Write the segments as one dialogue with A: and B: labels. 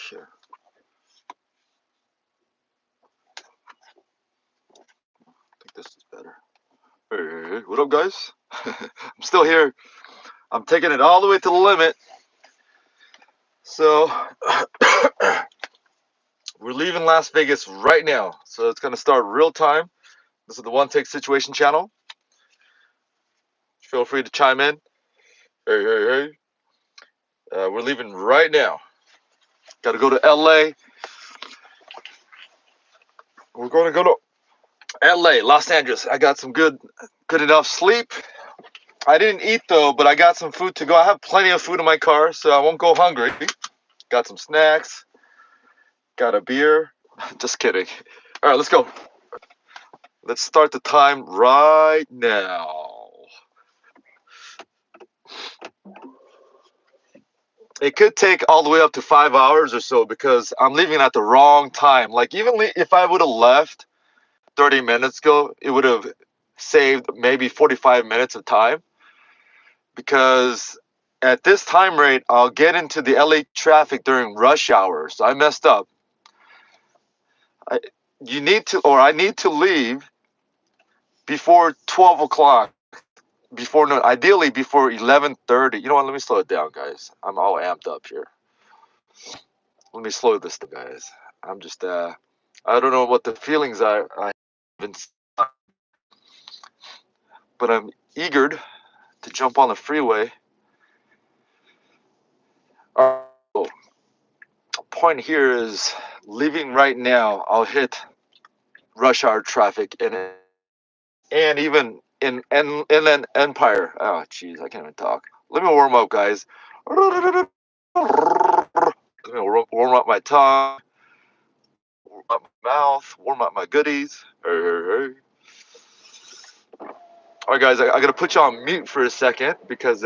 A: here. I think this is better. Hey, what up, guys? I'm still here. I'm taking it all the way to the limit. So we're leaving Las Vegas right now. So it's gonna start real time. This is the One Take Situation channel. Feel free to chime in. Hey. We're leaving right now. Got to go to LA. We're going to go to LA, Los Angeles. I got some good enough sleep. I didn't eat though, but I got some food to go. I have plenty of food in my car, so I won't go hungry. Got some snacks. Got a beer. Just kidding. All right, let's go. Let's start the time right now. It could take all the way up to 5 hours or so because I'm leaving at the wrong time. Like even if I would have left 30 minutes ago, it would have saved maybe 45 minutes of time because at this time rate, I'll get into the LA traffic during rush hour. So I messed up. I need to leave before 12 o'clock. Before no, ideally before 11:30. You know what? Let me slow it down, guys. I'm all amped up here. Let me slow this down, guys. I'm just I don't know what the feelings I have, but I'm eager to jump on the freeway. Point here is leaving right now. I'll hit rush hour traffic and even in Inland Empire. Oh, jeez, I can't even talk. Let me warm up, guys. Let me warm up my tongue, warm up my mouth, warm up my goodies. Hey. All right, guys, I gotta put you on mute for a second because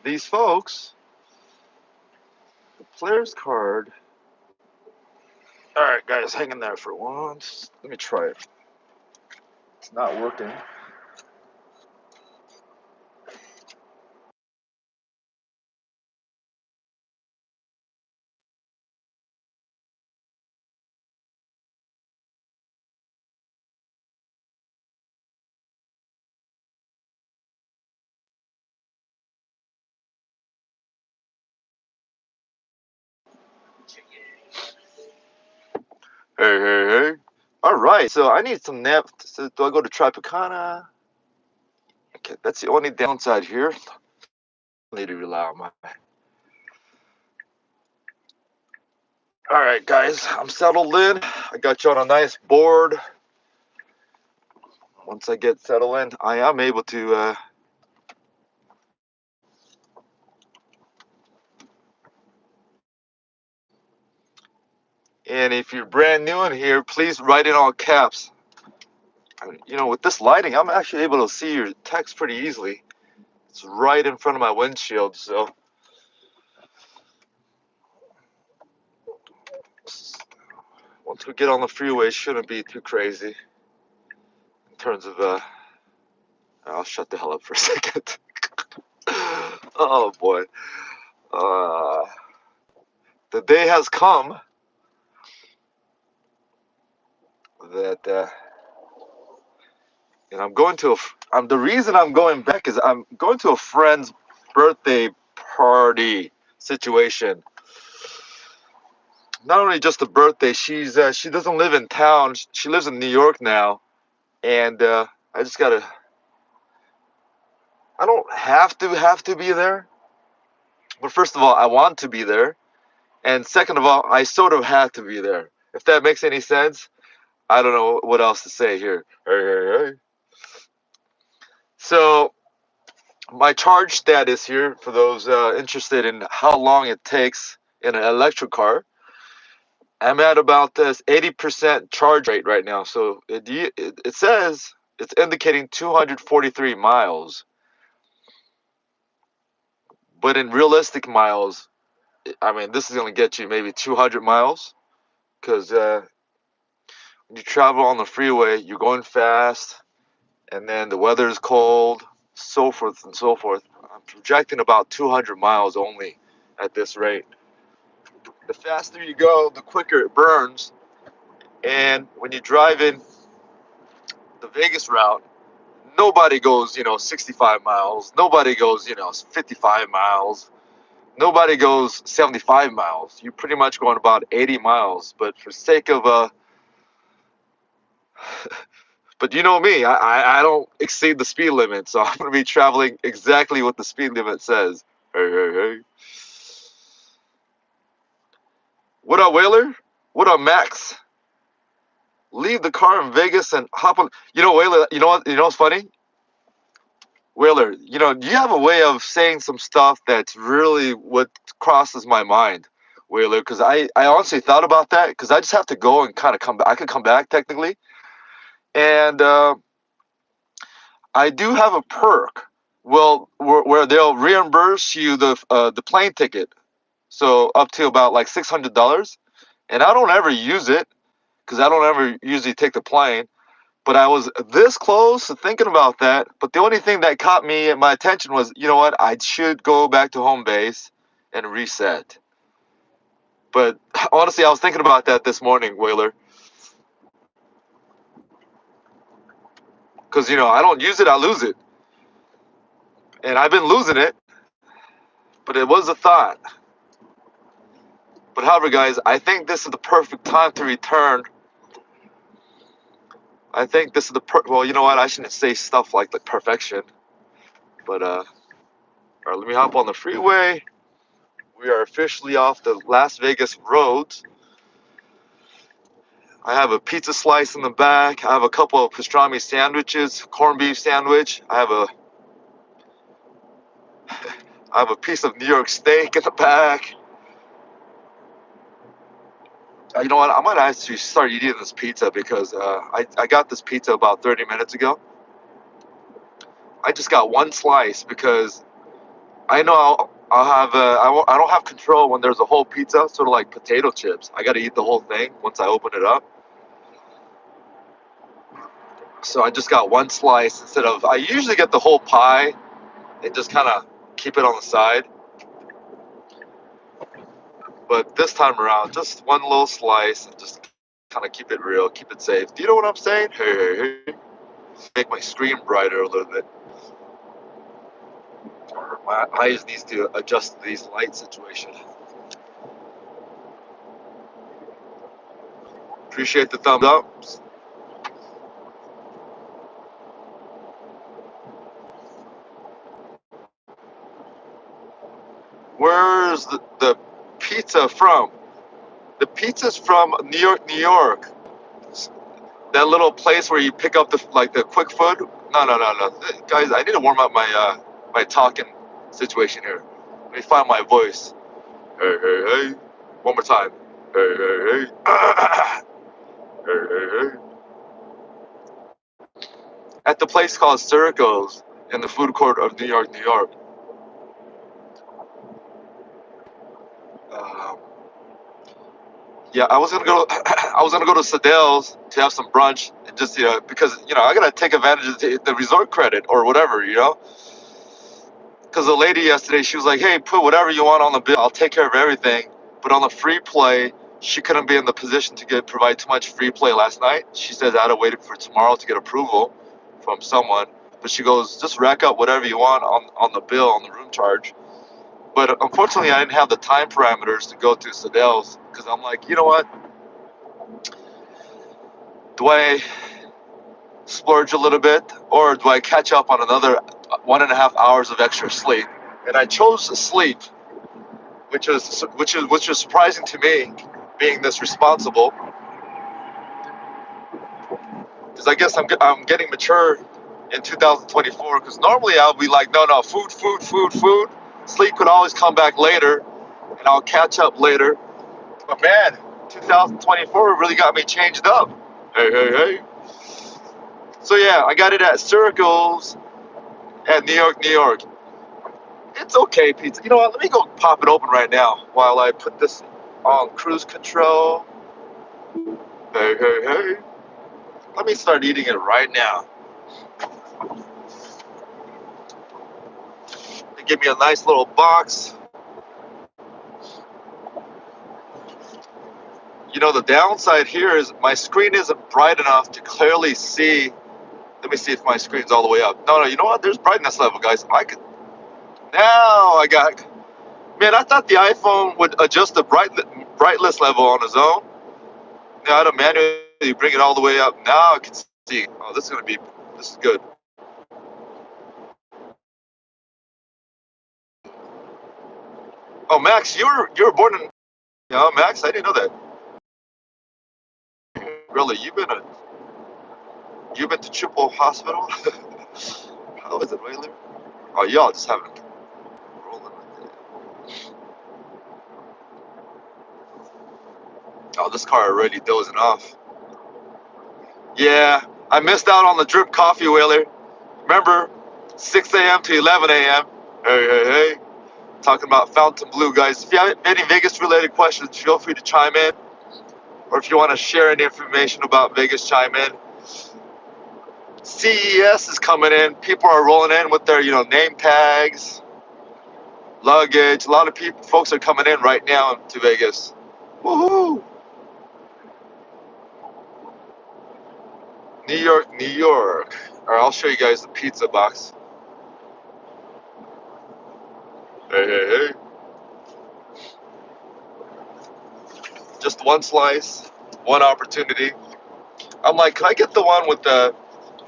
A: these folks, the player's card. All right, guys, hang in there for once. Let me try it. It's not working. Hey. All right, so I need some nap. So do I go to Tropicana? Okay, that's the only downside here. I need to rely on my. All right, guys, I'm settled in. I got you on a nice board. Once I get settled in, I am able to. And if you're brand new in here, please write in all caps. You know, with this lighting, I'm actually able to see your text pretty easily. It's right in front of my windshield, so once we get on the freeway, it shouldn't be too crazy in terms of I'll shut the hell up for a second. Oh boy. The day has come that and I'm going to the reason I'm going back is I'm going to a friend's birthday party situation. Not only just a birthday, she doesn't live in town. She lives in New York now, and I just gotta. I don't have to be there, but first of all, I want to be there, and second of all, I sort of have to be there. If that makes any sense, I don't know what else to say here. Hey. So my charge status here for those interested in how long it takes in an electric car. I'm at about this 80% charge rate right now. So it says it's indicating 243 miles. But in realistic miles, I mean, this is going to get you maybe 200 miles. Because when you travel on the freeway, you're going fast. And then the weather is cold, so forth and so forth. I'm projecting about 200 miles only at this rate. The faster you go, the quicker it burns. And when you're driving the Vegas route, nobody goes, 65 miles. Nobody goes, 55 miles. Nobody goes 75 miles. You're pretty much going about 80 miles. But for sake of but you know me, I don't exceed the speed limit, so I'm gonna be traveling exactly what the speed limit says. Hey, hey, hey. What up, Whaler? What up, Max? Leave the car in Vegas and hop on. Whaler. You know what? You know what's funny? Whaler. Do you have a way of saying some stuff that's really what crosses my mind, Whaler? Because I honestly thought about that because I just have to go and kind of come back. I could come back technically, and I do have a perk. Well, where they'll reimburse you the plane ticket, so up to about like $600, and I don't ever use it because I don't ever usually take the plane. But I was this close to thinking about that. But the only thing that caught my attention was, you know what? I should go back to home base and reset. But honestly, I was thinking about that this morning, Whaler, because I don't use it, I lose it, and I've been losing it. But it was a thought. But however, guys, I think this is the perfect time to return. I think this is well, you know what? I shouldn't say stuff like the perfection. But all right, let me hop on the freeway. We are officially off the Las Vegas roads. I have a pizza slice in the back. I have a couple of pastrami sandwiches, corned beef sandwich. I have a piece of New York steak in the back. You know what? I might actually start eating this pizza because I got this pizza about 30 minutes ago. I just got one slice because I know I'll have I don't have control when there's a whole pizza, sort of like potato chips. I got to eat the whole thing once I open it up. So I just got one slice instead of I usually get the whole pie and just kind of keep it on the side. But this time around, just one little slice and just kind of keep it real, keep it safe. Do you know what I'm saying? Hey, hey. Make my screen brighter a little bit. My eyes needs to adjust to these light situation. Appreciate the thumbs up. Where's the pizza from? The pizza's from New York, New York. That little place where you pick up the quick food. No, no, no, no, guys. I need to warm up my talking situation here. Let me find my voice. Hey, hey, hey. One more time. Hey, hey, hey. Hey, hey, hey. At the place called Circles in the food court of New York, New York. Um, yeah, I was gonna go. I was gonna go to Sadel's to have some brunch and just because I gotta take advantage of the resort credit or whatever. Because the lady yesterday, she was like, "Hey, put whatever you want on the bill. I'll take care of everything." But on the free play, she couldn't be in the position to provide too much free play last night. She says I had to wait for tomorrow to get approval from someone. But she goes, "Just rack up whatever you want on the bill on the room charge." But unfortunately, I didn't have the time parameters to go to Sadel's because I'm like, you know what? Do I splurge a little bit or do I catch up on another 1.5 hours of extra sleep? And I chose to sleep, which is surprising to me, being this responsible, because I guess I'm getting mature in 2024. Because normally I'll be like, no, no, food, food, food, food. Sleep could always come back later, and I'll catch up later. But man, 2024 really got me changed up. Hey, hey, hey. So yeah, I got it at Circles at New York, New York. It's okay, pizza. You know what? Let me go pop it open right now while I put this on cruise control. Hey, hey, hey. Let me start eating it right now. They give me a nice little box. You know, the downside here is my screen isn't bright enough to clearly see. Let me see if my screen's all the way up. No, you know what? There's brightness level, guys. I could. Now I got. Man, I thought the iPhone would adjust the brightness level on its own. Now I had to manually bring it all the way up. Now I can see. Oh, this is good. Oh, Max, you were born in. Yeah, Max, I didn't know that. Really, you've been to Triple Hospital? How is it, Whaler? Oh, y'all just having rolling with it. Oh, this car already dozing off. Yeah, I missed out on the drip coffee, Whaler. Remember, 6 a.m. to 11 a.m. Hey. Talking about Fountain Blue, guys. If you have any Vegas-related questions, feel free to chime in. Or if you want to share any information about Vegas, chime in. CES is coming in. People are rolling in with their, name tags, luggage. A lot of folks are coming in right now to Vegas. Woohoo! New York, New York. All right, I'll show you guys the pizza box. Hey. Just one slice, one opportunity. I'm like, can I get the one with the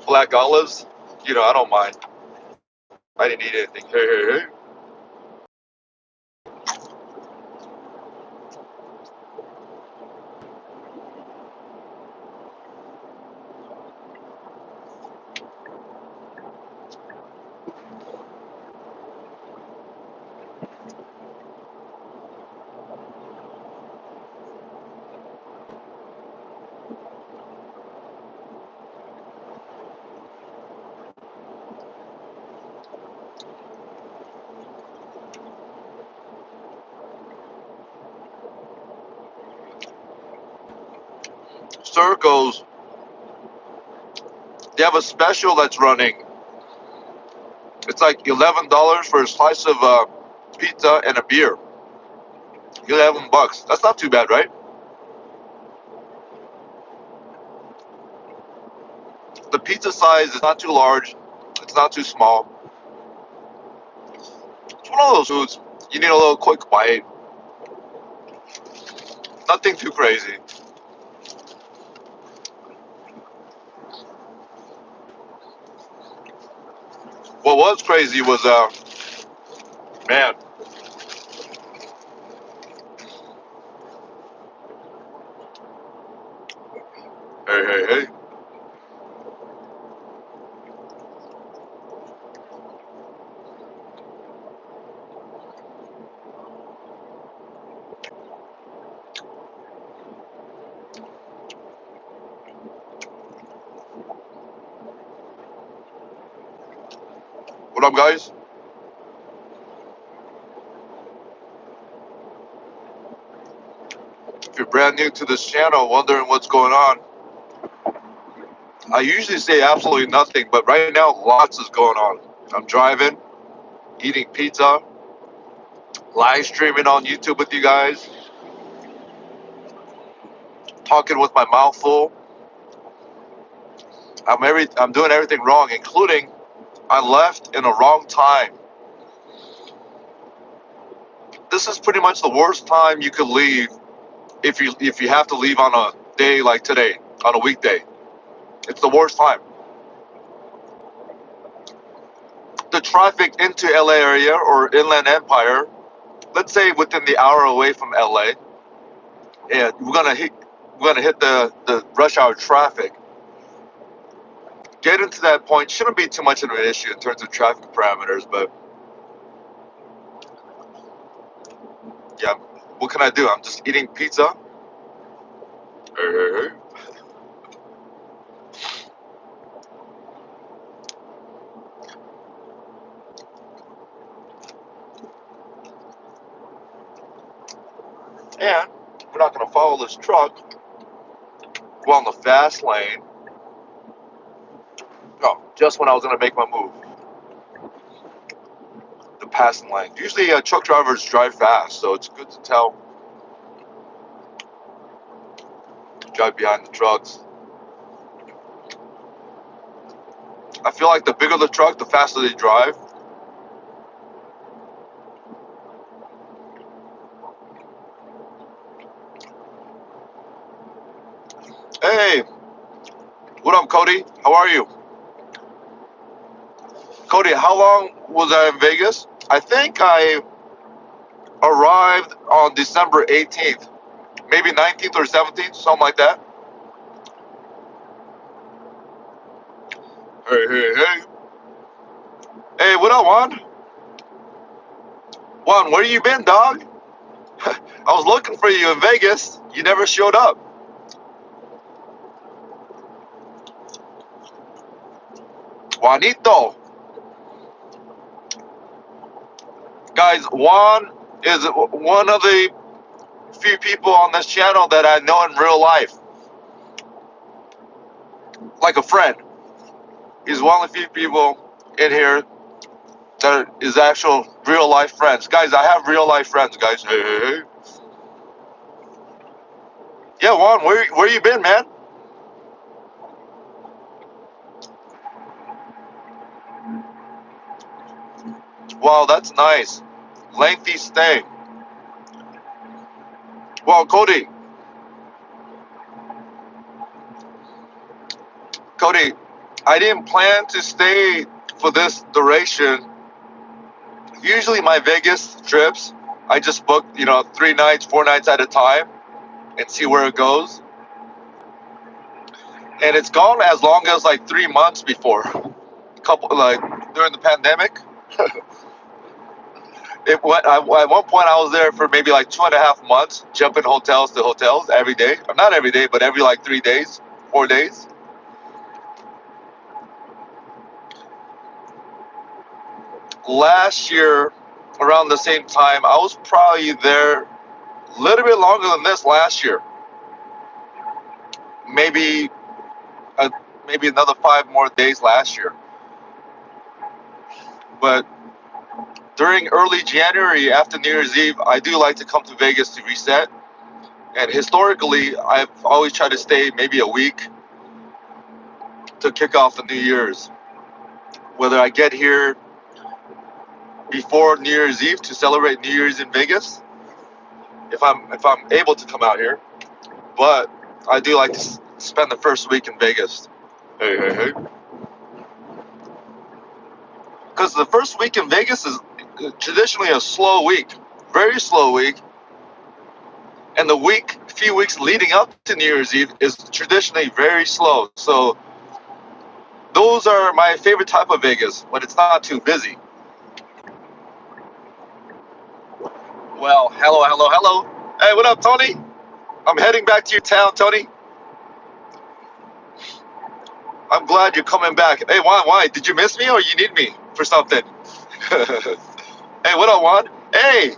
A: black olives? I don't mind. I didn't eat anything. Hey. Circles, they have a special that's running. It's like $11 for a slice of pizza and a beer. $11. That's not too bad, right? The pizza size is not too large. It's not too small. It's one of those foods you need a little quick bite. Nothing too crazy. What was crazy was, man. Hey. What up, guys? If you're brand new to this channel, wondering what's going on, I usually say absolutely nothing, but right now, lots is going on. I'm driving, eating pizza, live streaming on YouTube with you guys, talking with my mouth full. I'm doing everything wrong, including I left in a wrong time. This is pretty much the worst time you could leave if you have to leave on a day like today, on a weekday. It's the worst time. The traffic into LA area or Inland Empire, let's say within the hour away from LA, and we're gonna hit the rush hour traffic. Getting to that point shouldn't be too much of an issue in terms of traffic parameters, but yeah, what can I do? I'm just eating pizza. And we're not gonna follow this truck. Go on the fast lane. Oh, just when I was gonna make my move. The passing lane. Usually truck drivers drive fast, so it's good to tell drive behind the trucks. I feel like the bigger the truck, the faster they drive. Hey, what up, Cody? How are you? Cody, how long was I in Vegas? I think I arrived on December 18th, maybe 19th or 17th, something like that. Hey, hey, hey. Hey, what up, Juan? Juan, where you been, dog? I was looking for you in Vegas. You never showed up. Juanito. Guys, Juan is one of the few people on this channel that I know in real life, like a friend. He's one of the few people in here that is actual real life friends. Guys, I have real life friends, guys. Hey, hey, hey. Yeah, Juan, where you been, man? Wow, that's nice. Lengthy stay. Well, Cody, I didn't plan to stay for this duration. Usually my Vegas trips, I just book, 3 nights, 4 nights at a time and see where it goes. And it's gone as long as like 3 months before. Couple like during the pandemic. It went. At one point, I was there for maybe like 2.5 months, jumping hotels to hotels every day. Or not every day, but every like 3 days, 4 days. Last year, around the same time, I was probably there a little bit longer than this last year. Maybe, uh, maybe another 5 more days last year. But during early January, after New Year's Eve, I do like to come to Vegas to reset. And historically, I've always tried to stay maybe a week to kick off the New Year's. Whether I get here before New Year's Eve to celebrate New Year's in Vegas, if I'm able to come out here, but I do like to spend the first week in Vegas. Hey, hey, hey. Because the first week in Vegas is traditionally a slow week, very slow week, and the few weeks leading up to New Year's Eve is traditionally very slow. So those are my favorite type of Vegas when it's not too busy. Well, hello, hello, hello. Hey, what up, Tony? I'm heading back to your town, Tony. I'm glad you're coming back. Hey, why? Did you miss me or you need me for something? Hey, what up, Juan? Hey,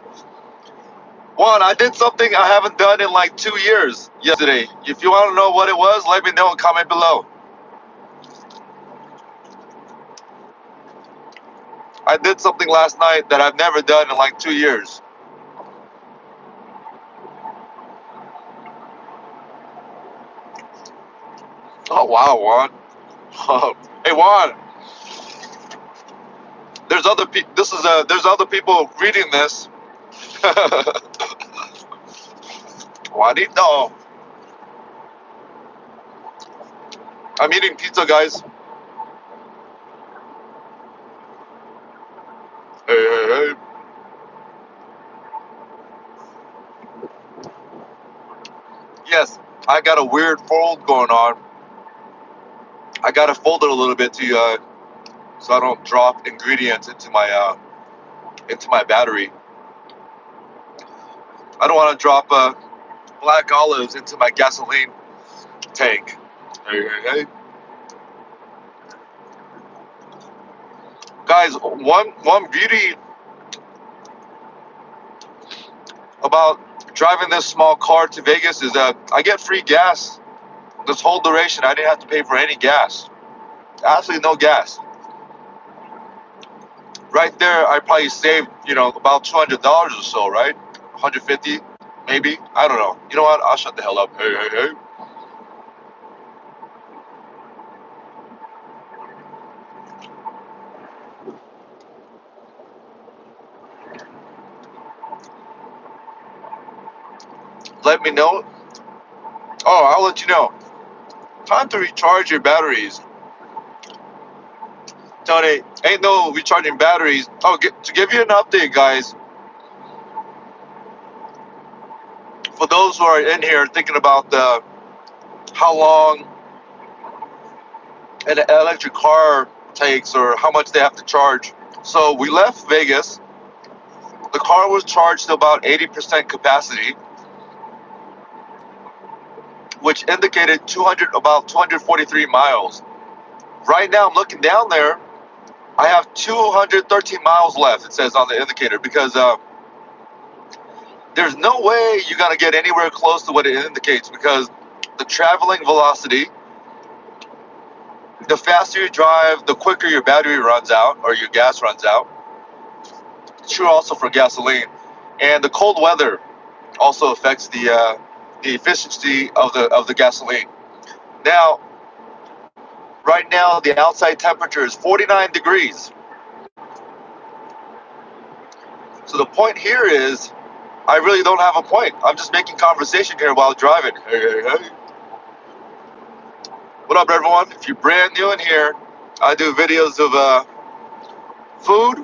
A: Juan, I did something I haven't done in like 2 years yesterday. If you want to know what it was, let me know and comment below. I did something last night that I've never done in like 2 years. Oh, wow, Juan. Hey, Juan, there's other people. There's other people reading this. Juanito, I'm eating pizza, guys. Hey, hey, hey. Yes, I got a weird fold going on. I gotta fold it a little bit to so I don't drop ingredients into my battery. I don't want to drop black olives into my gasoline tank. Hey, hey, hey. Guys, one beauty about driving this small car to Vegas is that I get free gas. This whole duration, I didn't have to pay for any gas. Absolutely no gas. Right there, I probably saved, about $200 or so, right? 150, maybe. I don't know. You know what? I'll shut the hell up. Hey, hey, hey. let me know. Oh, I'll let you know. Time to recharge your batteries. Tony, ain't no recharging batteries. Oh, to give you an update, guys, for those who are in here thinking about how long an electric car takes or how much they have to charge. So we left Vegas. The car was charged to about 80% capacity, which indicated about 243 miles. Right now, I'm looking down there. I have 213 miles left, it says on the indicator, because there's no way you're going to get anywhere close to what it indicates, because the traveling velocity, the faster you drive, the quicker your battery runs out or your gas runs out. True also for gasoline. And the cold weather also affects the efficiency of the gasoline. Now, right now, the outside temperature is 49 degrees. So the point here is, I really don't have a point. I'm just making conversation here while driving. Hey, hey, hey. What up, everyone? If you're brand new in here, I do videos of food,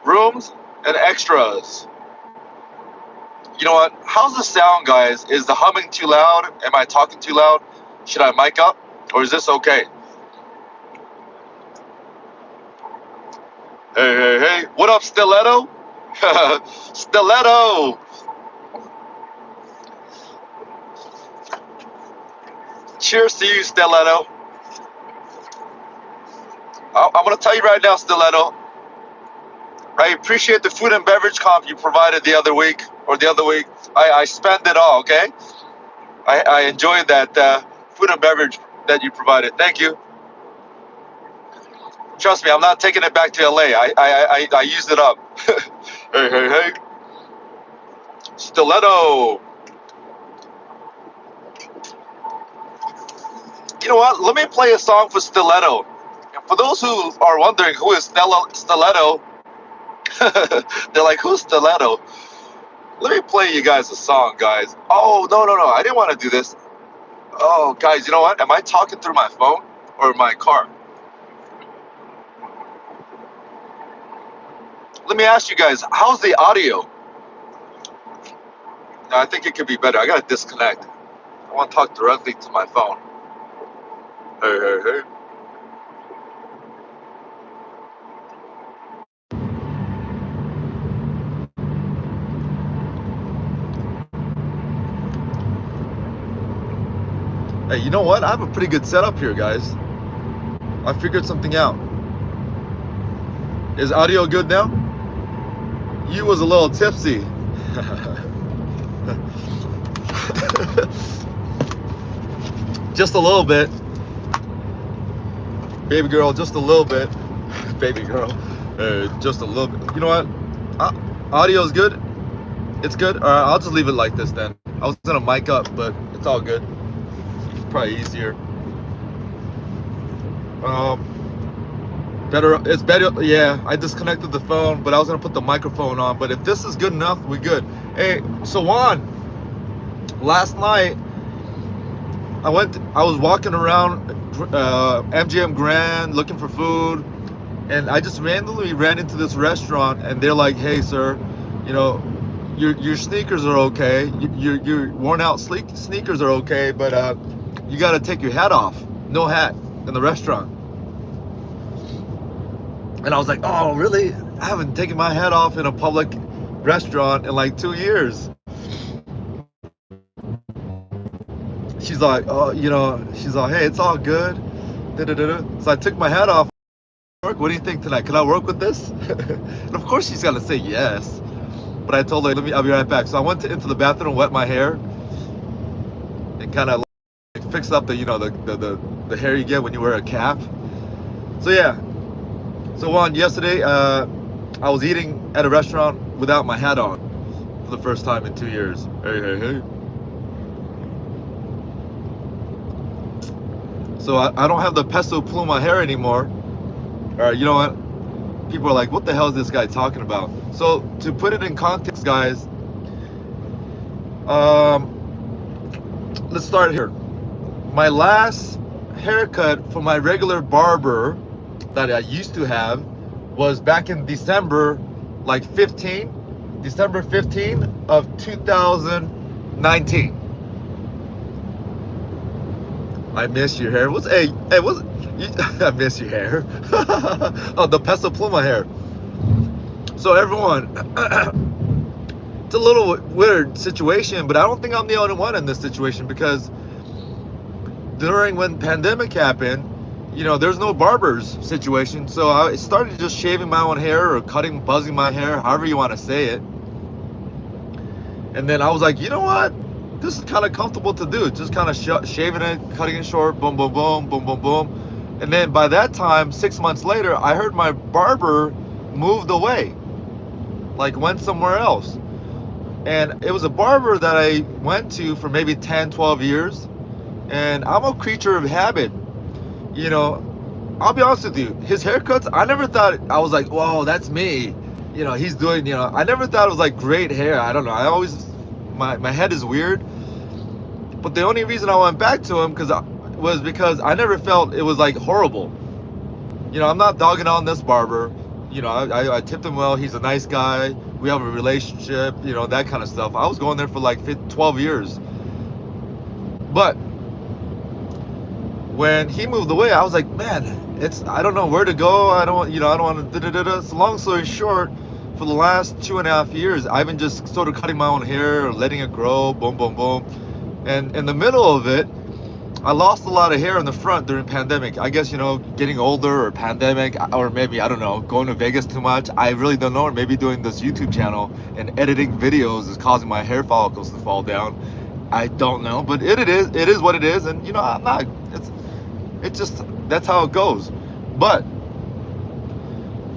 A: rooms, and extras. You know what? How's the sound, guys? Is the humming too loud? Am I talking too loud? Should I mic up? Or is this okay? Hey, hey, hey. What up, Stiletto? Stiletto! Cheers to you, Stiletto. I'm going to tell you right now, Stiletto, I appreciate the food and beverage comp you provided the other week. I spent it all, okay? I enjoyed that food and beverage that you provided. Thank you. Trust me, I'm not taking it back to LA. I used it up. Hey, hey, hey. Stiletto. You know what? Let me play a song for Stiletto. And for those who are wondering who is Stiletto, they're like, who's Stiletto? Let me play you guys a song, guys. Oh, no. I didn't want to do this. Oh, guys, you know what? Am I talking through my phone or my car? Let me ask you guys, how's the audio? No, I think it could be better. I got to disconnect. I want to talk directly to my phone. Hey, hey, hey. Hey, you know what? I have a pretty good setup here, guys. I figured something out. Is audio good now? You was a little tipsy. Just a little bit. Baby girl, just a little bit. Baby girl, just a little bit. You know what? Audio's good. It's good. All right, I'll just leave it like this then. I was gonna mic up, but it's all good. It's probably easier. It's better. Yeah, I disconnected the phone, but I was gonna put the microphone on. But if this is good enough, we're good. Hey, so Juan, last night I was walking around MGM Grand looking for food, and I just randomly ran into this restaurant, and they're like, "Hey, sir, you know, your sneakers are okay. Your worn out sneakers are okay, but you got to take your hat off. No hat in the restaurant." And I was like, "Oh, really? I haven't taken my hat off in a public restaurant in like 2 years." She's like, "Oh, she's like, hey, it's all good." So I took my hat off. What do you think tonight? Can I work with this? And of course she's gonna say yes. But I told her, I'll be right back. So I went into the bathroom, wet my hair, and kind of like fix up the hair you get when you wear a cap. So yeah. So yesterday, I was eating at a restaurant without my hat on for the first time in 2 years. Hey, hey, hey. So I don't have the peso pluma hair anymore. You know what? People are like, what the hell is this guy talking about? So to put it in context, guys, Let's start here. My last haircut for my regular barber that I used to have was back in December, like 15, December 15 of 2019. I miss your hair. What's I miss your hair. Oh, the Peso Pluma hair. So everyone, it's a little weird situation, but I don't think I'm the only one in this situation, because during when pandemic happened, there's no barbers situation. So I started just shaving my own hair, or buzzing my hair, however you want to say it. And then I was like, you know what? This is kind of comfortable to do. Just kind of shaving it, cutting it short, boom, boom, boom, boom, boom, boom. And then by that time, 6 months later, I heard my barber moved away, like went somewhere else. And it was a barber that I went to for maybe 10, 12 years. And I'm a creature of habit. I'll be honest with you, his haircuts, I never thought, I was like, whoa, that's me. He's doing, I never thought it was like great hair. I don't know. I always, my head is weird. But the only reason I went back to him was because I never felt it was like horrible. I'm not dogging on this barber. I tipped him well. He's a nice guy. We have a relationship, that kind of stuff. I was going there for like 12 years. But when he moved away, I was like, man, I don't know where to go. I don't want to. So long story short, for the last 2.5 years, I've been just sort of cutting my own hair, or letting it grow, boom, boom, boom. And in the middle of it, I lost a lot of hair in the front during pandemic. I guess, getting older, or pandemic, or maybe, I don't know, going to Vegas too much. I really don't know. Or maybe doing this YouTube channel and editing videos is causing my hair follicles to fall down. I don't know, but it is what it is. And, I'm not, it's just, that's how it goes. But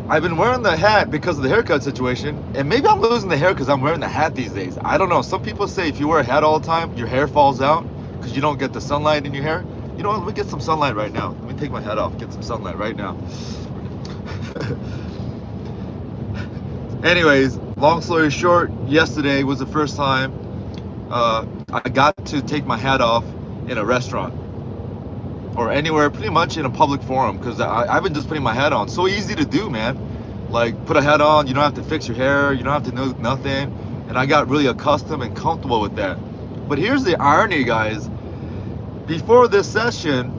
A: I've been wearing the hat because of the haircut situation, and maybe I'm losing the hair because I'm wearing the hat these days. I don't know. Some people say if you wear a hat all the time, your hair falls out because you don't get the sunlight in your hair. You know what? Let me get some sunlight right now. Let me take my hat off, get some sunlight right now. Anyways, long story short, yesterday was the first time I got to take my hat off in a restaurant, or anywhere, pretty much in a public forum, because I've been just putting my hat on. So easy to do, man. Like, put a hat on, you don't have to fix your hair, you don't have to do nothing. And I got really accustomed and comfortable with that. But here's the irony, guys. Before this session,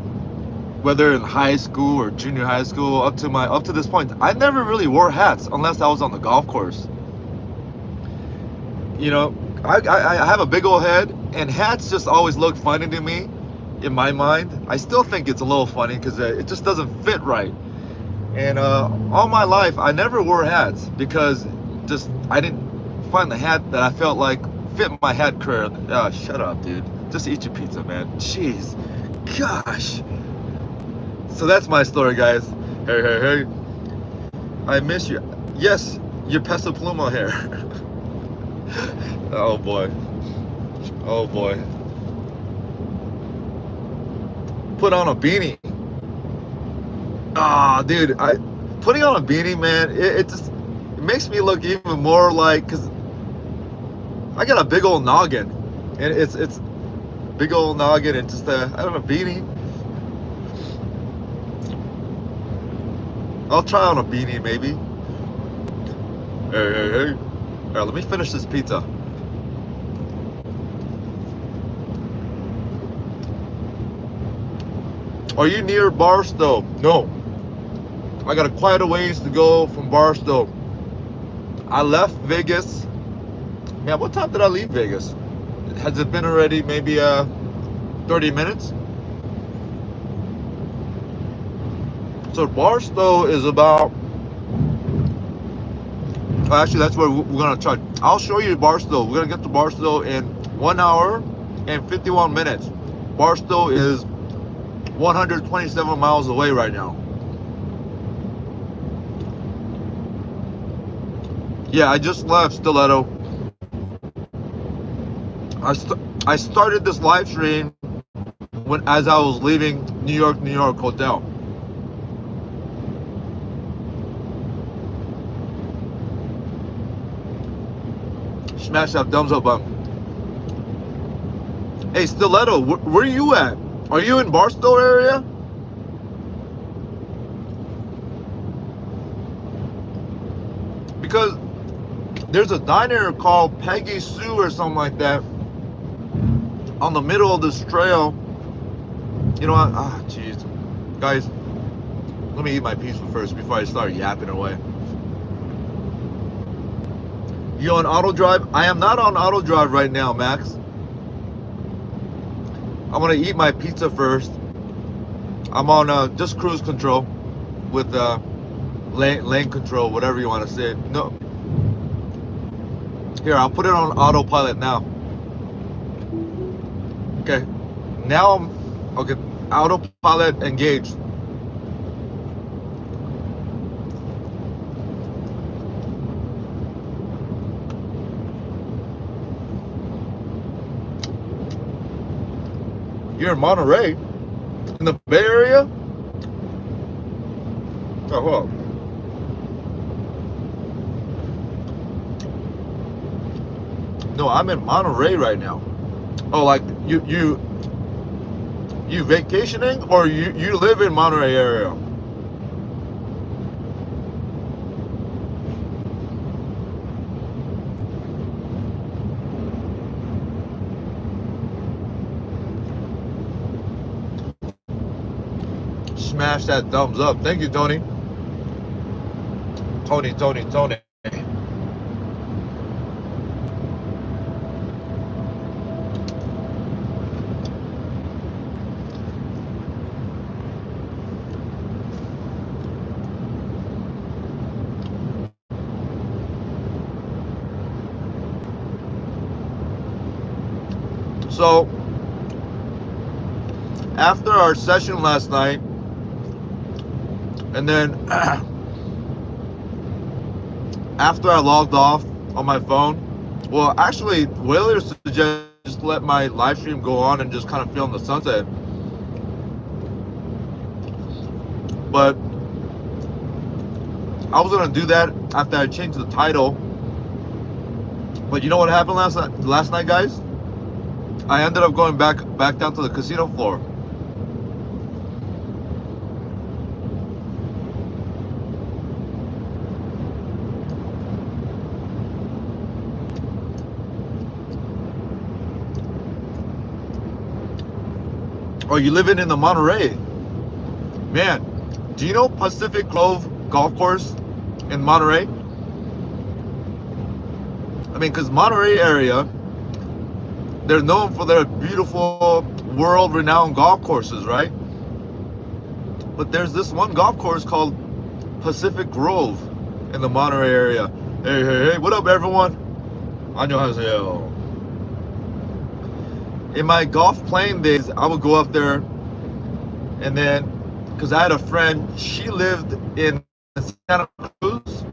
A: whether in high school or junior high school, up to this point, I never really wore hats unless I was on the golf course. I have a big old head, and hats just always look funny to me. In my mind, I still think it's a little funny because it just doesn't fit right. And all my life, I never wore hats because I didn't find the hat that I felt like fit my head career. Shut up, dude. Just eat your pizza, man. Jeez. Gosh. So that's my story, guys. Hey. I miss you. Yes, your Peso Pluma hair. Oh, boy. Oh, boy. Put on a beanie. Dude, putting on a beanie, man, it makes me look even more like, because I got a big old noggin, and it's big old noggin, and just I don't know, beanie. I'll try on a beanie maybe. Hey. All right, let me finish this pizza. Are you near Barstow? No. I got quite a ways to go from Barstow. I left Vegas. Man, what time did I leave Vegas? Has it been already maybe 30 minutes? So Barstow is about... Actually, that's where we're going to try. I'll show you Barstow. We're going to get to Barstow in 1 hour and 51 minutes. Barstow is 127 miles away right now. Yeah, I just left Stiletto. I started this live stream as I was leaving New York hotel. Smash that thumbs up button. Hey, Stiletto, where are you at? Are you in Barstow area? Because there's a diner called Peggy Sue or something like that on the middle of this trail. You know what? Ah, jeez. Guys, let me eat my pizza first before I start yapping away. You on auto drive? I am not on auto drive right now, Max. I'm gonna eat my pizza first. I'm on just cruise control with lane control, whatever you want to say. No, here, I'll put it on autopilot now. Okay, now I'm okay. Autopilot engaged. You're in Monterey, in the Bay Area. Oh, hold on. No, I'm in Monterey right now. Oh, like you vacationing, or you live in Monterey area? Smash that thumbs up. Thank you, Tony. Tony. So after our session last night, and then after I logged off on my phone, well, actually, Whaler suggested just let my live stream go on and just kind of film the sunset. But I was gonna do that after I changed the title. But you know what happened last night, guys? I ended up going back down to the casino floor. Oh, you living in the Monterey? Man, do you know Pacific Grove Golf Course in Monterey? I mean, because Monterey area, they're known for their beautiful, world-renowned golf courses, right? But there's this one golf course called Pacific Grove in the Monterey area. Hey, what up, everyone? 안녕하세요. In my golf playing days, I would go up there, and then, because I had a friend, she lived in Santa Cruz,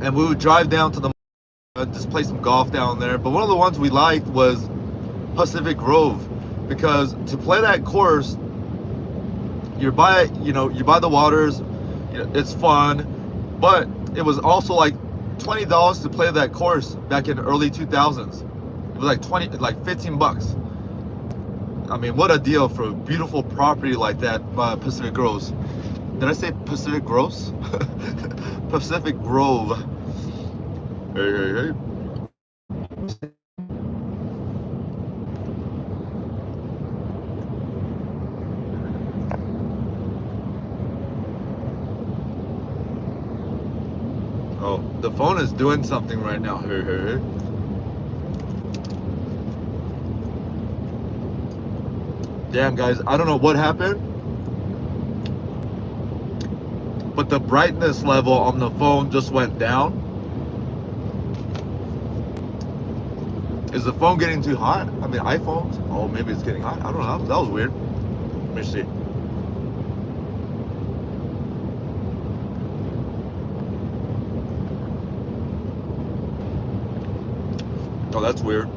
A: and we would drive down to the just play some golf down there. But one of the ones we liked was Pacific Grove, because to play that course, you're by the waters, it's fun, but it was also like $20 to play that course back in the early 2000s. It was like 15 bucks. I mean, what a deal for a beautiful property like that, Pacific Groves. Did I say Pacific Groves? Pacific Grove. Hey. Oh, the phone is doing something right now. Hey. Damn, guys, I don't know what happened, but the brightness level on the phone just went down. Is the phone getting too hot? I mean, iPhones. Oh, maybe it's getting hot. I don't know. That was weird. Let me see. Oh, that's weird.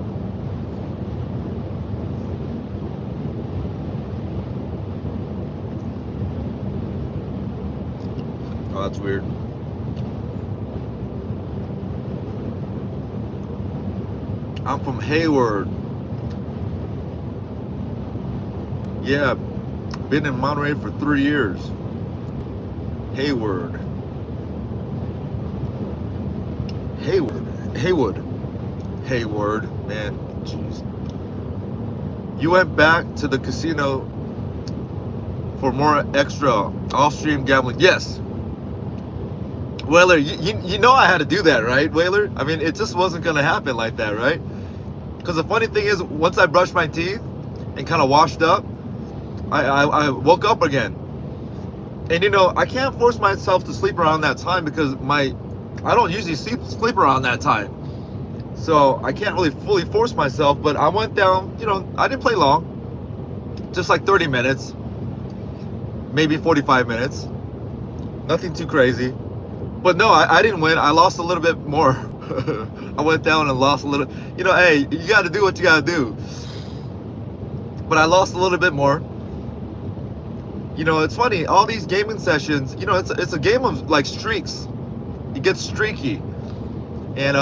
A: Oh, that's weird. I'm from Hayward. Yeah, been in Monterey for 3 years. Hayward. Hayward, man, jeez. You went back to the casino for more extra off-stream gambling. Yes. Whaler, you know I had to do that, right, Whaler? I mean, it just wasn't going to happen like that, right? Because the funny thing is, once I brushed my teeth and kind of washed up, I woke up again. And, you know, I can't force myself to sleep around that time because I don't usually sleep around that time. So I can't really fully force myself, but I went down, you know, I didn't play long, just like 30 minutes, maybe 45 minutes, nothing too crazy. But no, I didn't win. I lost a little bit more. I went down and lost a little, you know, hey, you got to do what you got to do. But I lost a little bit more. You know, it's funny, all these gaming sessions, you know, it's a game of like streaks. It gets streaky. And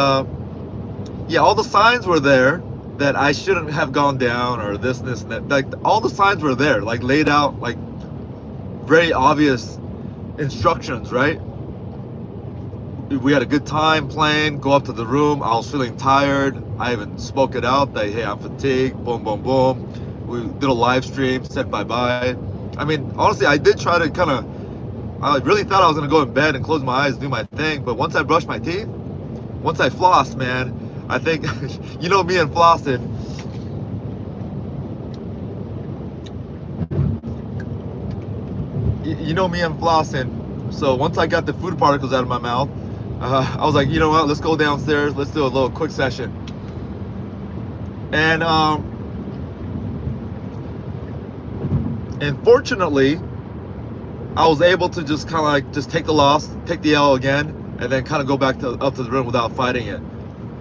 A: yeah, all the signs were there that I shouldn't have gone down or this and that. Like all the signs were there, like laid out, like very obvious instructions, right? We had a good time playing, go up to the room. I was feeling tired. I even spoke it out that, hey, I'm fatigued, boom, boom, boom. We did a live stream, said bye-bye. I mean, honestly, I did try to kind of, I really thought I was going to go in bed and close my eyes and do my thing. But once I brushed my teeth, once I flossed, man, I think, you know me and flossing. You know me and flossing. So once I got the food particles out of my mouth, I was like, you know what, let's go downstairs. Let's do a little quick session. And fortunately, I was able to just kind of like just take the loss, take the L again, and then kind of go back up to the room without fighting it.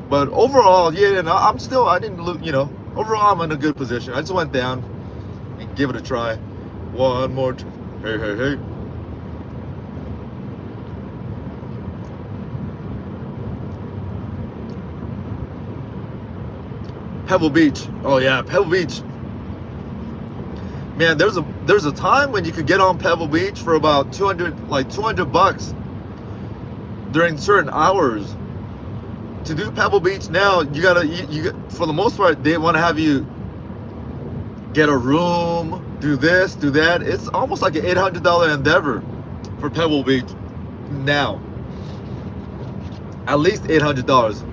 A: But overall, yeah, and I didn't lose, you know, overall I'm in a good position. I just went down and give it a try. One more, hey, hey, hey. Pebble Beach. Oh yeah, Pebble Beach. Man, there's a time when you could get on Pebble Beach for about 200 bucks during certain hours. To do Pebble Beach now, you gotta, for the most part, they want to have you get a room, do this, do that. It's almost like an $800 endeavor for Pebble Beach now. At least $800.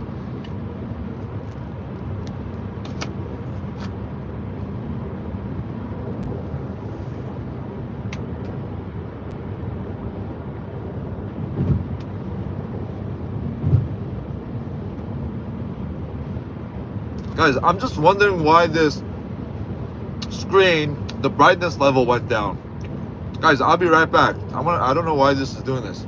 A: Guys, I'm just wondering why this screen, the brightness level went down. Guys, I'll be right back. I don't know why this is doing this.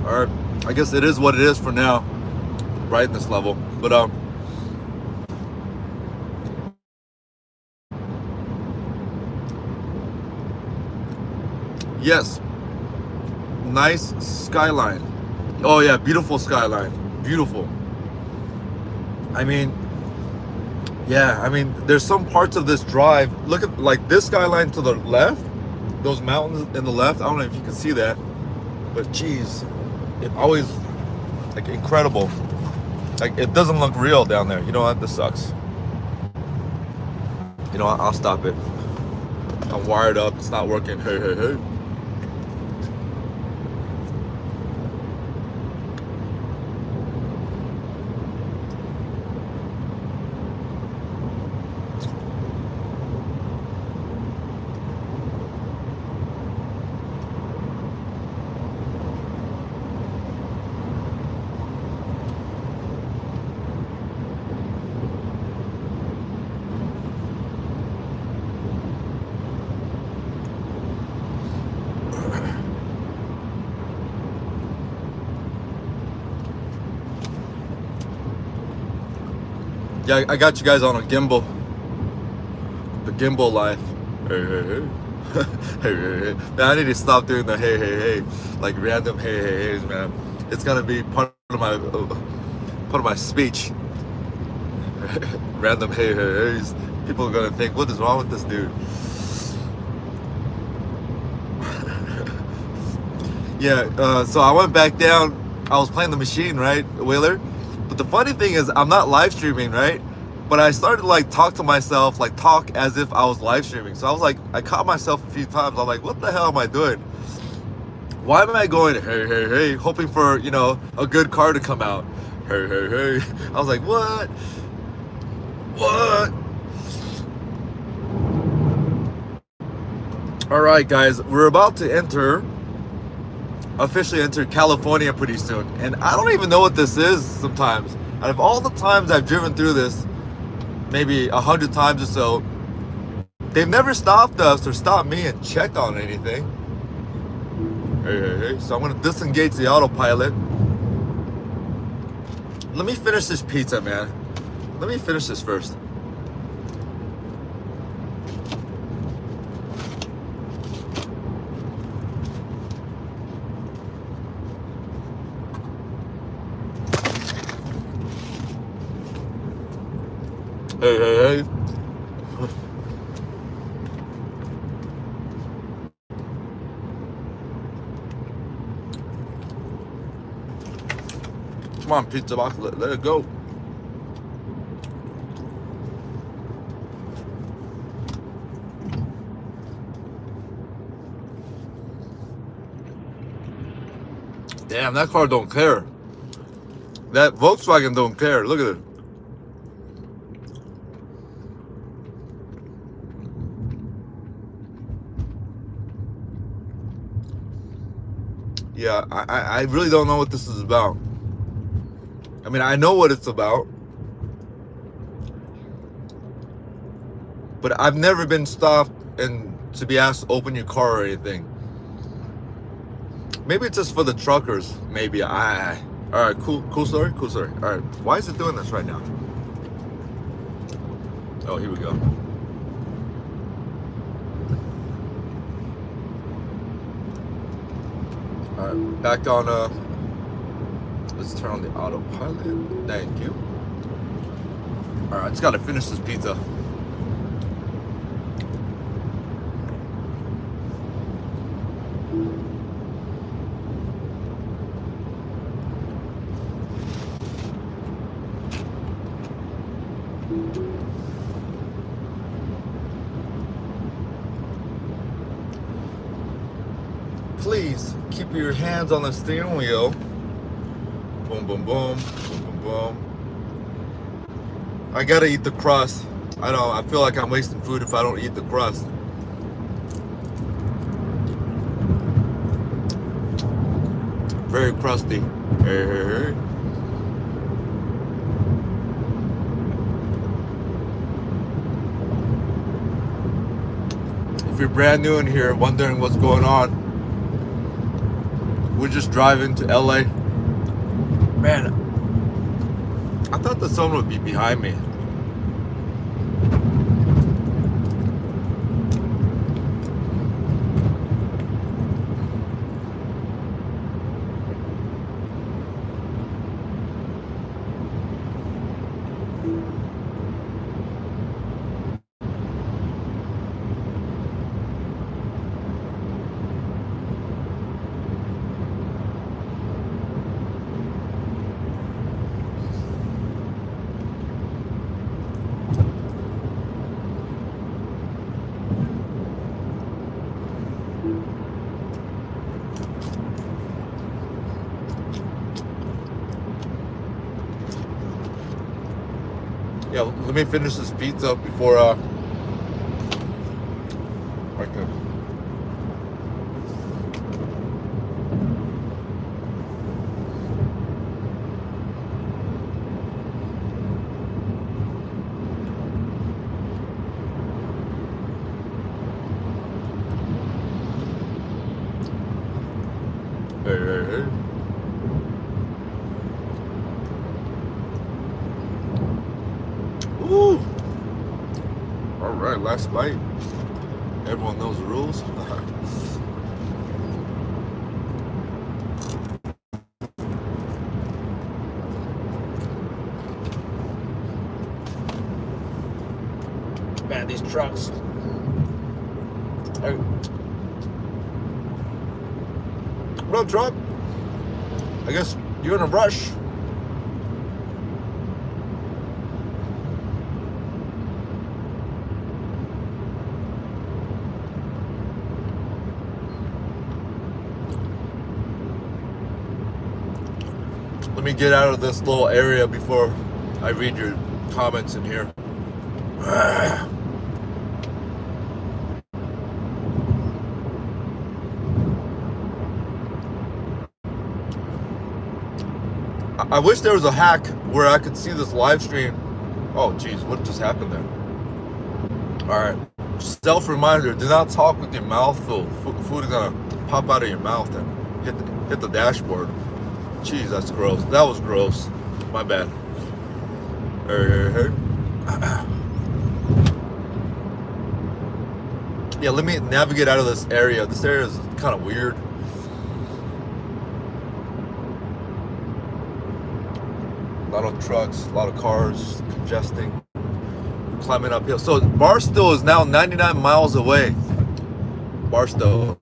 A: All right, I guess it is what it is for now. Brightness level, but yes, nice skyline. Oh yeah, beautiful skyline, beautiful. I mean, yeah, I mean, there's some parts of this drive. Look at like this skyline to the left, those mountains in the left. I don't know if you can see that, but geez, it always like incredible. Like it doesn't look real down there. You know what? This sucks. You know what? I'll stop it. I'm wired up. It's not working. Hey, hey, hey. Yeah, I got you guys on a gimbal. The gimbal life. Hey, hey, hey. Hey, hey, hey. Man, I need to stop doing the hey, hey, hey, like random hey, hey, hey's, man. It's gonna be part of my speech. Random hey, hey, hey's. People are gonna think, what is wrong with this dude? Yeah. So I went back down. I was playing the machine, right, Wheeler. But the funny thing is, I'm not live streaming, right? But I started to like talk to myself, like talk as if I was live streaming. So I was like, I caught myself a few times. I'm like, what the hell am I doing? Why am I going, hey, hey, hey, hoping for, you know, a good car to come out? Hey, hey, hey. I was like, what? What? All right, guys, we're about to officially enter California pretty soon. And I don't even know what this is sometimes. Out of all the times I've driven through this, maybe 100 times or so, they've never stopped us or stopped me and checked on anything. Hey, hey, hey. So I'm gonna disengage the autopilot. Let me finish this pizza, man. Let me finish this first. Hey, hey, hey. Come on, pizza box, let it go. Damn, that car don't care. That Volkswagen don't care. Look at it. Yeah, I really don't know what this is about. I mean, I know what it's about, but I've never been stopped and to be asked to open your car or anything. Maybe it's just for the truckers. Maybe. All right, cool story. All right, why is it doing this right now? Oh, here we go. All right, back on. Let's turn on the autopilot. Thank you. All right, I just gotta finish this pizza. Please keep your hands on the steering wheel. Boom, boom, boom, boom, boom, boom. I gotta eat the crust. I feel like I'm wasting food if I don't eat the crust. Very crusty. Hey, hey, hey. If you're brand new in here, wondering what's going on, we're just driving to LA. Man, I thought the sun would be behind me. Yeah, let me finish this pizza before I can. Hey, hey, hey. Ooh. All right, last bite.
B: Everyone knows the rules. Man, these trucks. Hey. What up, truck? I guess you're in a rush. Let me get out of this little area before I read your comments in here. I wish there was a hack where I could see this live stream. Oh, geez, what just happened there? All right, self-reminder: do not talk with your mouth full. Food is gonna pop out of your mouth and hit the dashboard. Jeez, that's gross. That was gross. My bad. Yeah, let me navigate out of this area. This area is kind of weird. A lot of trucks, a lot of cars, congesting. We're climbing uphill. So Barstow is now 99 miles away. Barstow.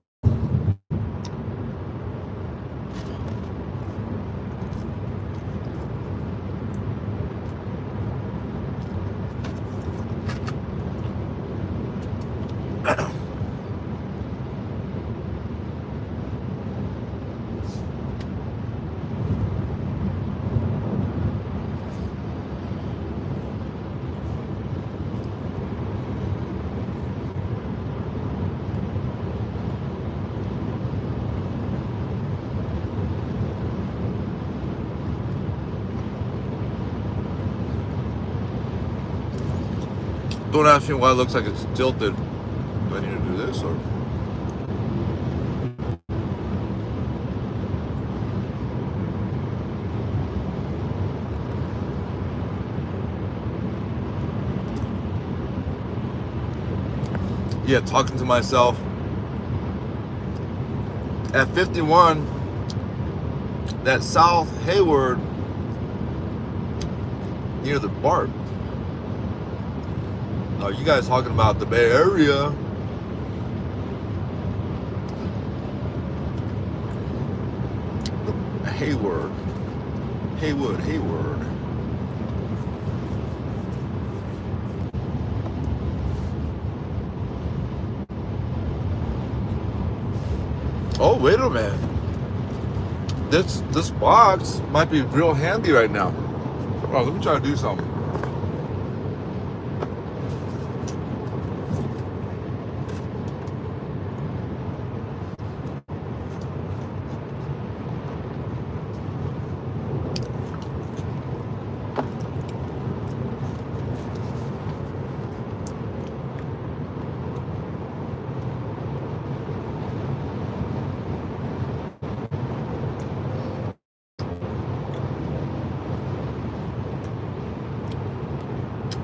B: Don't ask me why it looks like it's tilted. Do I need to do this or? Yeah, talking to myself. At 51, that South Hayward near the BART. Are you guys talking about the Bay Area? Hayward. Oh, wait a minute. This box might be real handy right now. Oh, let me try to do something.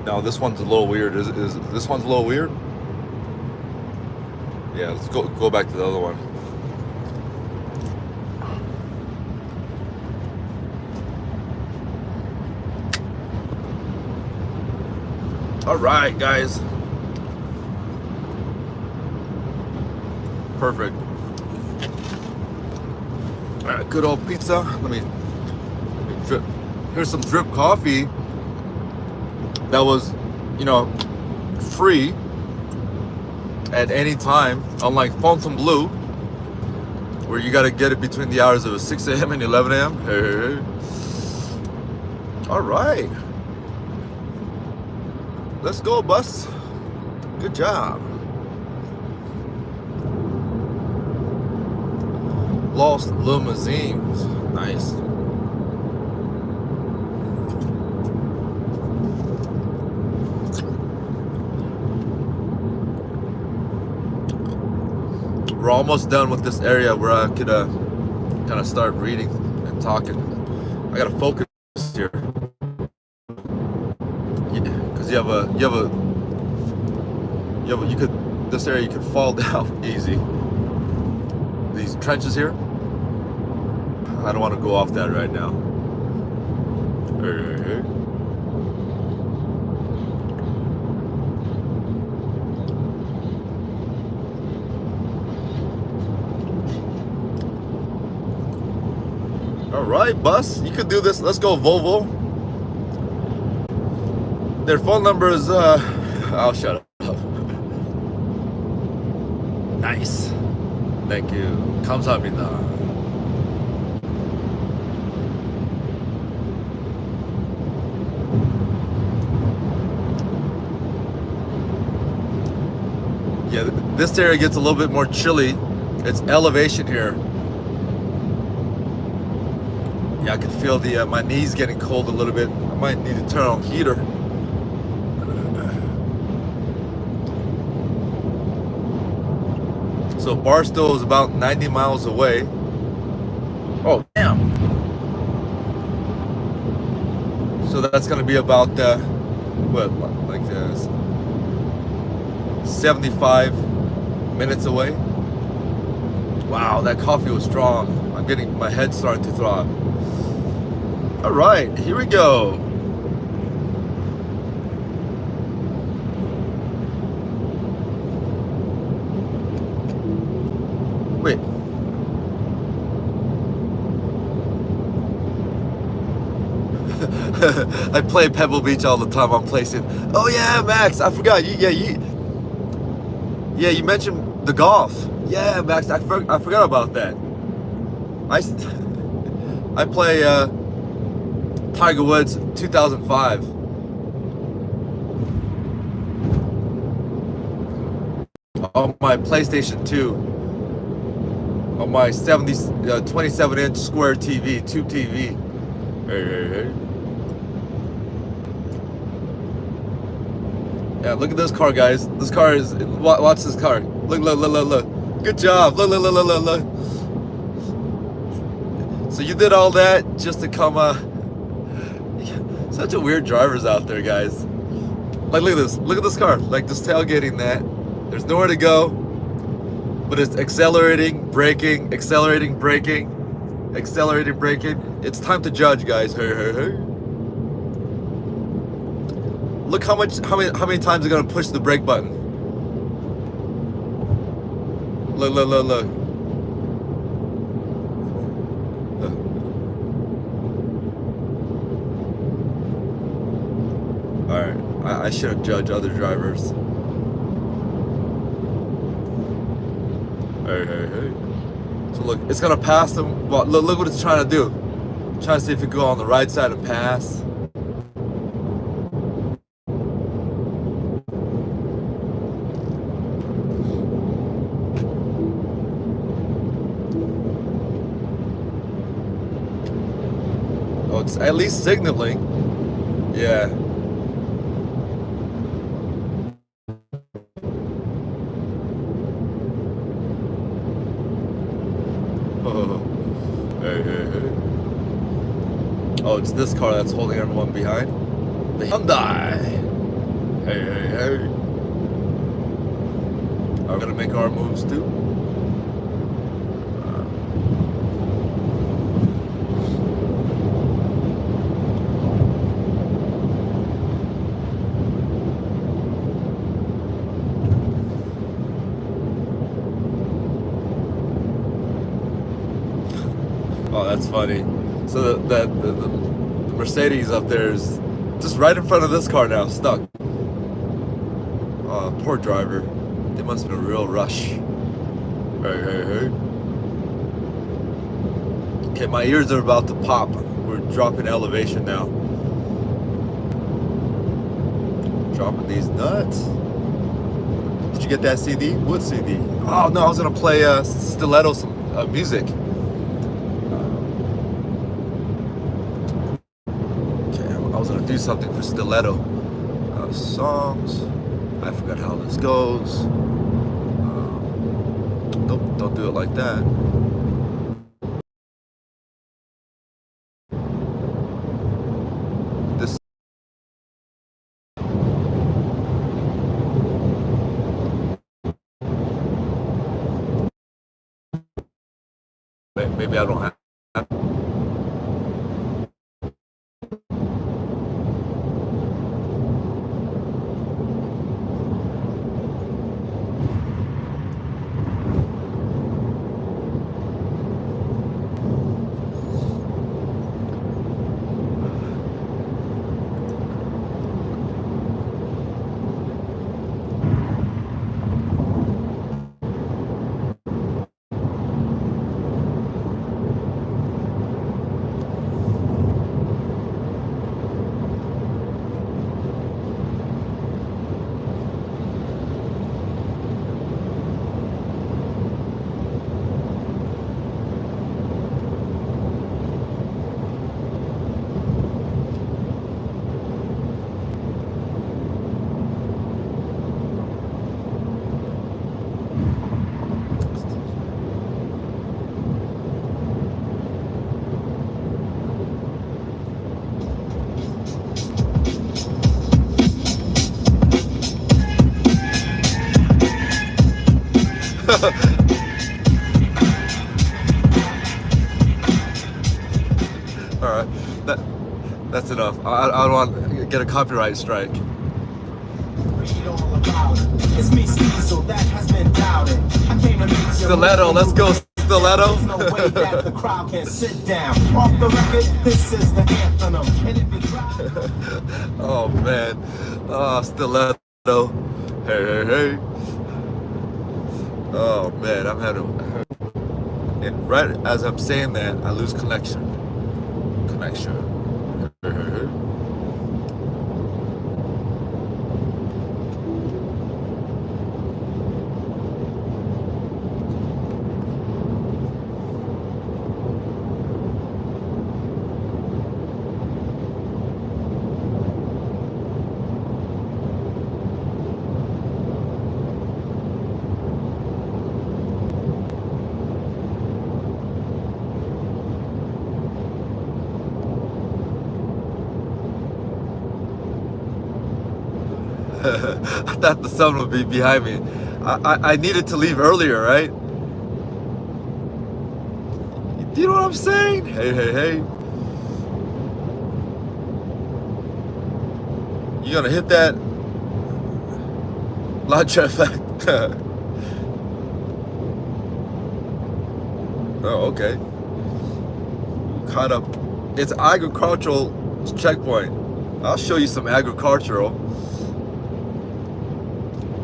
B: No, this one's a little weird. Is this one's a little weird? Yeah, let's go back to the other one. All right, guys. Perfect. All right, good old pizza. Let me drip. Here's some drip coffee. That was, free at any time, unlike Fontainebleau, where you got to get it between the hours of 6 a.m. and 11 a.m. Hey. All right. Let's go, bus. Good job. Lost limousines. Nice. We're almost done with this area where I could kind of start reading and talking. I gotta focus here, because you could this area you can fall down easy. These trenches here, I don't want to go off that right now. All right, bus, you could do this. Let's go, Volvo. Their phone number is I'll shut up. Nice. Thank you. 감사합니다. Yeah, this area gets a little bit more chilly. It's elevation here. Yeah, I can feel the my knees getting cold a little bit. I might need to turn on heater. So Barstow is about 90 miles away. Oh, damn. So that's going to be about, what, like 75 minutes away. Wow, that coffee was strong. I'm getting, my head starting to throb. All right, here we go. Wait. I play Pebble Beach all the time on PlayStation. Oh yeah, Max, I forgot. You mentioned the golf. Yeah, Max, I forgot about that. I play Tiger Woods 2005. On my PlayStation 2. On my 27-inch square TV, tube TV. Hey. Yeah, look at this car, guys. This car is, watch this car. Look. Good job. Look. So you did all that just to come, such a weird drivers out there, guys. Like, look at this. Look at this car. Like, just tailgating that. There's nowhere to go. But it's accelerating, braking, accelerating, braking, accelerating, braking. It's time to judge, guys. Hey. Look how many times they're gonna push the brake button. Look. All right, I shouldn't judge other drivers. Hey. So look, it's gonna pass them. Well, look what it's trying to do. Trying to see if it go on the right side and pass. Oh, it's at least signaling. Yeah. Hey. Oh, it's this car that's holding everyone behind. The Hyundai. Hey. Are we gonna make our moves too? Oh, that's funny. So the Mercedes up there is just right in front of this car now, stuck. Oh, poor driver. They must have been a real rush. Hey. Okay, my ears are about to pop. We're dropping elevation now. Dropping these nuts. Did you get that CD? What CD? Oh no, I was gonna play Stiletto some music. I was gonna do something for Stiletto. Songs. I forgot how this goes. Don't do it like that. This. maybe I don't have. All right, that's enough. I don't want to get a copyright strike.
C: It's me, so that has been doubted. I came to meet
B: Stiletto, let's go stiletto.
C: There's no way that the crowd can sit down. Off the record, this is the anthem. And if you try...
B: Oh man, stiletto. Hey. Oh man, I'm having. And right as I'm saying that, I lose connection. I thought the sun would be behind me. I needed to leave earlier, right? Do you know what I'm saying? Hey. You gonna hit that launcher effect? Oh, okay. Caught up. It's agricultural checkpoint. I'll show you some agricultural.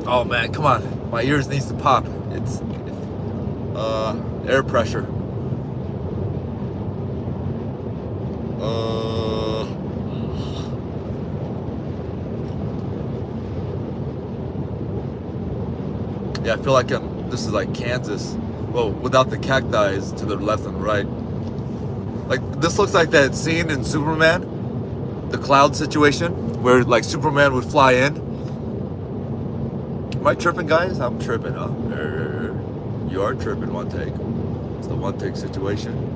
B: Oh man, come on. My ears needs to pop. It's air pressure. Yeah, I feel like this is like Kansas. Well, without the cacti to the left and right. Like, this looks like that scene in Superman, the cloud situation, where like Superman would fly in. Am I tripping, guys? I'm tripping, huh? You are tripping, one take. It's the one take situation.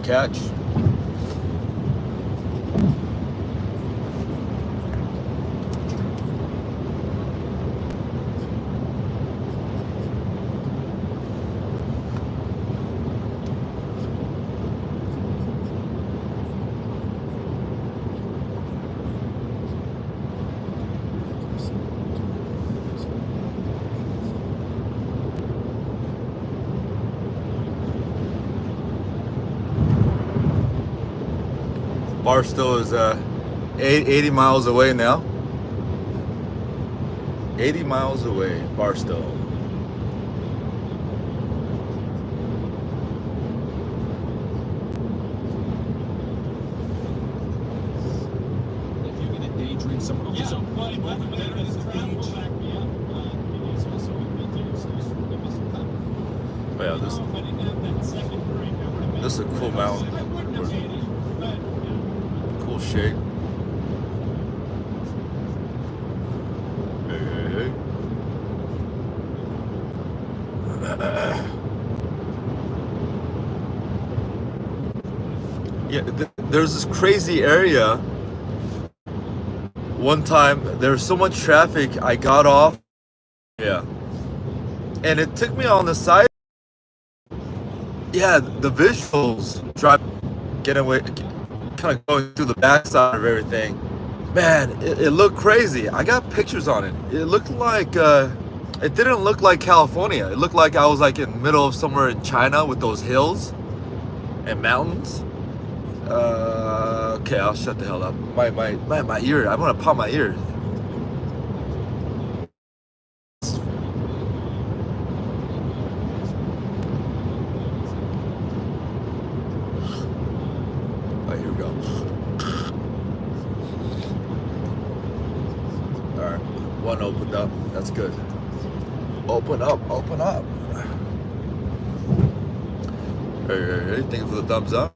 B: catch. Barstow is 80 miles away now. 80 miles away, Barstow.
D: If you're gonna daydream someone else, so buddy,
B: Oh yeah, this is a cool mountain. Cool shape. Hey, hey, hey. Yeah, there's this crazy area. One time, there was so much traffic, I got off. Yeah. And it took me on the side. Yeah, the visuals, getting away, kind of going through the backside of everything. Man, it looked crazy. I got pictures on it. It looked like, it didn't look like California. It looked like I was like in the middle of somewhere in China with those hills and mountains. Okay, I'll shut the hell up. My ear, I'm gonna pop my ear. Oh, here we go. Alright, one opened up. That's good. Open up, open up. Hey, thank you for the thumbs up.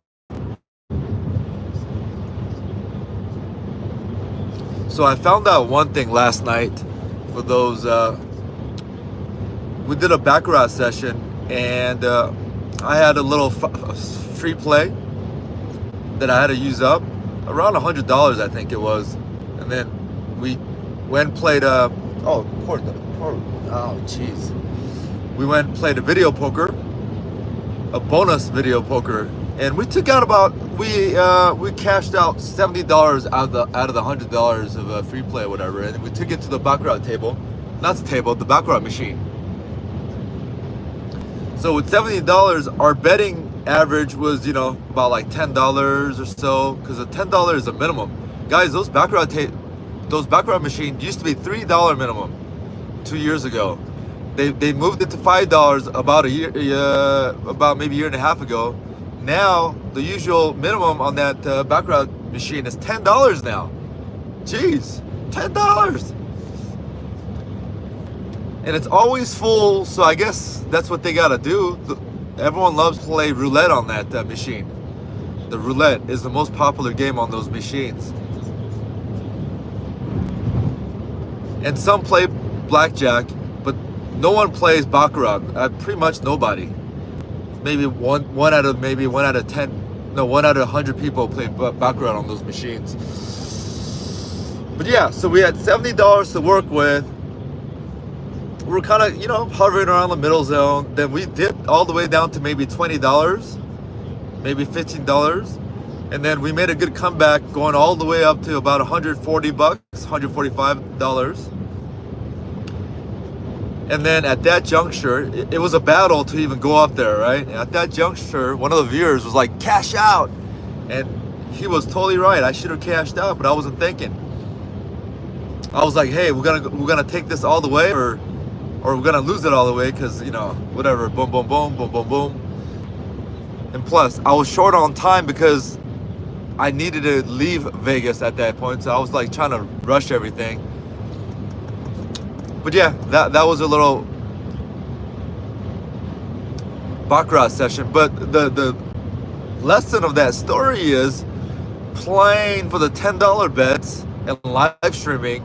B: So I found out one thing last night. For those, we did a baccarat session, and I had a little free play that I had to use up, around $100 I think it was, and then we went and played we went and played a video poker, a bonus video poker, and we took out about we cashed out $70 out of the $100 of free play or whatever, and we took it to the baccarat table, not the table, the baccarat machine. So with $70, our betting average was, you know, about like $10 or so, because the $10 is a minimum. Guys, those baccarat machines used to be $3 minimum 2 years ago. They moved it to $5 about about maybe a year and a half ago. Now the usual minimum on that baccarat machine is $10 now. Jeez, $10. And it's always full, so I guess that's what they gotta do. Everyone loves to play roulette on that machine. The roulette is the most popular game on those machines. And some play blackjack, but no one plays baccarat. Pretty much nobody. Maybe one out of 100 people play baccarat on those machines. But yeah, so we had $70 to work with. We're kind of, you know, hovering around the middle zone. Then we dipped all the way down to maybe $20, maybe $15. And then we made a good comeback, going all the way up to about $140, $145. And then at that juncture, it was a battle to even go up there, right? And at that juncture, one of the viewers was like, cash out. And he was totally right. I should have cashed out, but I wasn't thinking. I was like, hey, we're gonna take this all the way, or we're gonna lose it all the way, because, you know, whatever, boom, boom, boom, boom, boom, boom. And plus, I was short on time because I needed to leave Vegas at that point, so I was like trying to rush everything. But yeah, that was a little baccarat session. But the lesson of that story is playing for the $10 bets and live streaming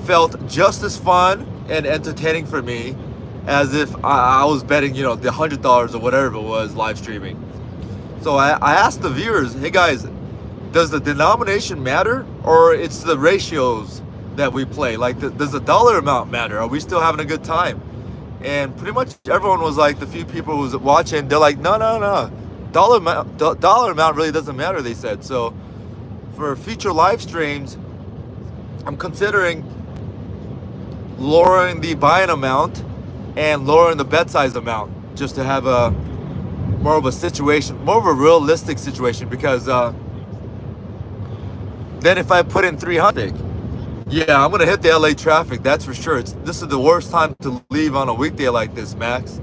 B: felt just as fun and entertaining for me as if I was betting, you know, the $100 or whatever it was live streaming. So I asked the viewers, hey guys, does the denomination matter, or it's the ratios that we play? Like, does the dollar amount matter? Are we still having a good time? And pretty much everyone was like, the few people who was watching, they're like, no, dollar amount really doesn't matter, they said. So for future live streams, I'm considering lowering the buying amount and lowering the bet size amount, just to have a more of a situation, more of a realistic situation, because then if I put in 300, yeah, I'm gonna hit the LA traffic, that's for sure. This is the worst time to leave on a weekday like this, Max.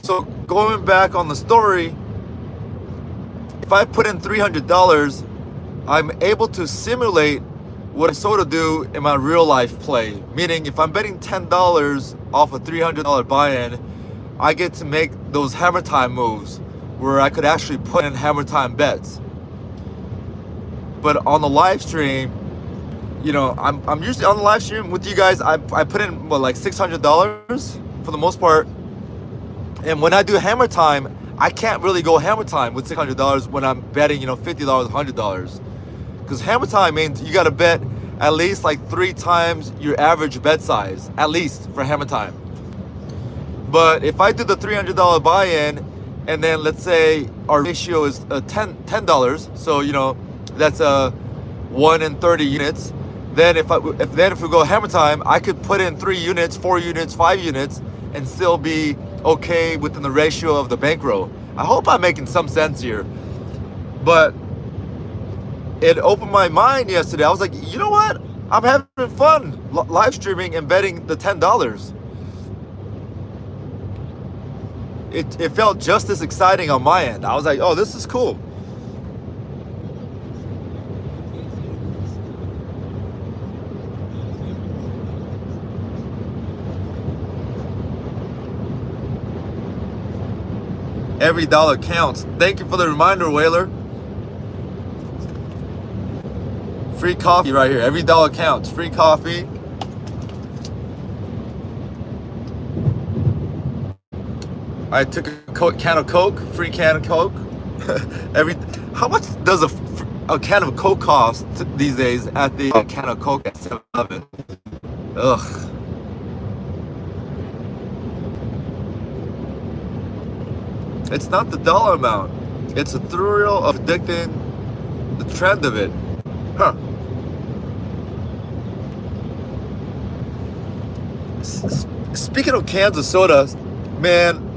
B: So going back on the story, if I put in $300, I'm able to simulate what I sort of do in my real life play. Meaning, if I'm betting $10 off a $300 buy-in, I get to make those hammer time moves where I could actually put in hammer time bets. But on the live stream, you know, I'm usually on the live stream with you guys. I put in what, like $600 for the most part. And when I do hammer time, I can't really go hammer time with $600 when I'm betting, you know, $50, $100. Because hammer time means you got to bet at least like 3 times your average bet size, at least for hammer time. But if I do the $300 buy-in, and then let's say our ratio is $10, so you know that's 1 in 30 units. Then if we go hammer time, I could put in 3 units, 4 units, 5 units, and still be okay within the ratio of the bankroll. I hope I'm making some sense here. But it opened my mind yesterday. I was like, you know what? I'm having fun live streaming and betting the $10. It felt just as exciting on my end. I was like, oh, this is cool. Every dollar counts. Thank you for the reminder, Whaler. Free coffee right here. Every dollar counts. Free coffee. I took a can of Coke. Free can of Coke. How much does a can of Coke cost these days at the can of Coke at 7-Eleven? Ugh. It's not the dollar amount. It's a thrill of predicting the trend of it. Huh. Speaking of cans of soda, man,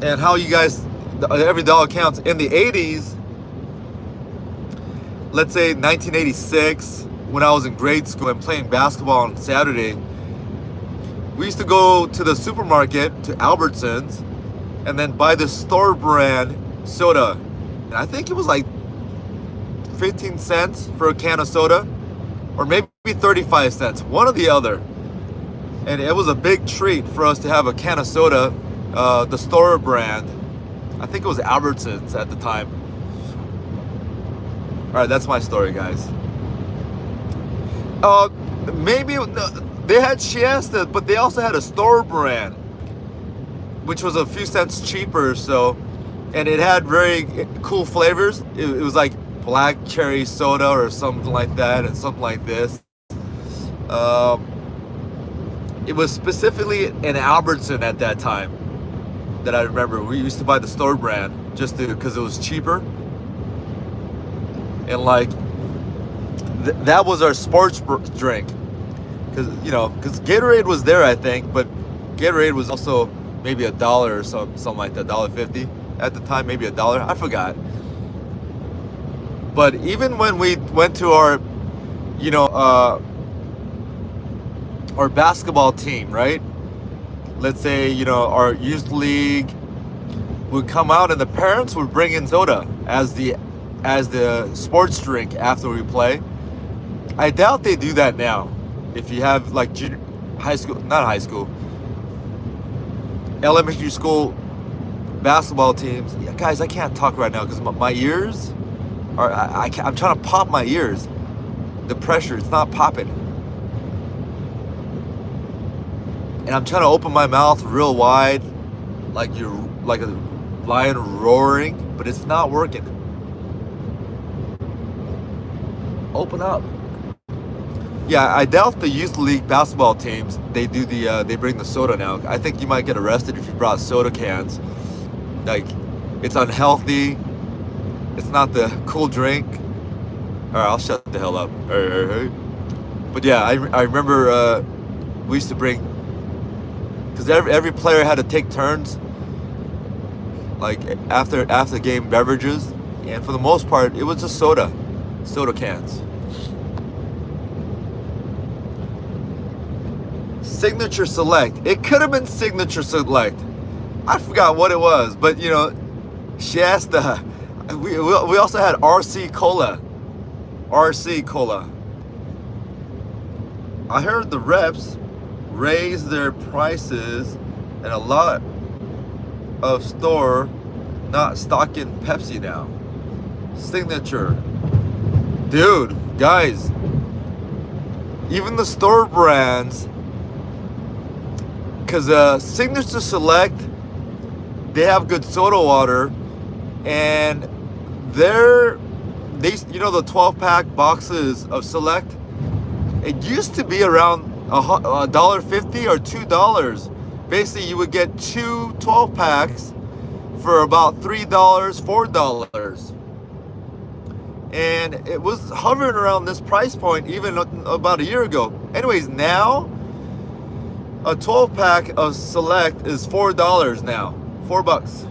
B: and how you guys, every dollar counts. In the 80s, let's say 1986, when I was in grade school and playing basketball on Saturday, we used to go to the supermarket, to Albertsons, and then buy the store brand soda. And I think it was like 15 cents for a can of soda, or maybe 35 cents, one or the other. And it was a big treat for us to have a can of soda, the store brand. I think it was Albertsons at the time. All right, that's my story, guys. Maybe they had Siesta, but they also had a store brand, which was a few cents cheaper. So, and it had very cool flavors. It was like black cherry soda or something like that, and something like this. It was specifically in Albertson at that time that I remember. We used to buy the store brand just because it was cheaper. And like, that was our sports drink. Because Gatorade was there, I think, but Gatorade was also maybe $1 or something like that, $1.50 at the time, maybe $1, I forgot. But even when we went to our, our basketball team, right? Let's say, our youth league would come out and the parents would bring in soda as the sports drink after we play. I doubt they do that now. If you have like elementary school basketball teams. Yeah, guys, I can't talk right now because my ears are, I'm trying to pop my ears. The pressure, it's not popping. And I'm trying to open my mouth real wide, like a lion roaring, but it's not working. Open up. Yeah, I doubt the youth league basketball teams, they do they bring the soda now. I think you might get arrested if you brought soda cans. Like, it's unhealthy. It's not the cool drink. All right, I'll shut the hell up. Hey. But yeah, I remember we used to bring, because every player had to take turns, like after game beverages, and for the most part, it was just soda cans. Signature Select. It could have been Signature Select. I forgot what it was, but you know, she asked. We also had RC Cola. RC Cola. I heard the reps raise their prices, and a lot of store not stocking Pepsi now. Signature. Dude, guys, even the store brands, because Signature Select, they have good soda water, and you know, the 12-pack boxes of Select, it used to be around $1.50 or $2. Basically, you would get two 12-packs for about $3, $4. And it was hovering around this price point even about a year ago. Anyways, now a 12-pack of Select is $4 now. $4.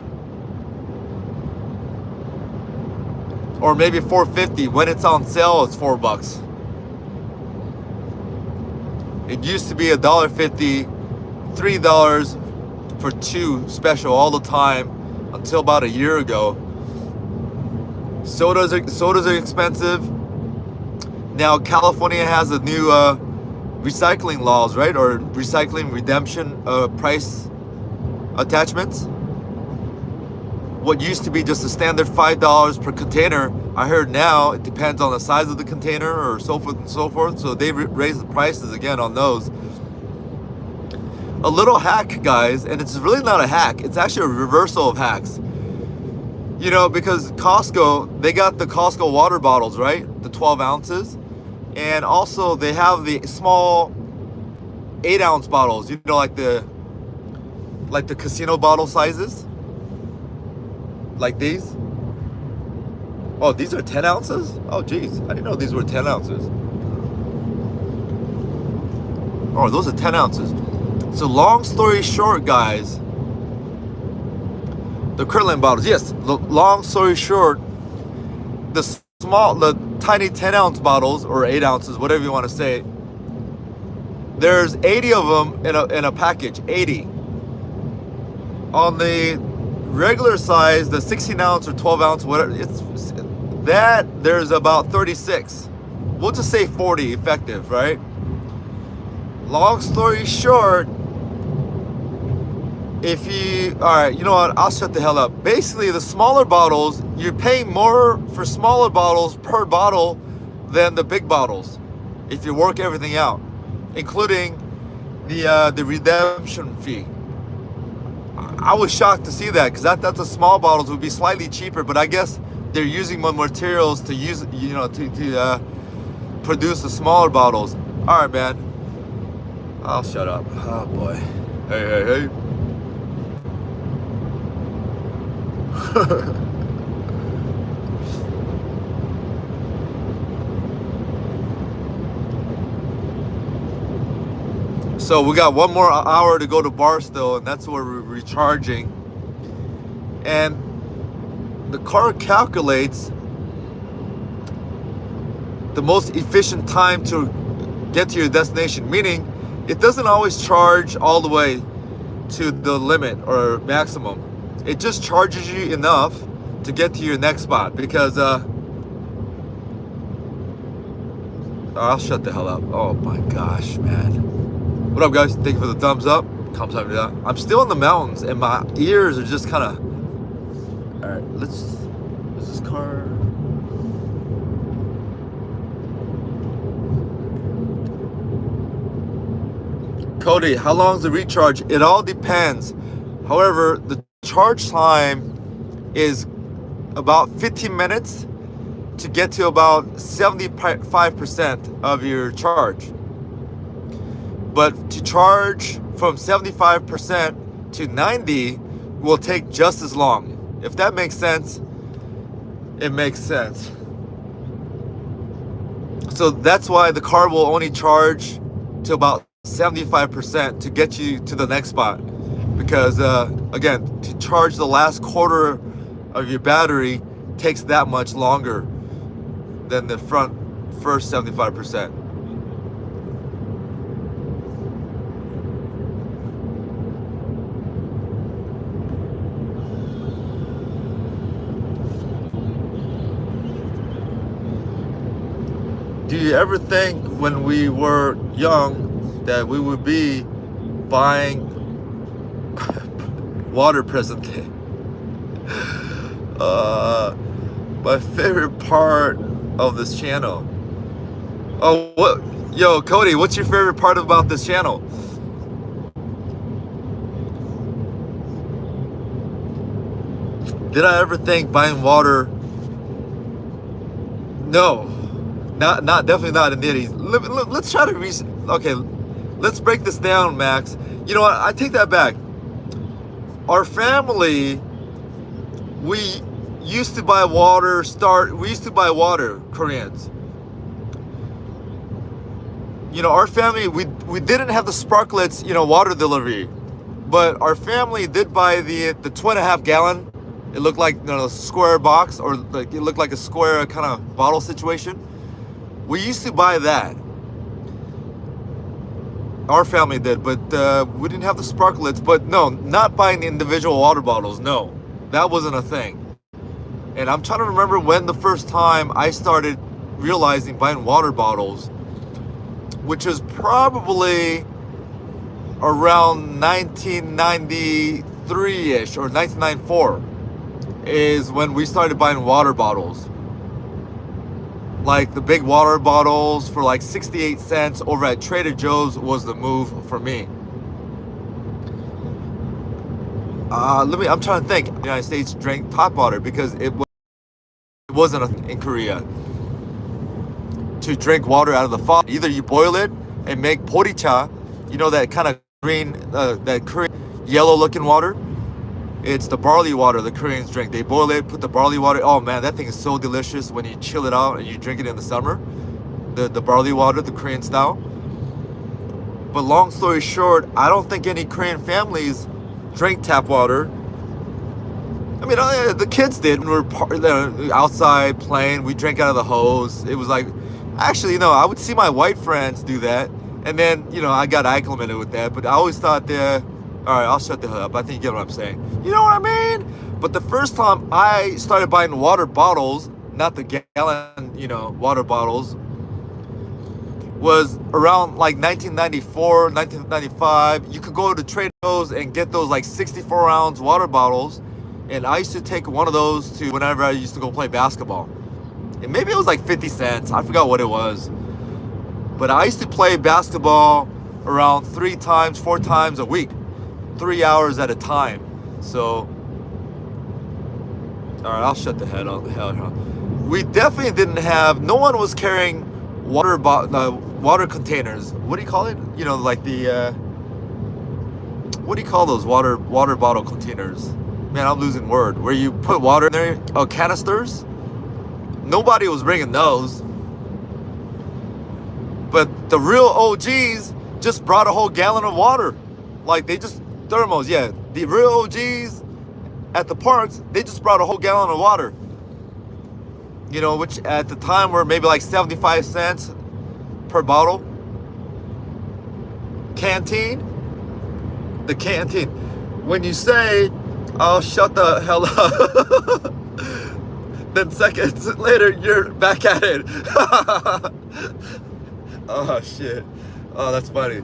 B: Or maybe $4.50. When it's on sale, it's $4. It used to be $1.50, $3 for two special all the time until about a year ago. Sodas are expensive. Now California has a new recycling laws, right? Or recycling redemption price attachments. What used to be just a standard $5 per container, I heard now it depends on the size of the container or so forth and so forth. So they raised the prices again on those. A little hack, guys, and it's really not a hack. It's actually a reversal of hacks. You know, because Costco, they got the Costco water bottles, right? The 12 ounces. And also they have the small 8-ounce bottles, you know, like the casino bottle sizes. Like these. Oh, these are 10 ounces? Oh, geez. I didn't know these were 10 ounces. Oh, those are 10 ounces. So long story short, guys, the Kirtland bottles, yes, long story short, the tiny 10-ounce bottles, or 8 ounces, whatever you want to say, there's 80 of them in a package, 80. On the regular size, the 16-ounce or 12-ounce, whatever, there's about 36. We'll just say 40 effective, right? Long story short, alright, you know what, I'll shut the hell up. Basically, the smaller bottles, you're paying more for smaller bottles per bottle than the big bottles, if you work everything out, including the redemption fee. I was shocked to see that, because I thought the small bottles would be slightly cheaper, but I guess they're using more materials to use, you know, to produce the smaller bottles. Alright, man. I'll shut up. Oh boy. Hey. So we got one more hour to go to Barstow, and that's where we're recharging. And the car calculates the most efficient time to get to your destination, meaning it doesn't always charge all the way to the limit or maximum. It just charges you enough to get to your next spot, because I'll shut the hell up. Oh my gosh, man. What up, guys? Thank you for the thumbs up. I'm still in the mountains, and my ears are just kind of... Alright, is this car... Cody, how long is the recharge? It all depends. However, the charge time is about 15 minutes to get to about 75% of your charge. But to charge from 75% to 90 will take just as long. If that makes sense, it makes sense. So that's why the car will only charge to about 75% to get you to the next spot. Because again, to charge the last quarter of your battery takes that much longer than the first 75%. Do you ever think when we were young that we would be buying water presently? My favorite part of this channel. Oh, what? Yo, Cody, what's your favorite part about this channel? Did I ever think buying water? No. Not definitely not in nitties. Let's try to okay, let's break this down, Max. You know what? I take that back. Our family, we used to buy water. We used to buy water, Koreans. You know, our family, we didn't have the sparklets, you know, water delivery, but our family did buy the 2.5 gallon. It looked like, you know, a square box, or like it looked like a square kind of bottle situation. We used to buy that. Our family did, but we didn't have the sparklets. But no, not buying the individual water bottles. No, that wasn't a thing. And I'm trying to remember when the first time I started realizing buying water bottles, which is probably around 1993-ish or 1994 is when we started buying water bottles. Like the big water bottles for like 68 cents over at Trader Joe's was the move for me. I'm trying to think. The United States drank tap water because it wasn't in Korea to drink water out of the faucet. Either you boil it and make poricha, you know, that kind of green, that Korean yellow looking water. It's the barley water the Koreans drink. They boil it, put the barley water. Oh man, that thing is so delicious when you chill it out and you drink it in the summer. The barley water, the Korean style. But long story short, I don't think any Korean families drink tap water. I mean, the kids did. We were outside playing. We drank out of the hose. It was like, actually, you know, I would see my white friends do that. And then, you know, I got acclimated with that. But I always thought that, all right, I'll shut the hell up. I think you get what I'm saying. You know what I mean? But the first time I started buying water bottles, not the gallon, you know, water bottles, was around like 1994, 1995. You could go to Trader Joe's and get those like 64-ounce water bottles. And I used to take one of those to whenever I used to go play basketball. And maybe it was like 50 cents. I forgot what it was. But I used to play basketball around 4 times a week. 3 hours at a time. So, all right, I'll shut the hell up. We definitely didn't have. No one was carrying water containers. What do you call it? You know, like the what do you call those water bottle containers? Man, I'm losing word. Where you put water in there? Oh, canisters. Nobody was bringing those. But the real OGs just brought a whole gallon of water. Like they just. Thermos, yeah. The real OGs at the parks, they just brought a whole gallon of water. You know, which at the time were maybe like 75 cents per bottle. Canteen. The canteen. When you say, "Oh, shut the hell up," then seconds later, you're back at it. Oh, shit. Oh, that's funny.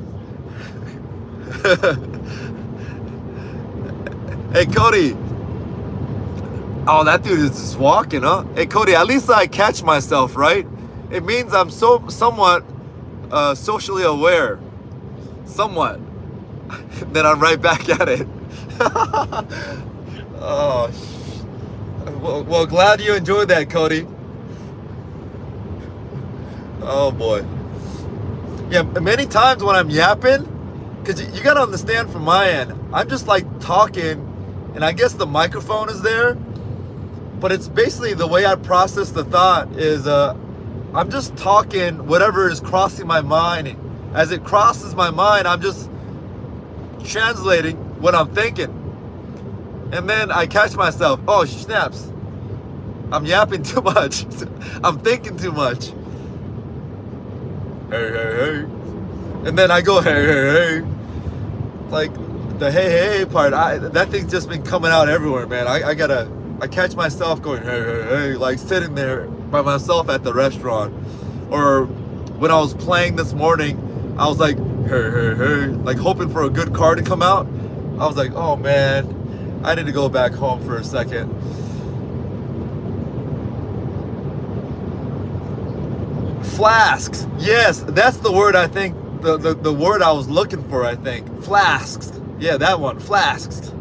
B: Hey, Cody. Oh, that dude is just walking, huh? Hey, Cody, at least I catch myself, right? It means I'm somewhat socially aware. Somewhat. Then I'm right back at it. Oh, Well, glad you enjoyed that, Cody. Oh boy. Yeah, many times when I'm yapping, because you got to understand from my end, I'm just like talking, and I guess the microphone is there, but it's basically the way I process the thought is I'm just talking whatever is crossing my mind. As it crosses my mind, I'm just translating what I'm thinking. And then I catch myself, oh snaps, I'm yapping too much. I'm thinking too much. Hey, hey, hey. And then I go, hey, hey, hey. Like the hey, hey, hey part, that thing's just been coming out everywhere, man. I catch myself going, hey, hey, hey, like sitting there by myself at the restaurant. Or when I was playing this morning, I was like, hey, hey, hey, like hoping for a good car to come out. I was like, oh man, I need to go back home for a second. Flasks. Yes, that's the word I think, the word I was looking for, I think. Flasks. Yeah, that one. Flasks.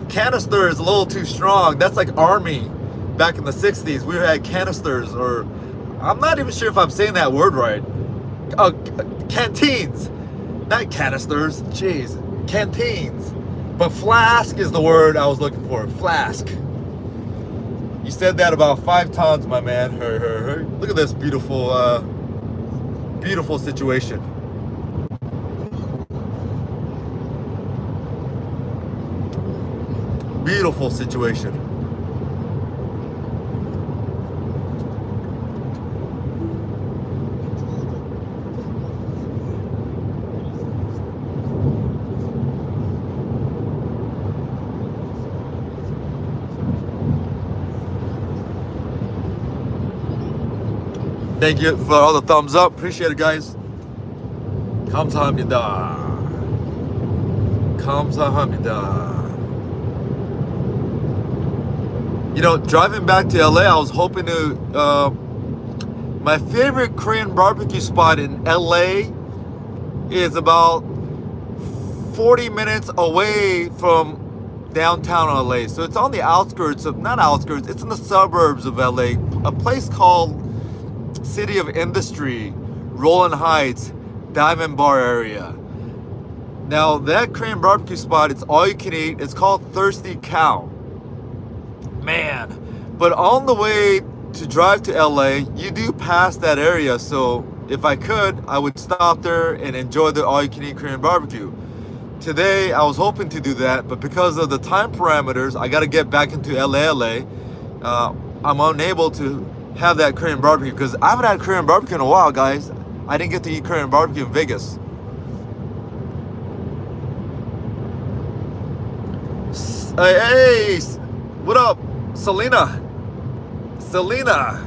B: Canister is a little too strong. That's like Army back in the 60s. We had canisters, or I'm not even sure if I'm saying that word right. Canteens. Not canisters. Jeez. Canteens. But flask is the word I was looking for. Flask. You said that about 5 times, my man. Hey, hey, hey. Look at this beautiful, beautiful situation. Beautiful situation. Thank you for all the thumbs up. Appreciate it, guys. 감사합니다. 감사합니다. You know, driving back to LA, I was hoping to, my favorite Korean barbecue spot in LA is about 40 minutes away from downtown LA. So it's on the outskirts of, not outskirts, it's in the suburbs of LA. A place called City of Industry, Roland Heights, Diamond Bar area. Now that Korean barbecue spot, it's all you can eat. It's called Thirsty Cow. Man, but on the way to drive to LA, you do pass that area. So if I could, I would stop there and enjoy the all-you-can-eat Korean barbecue. Today, I was hoping to do that, but because of the time parameters, I got to get back into LA. I'm unable to have that Korean barbecue because I haven't had Korean barbecue in a while, guys. I didn't get to eat Korean barbecue in Vegas. Hey, what up, Selena? Selena,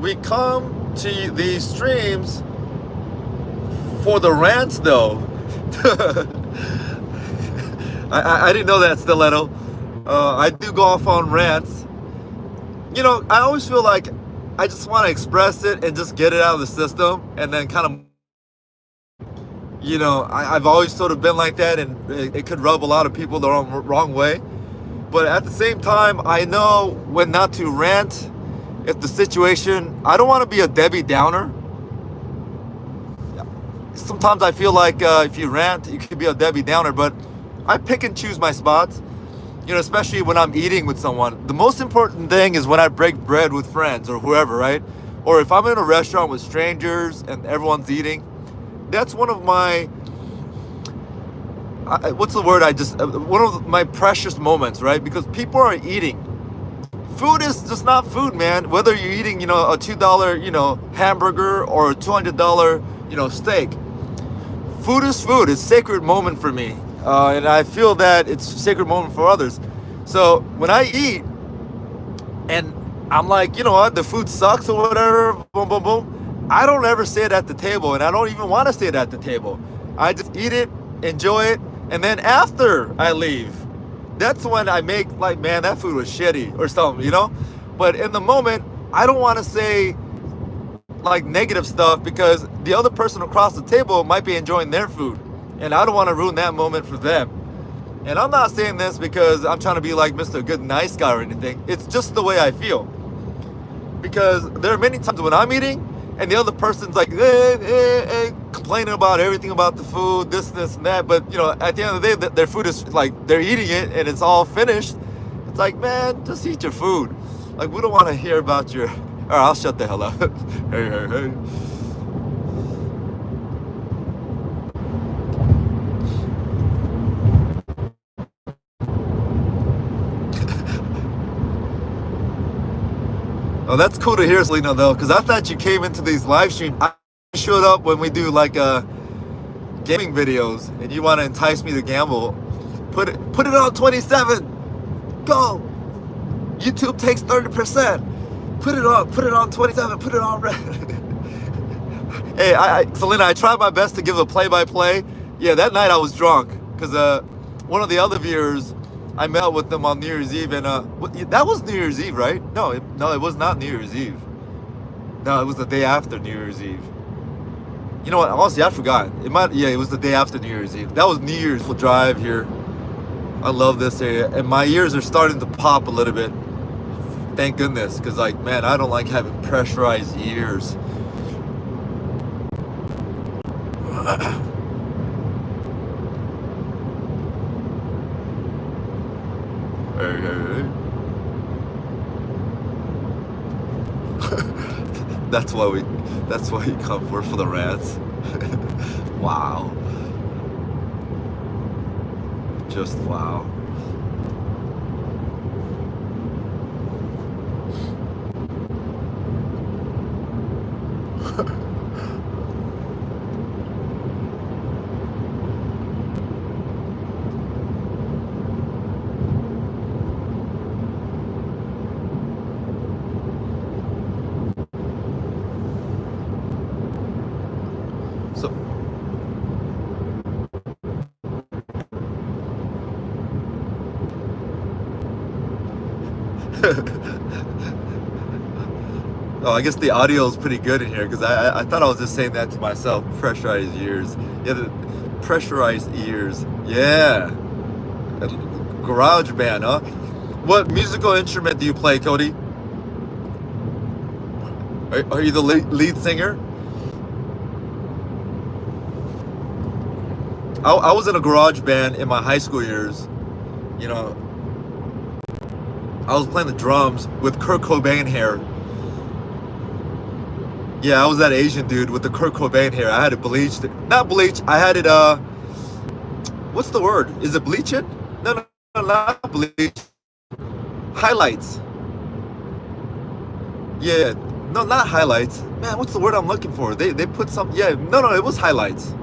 B: we come to these streams for the rants, though. I didn't know that, Stiletto. I do go off on rants. You know, I always feel like I just want to express it and just get it out of the system, and then kind of, you know, I've always sort of been like that, and it could rub a lot of people the wrong way. But at the same time, I know when not to rant. If the situation, I don't want to be a Debbie Downer. Sometimes I feel like if you rant, you could be a Debbie Downer, but I pick and choose my spots. You know, especially when I'm eating with someone. The most important thing is when I break bread with friends or whoever, right? Or if I'm in a restaurant with strangers and everyone's eating, that's one of my, what's the word? One of my precious moments, right? Because people are eating. Food is just not food, man. Whether you're eating, you know, a $2, you know, hamburger or a $200, you know, steak. Food is food. It's a sacred moment for me. And I feel that it's a sacred moment for others. So when I eat and I'm like, you know what, the food sucks or whatever, boom, boom, boom, I don't ever say it at the table, and I don't even want to say it at the table. I just eat it, enjoy it, and then after I leave, that's when I make like, man, that food was shitty or something, you know? But in the moment, I don't want to say like negative stuff because the other person across the table might be enjoying their food. And I don't want to ruin that moment for them. And I'm not saying this because I'm trying to be like Mr. Good Nice Guy or anything. It's just the way I feel. Because there are many times when I'm eating and the other person's like complaining about everything about the food, this and that. But, you know, at the end of the day, their food is like, they're eating it and it's all finished. It's like, man, just eat your food. Like, we don't want to hear about your... All right, I'll shut the hell up. Hey. Oh, that's cool to hear, Selena, though, because I thought you came into these live streams. I showed up when we do like gaming videos, and you want to entice me to gamble. Put it on 27. Go. YouTube takes 30%. Put it on 27. Put it on red. Hey, Selena, I tried my best to give a play-by-play. Yeah, that night I was drunk because one of the other viewers, I met with them on New Year's Eve, and that was New Year's Eve, right? No, it was not New Year's Eve. No, it was the day after New Year's Eve. You know what? Honestly, I forgot. It was the day after New Year's Eve. That was New Year's. We'll drive here. I love this area, and my ears are starting to pop a little bit. Thank goodness, because like, man, I don't like having pressurized ears. Hey. That's why you come for the rants. Wow. Just wow. So oh, I guess the audio is pretty good in here because I thought I was just saying that to myself. Pressurized ears. Yeah, the pressurized ears. Yeah. Garage band, huh? What musical instrument do you play, Cody? Are you the lead singer? I was in a garage band in my high school years. You know, I was playing the drums with Kurt Cobain hair. Yeah, I was that Asian dude with the Kurt Cobain hair. I had it bleached. Not bleached. I had it, what's the word? Is it bleaching? No, not bleach. Highlights. Yeah, no, not highlights. Man, what's the word I'm looking for? They put some, yeah, no, it was highlights.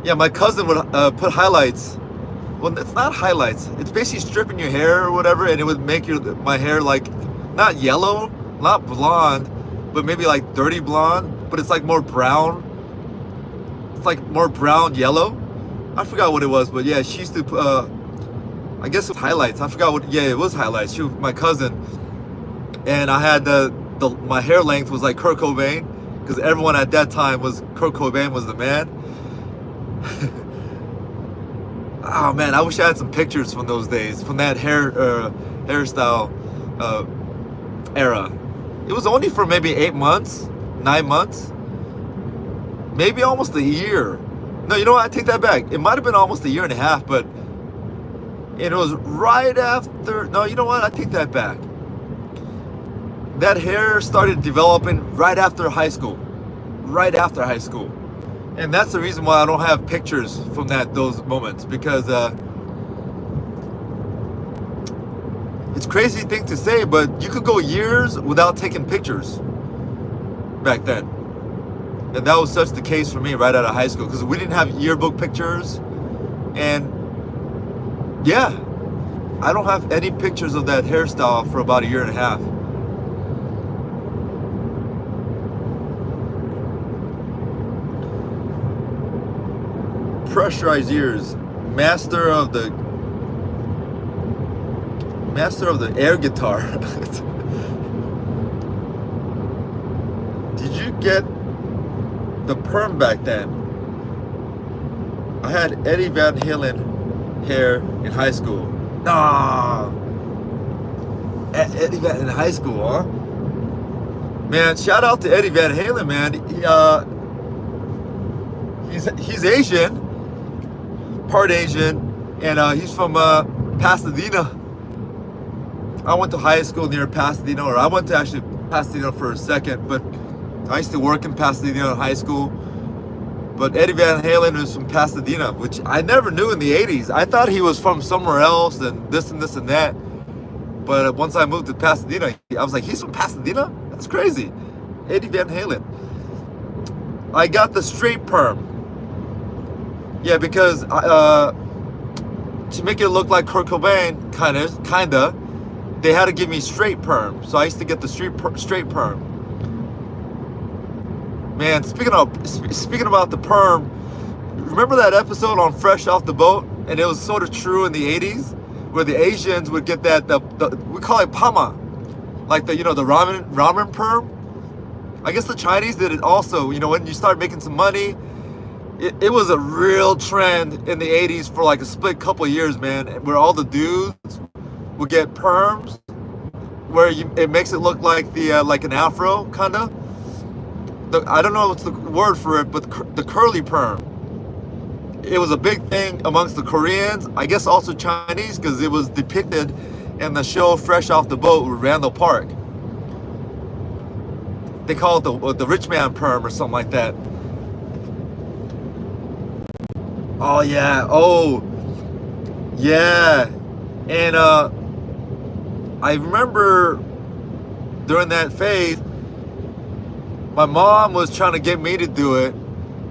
B: Yeah, my cousin would put highlights. Well, it's not highlights. It's basically stripping your hair or whatever, and it would make my hair like, not yellow, not blonde, but maybe like dirty blonde, but it's like more brown. It's like more brown yellow. I forgot what it was, but yeah, she used to, I guess it was highlights. I forgot what, yeah, it was highlights. She was my cousin, and I had my hair length was like Kurt Cobain, because everyone at that time was, Kurt Cobain was the man. Oh man, I wish I had some pictures from those days, from that hairstyle era. It was only for maybe 8 months, 9 months, maybe almost a year. No, you know what? I take that back. It might have been almost a year and a half, but it was right after. No, you know what? I take that back. That hair started developing right after high school. Right after high school. And that's the reason why I don't have pictures from those moments, because it's a crazy thing to say, but you could go years without taking pictures back then. And that was such the case for me right out of high school, because we didn't have yearbook pictures. And yeah, I don't have any pictures of that hairstyle for about a year and a half. Pressurized ears, master of the air guitar. Did you get the perm back then? I had Eddie Van Halen hair in high school. Nah, Eddie Van in high school, huh? Man, shout out to Eddie Van Halen, man. He's Asian, part Asian, and he's from Pasadena. I went to high school near Pasadena, or I went to actually Pasadena for a second, but I used to work in Pasadena in high school. But Eddie Van Halen is from Pasadena, which I never knew in the 80s. I thought he was from somewhere else and this and this and that. But once I moved to Pasadena, I was like, he's from Pasadena? That's crazy. Eddie Van Halen. I got the straight perm. Yeah, because to make it look like Kurt Cobain, kinda, they had to give me straight perm. So I used to get the straight perm. Man, speaking about the perm, remember that episode on Fresh Off the Boat? And it was sort of true in the 80s, where the Asians would get that we call it pama, like the ramen perm. I guess the Chinese did it also. When you start making some money, it was a real trend in the 80s for like a split couple of years, man, where all the dudes would get perms, where it makes it look like like an afro kinda. I don't know what's the word for it, but the curly perm. It was a big thing amongst the Koreans, I guess also Chinese, because it was depicted in the show Fresh Off the Boat with Randall Park. They call it the rich man perm or something like that. Oh yeah, and I remember during that phase, my mom was trying to get me to do it,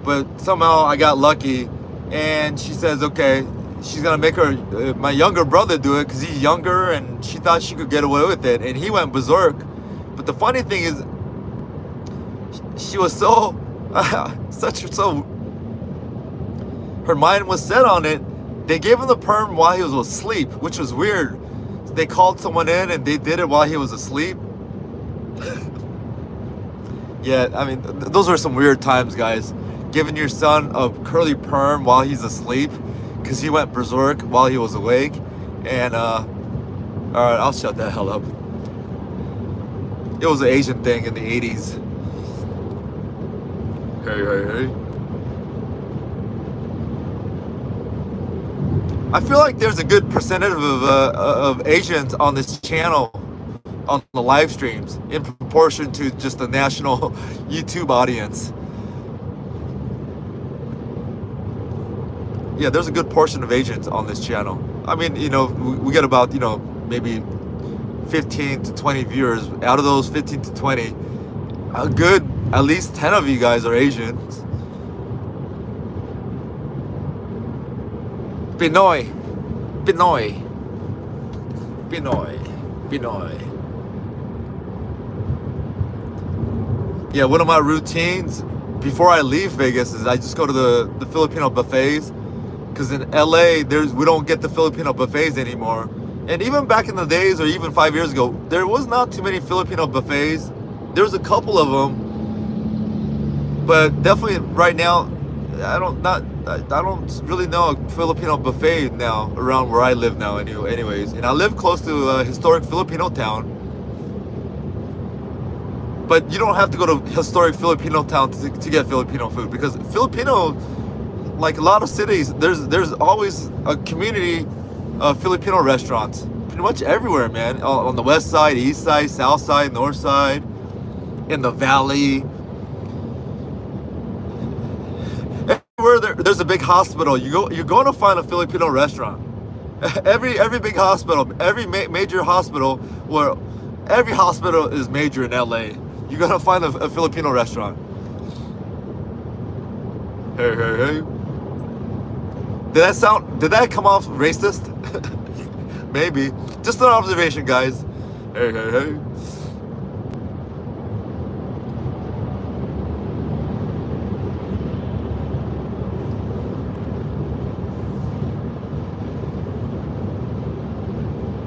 B: but somehow I got lucky, and she says, okay, she's gonna make my younger brother do it because he's younger, and she thought she could get away with it, and he went berserk. But the funny thing is, she was so her mind was set on it. They gave him the perm while he was asleep, which was weird. They called someone in and they did it while he was asleep. Yeah, I mean, those were some weird times, guys. Giving your son a curly perm while he's asleep because he went berserk while he was awake. And, alright, I'll shut the hell up. It was an Asian thing in the 80s. Hey. I feel like there's a good percentage of Asians on this channel, on the live streams, in proportion to just the national YouTube audience. Yeah, there's a good portion of Asians on this channel. I mean, we get about, maybe 15 to 20 viewers. Out of those 15 to 20, a good, at least 10 of you guys are Asians. Pinoy. Yeah, one of my routines before I leave Vegas is I just go to the Filipino buffets, because in LA we don't get the Filipino buffets anymore. And even back in the days, or even 5 years ago, there was not too many Filipino buffets. There's a couple of them, but definitely right now, I don't really know a Filipino buffet now around where I live now. Anyways, and I live close to a historic Filipino town. But you don't have to go to historic Filipino town to get Filipino food, because Filipino, like a lot of cities, there's always a community of Filipino restaurants pretty much everywhere, man. On the west side, east side, south side, north side, in the valley. Everywhere there's a big hospital, you're going to find a Filipino restaurant. Every big hospital, every major hospital, where every hospital is major in LA, you're gonna find a Filipino restaurant. Hey. Did that come off racist? Maybe. Just an observation, guys. Hey.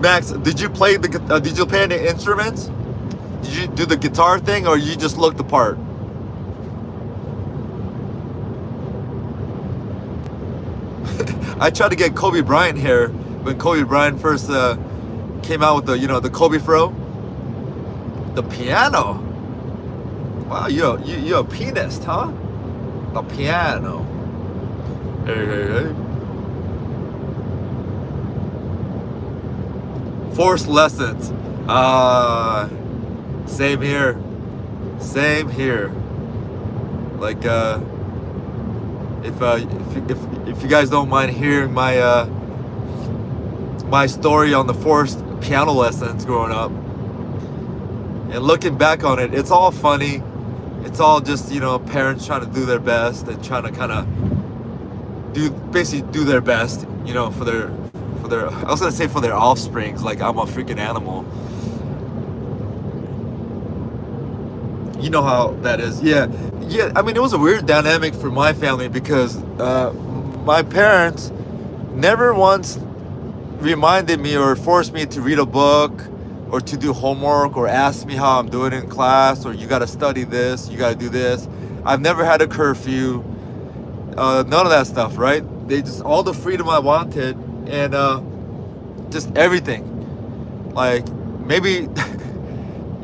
B: Max, did you play any instruments? Did you do the guitar thing, or you just looked the part? I tried to get Kobe Bryant hair when Kobe Bryant first came out with the, you know, the Kobe fro. The piano. Wow, you're a pianist, huh? The piano. Hey. Forced lessons. Same here. Like if you guys don't mind hearing my my story on the forced piano lessons growing up, and looking back on it, it's all funny. It's all just, you know, parents trying to do their best and trying to kind of basically do their best, you know, for their I was gonna say for their offsprings, like I'm a freaking animal. You know how that is. Yeah. I mean, it was a weird dynamic for my family because my parents never once reminded me or forced me to read a book or to do homework or ask me how I'm doing in class, or you got to study this, you got to do this. I've never had a curfew, none of that stuff, right? They just, all the freedom I wanted, and just everything. Like, maybe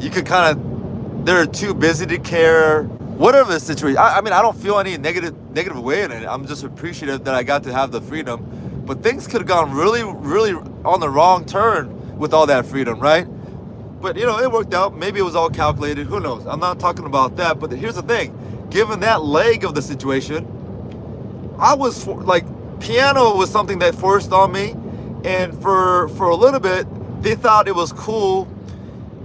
B: you could kind of, they're too busy to care, whatever the situation. I mean, I don't feel any negative way in it. I'm just appreciative that I got to have the freedom. But things could have gone really on the wrong turn with all that freedom, right? But, you know, it worked out. Maybe it was all calculated. Who knows? I'm not talking about that. But here's the thing. Given that leg of the situation, I was like, piano was something that forced on me. And for a little bit, they thought it was cool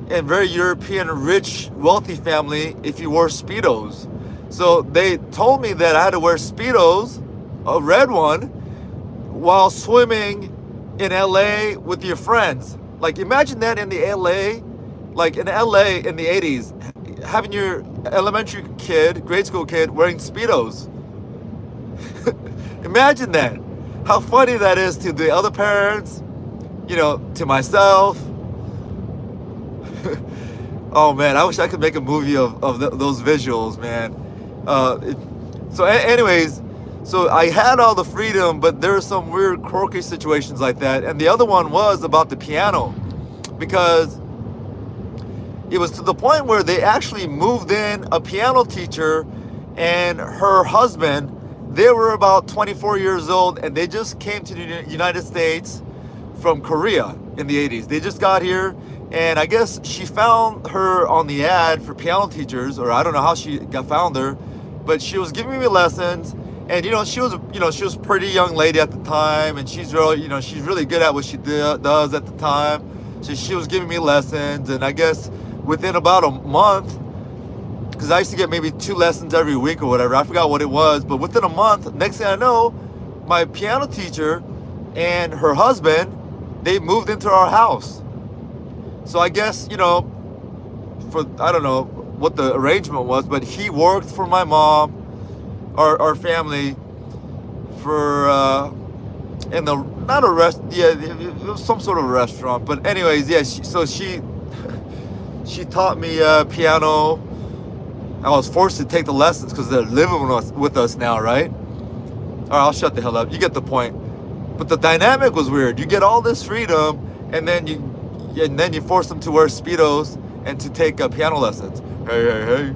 B: and very European, rich, wealthy family if you wore Speedos. So they told me that I had to wear Speedos, a red one, while swimming in LA with your friends. Like, imagine that in the LA, like in LA in the 80s, having your elementary kid, grade school kid, wearing Speedos. Imagine that. How funny that is to the other parents, you know, to myself. Oh man, I wish I could make a movie of those visuals, man. Anyways, so I had all the freedom, but there were some weird, quirky situations like that. And the other one was about the piano, because it was to the point where they actually moved in a piano teacher and her husband. They were about 24 years old, and they just came to the United States from Korea in the 80s. They just got here, and I guess she found her on the ad for piano teachers, or I don't know how she found her, but she was giving me lessons. And she was a pretty young lady at the time, and she's really good at what she does at the time. So she was giving me lessons, and I guess within about a month, because I used to get maybe 2 lessons every week or whatever, I forgot what it was, but within a month, next thing I know, my piano teacher and her husband, they moved into our house. So I guess, I don't know what the arrangement was, but he worked for my mom, our family, for in the, not a it was some sort of restaurant, but anyways, yeah, she taught me piano. I was forced to take the lessons because they're living with us now, right? All right, I'll shut the hell up. You get the point. But the dynamic was weird. You get all this freedom, and then you force them to wear Speedos and to take piano lessons. Hey.